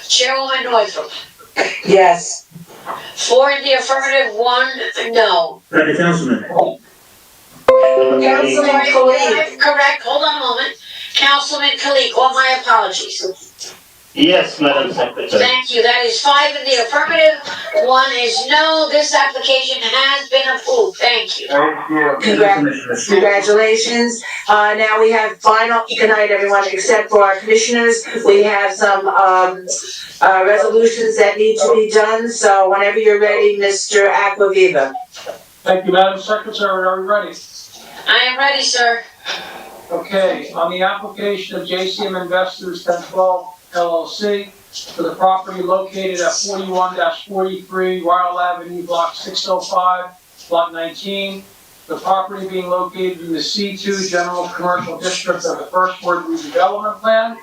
Chairwoman Northrop. Yes. 4 in the affirmative, 1 no. Madam Councilman, Councilman Khalid. Correct, hold on a moment. Councilman Kalik, all my apologies. Yes, Madam Secretary. Thank you. That is 5 in the affirmative, 1 is no. This application has been approved. Thank you. Thank you. Congratulations. Now we have final, good night, everyone, except for our commissioners. We have some, resolutions that need to be done, so whenever you're ready, Mr. Aquaviva. Thank you, Madam Secretary. Are we ready? I am ready, sir. Okay, on the application of JCM Investors 1012 LLC for the property located at 41-43 Royal Avenue, Block 605, Lot 19. The property being located in the C2 General Commercial District of the First Ward Redevelopment Plan.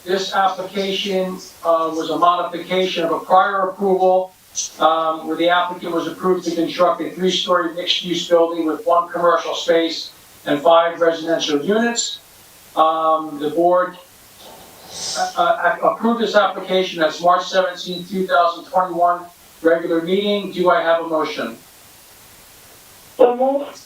This application was a modification of a prior approval where the applicant was approved to construct a 3-story mixed-use building with 1 commercial space and 5 residential units. The board approved this application as March 17, 2021 regular meeting. Do I have a motion? So moved.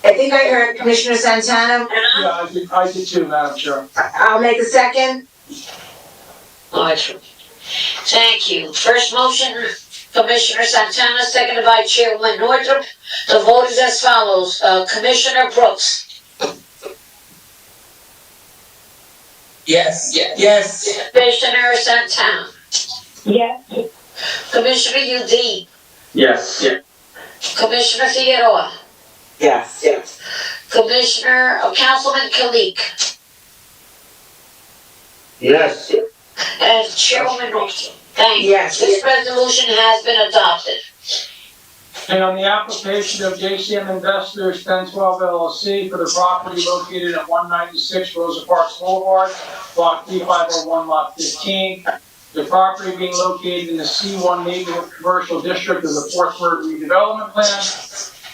I think I heard Commissioner Santana. Yeah, I did too, Madam Chair. I'll make a second. Thank you. First motion, Commissioner Santana, seconded by Chairwoman Northrop. The vote is as follows. Commissioner Brooks, Yes. Yes. Commissioner Santana, Yes. Commissioner Udine, Yes. Commissioner Figueroa, Yes. Councilman Kalik, Yes. and Chairwoman Northrop. Thank you. Yes. This resolution has been adopted. And on the application of JCM Investors 1012 LLC for the property located at 196 Rosa Parks Boulevard, Block 3501, Lot 15. The property being located in the C1 Neighborhood Commercial District of the Fourth Ward Redevelopment Plan.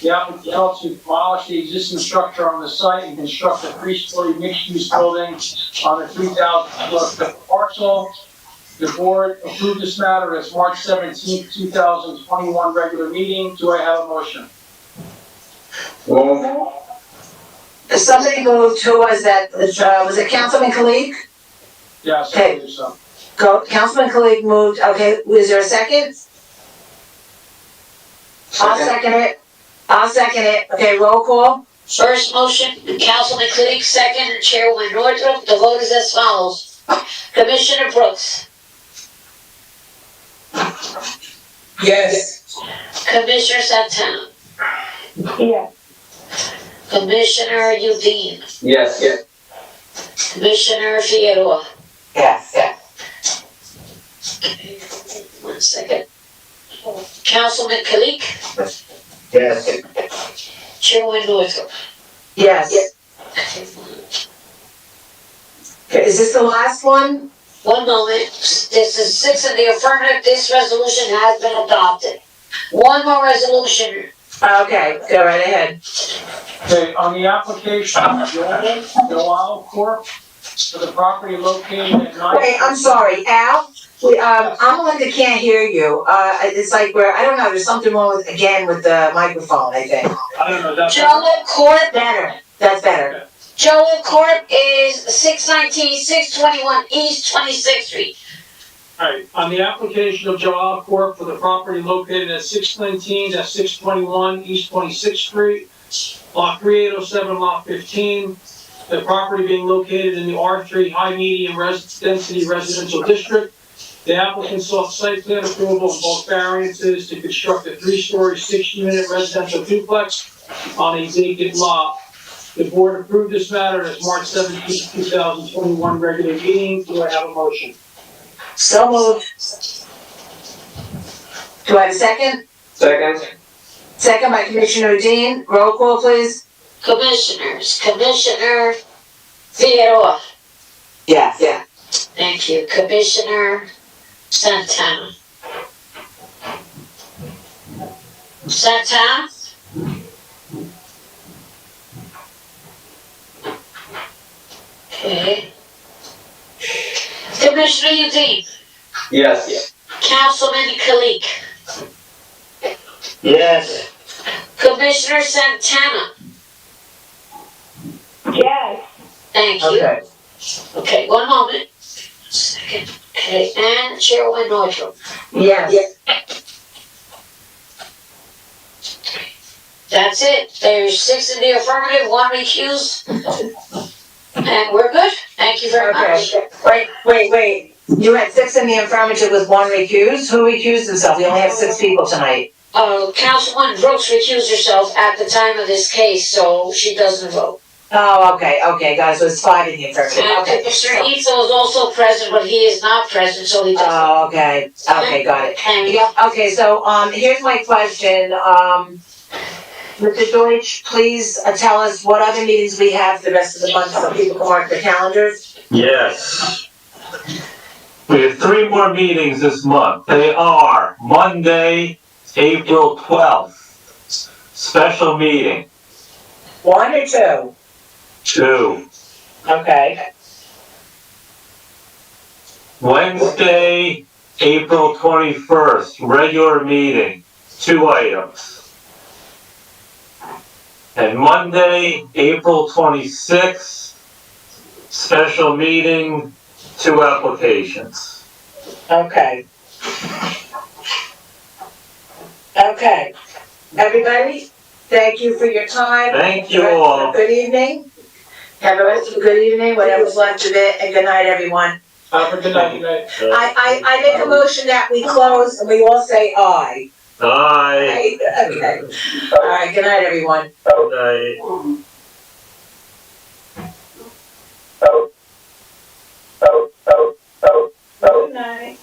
The applicant wants to demolish the existing structure on the site and construct a 3-story mixed-use building on a 3,000-square-foot parcel. The board approved this matter as March 17, 2021 regular meeting. Do I have a motion? Somebody moved, who was that? Was it Councilman Kalik? Yes, I Okay. believe so. Councilman Kalik moved, okay, is there a second? I'll second it, okay, roll call? First motion, Councilman Kalik, second, Chairwoman Northrop. The vote is as follows. Commissioner Brooks, Yes. Commissioner Santana, Yes. Commissioner Udine, Yes. Commissioner Figueroa. Yes. One second. Councilman Kalik, Yes. Chairwoman Northrop. Yes. Okay, is this the last one? One moment. This is 6 in the affirmative. This resolution has been adopted. One more resolution. Okay, go right ahead. Okay, on the application of Joel Corp. for the property located at 9. Wait, I'm sorry, Al? I'm the one that can't hear you. It's like I don't know, there's something wrong with the microphone, I think. I don't know, that's. Joel Court. Better, that's better. Joel Court is 619, 621 East 26th Street. Alright, on the application of Joel Corp. for the property located at 619-621 East 26th Street, Block 3807, Lot 15. the property being located in the R3 High Medium Density Residential District. The applicant sought site plan approval of both variances to construct a 3-story, 6-unit residential duplex on a vacant lot. The board approved this matter at its March 17, 2021 regular meeting. Do I have a motion? So moved. Do I have a second? Second. Second by Commissioner Dean. Roll call, please. Commissioners, Commissioner Figueroa. Yes. Yeah. Thank you. Commissioner Santana. Santana? Okay. Commissioner Udine. Yes. Councilman Kalik. Yes. Commissioner Santana. Yes. Thank you. Okay. Okay, one moment. Second. Okay, and Chairwoman Northrup. Yes. That's it. There's 6 in the affirmative, 1 recused. And we're good. Thank you very much. Wait. You had 6 in the affirmative with 1 recused? Who recused himself? We only have 6 people tonight. Councilwoman Brooks recused herself at the time of this case, so she doesn't vote. Oh, okay, guys, so it's 5 in the affirmative, And okay. Commissioner Etzel is also present, but he is not present, so he doesn't. Oh, okay, got it. And Yeah, okay, so, here's my question, Mr. Deutsch, please tell us what other meetings we have for the rest of the month so people can mark their calendars. Yes. We have 3 more meetings this month. They are Monday, April 12th, special meeting. 1 or 2? 2. Okay. Wednesday, April 21st, regular meeting, 2 items. And Monday, April 26th, special meeting, 2 applications. Okay. Okay. Everybody, thank you for your time. Thank you all. Good evening. Have a rest of a good evening, whatever's left of it, and good night, everyone. Have a good night. Good night. I make a motion that we close and we all say aye. Aye. Okay. All right, good night, everyone. Good night. Good night.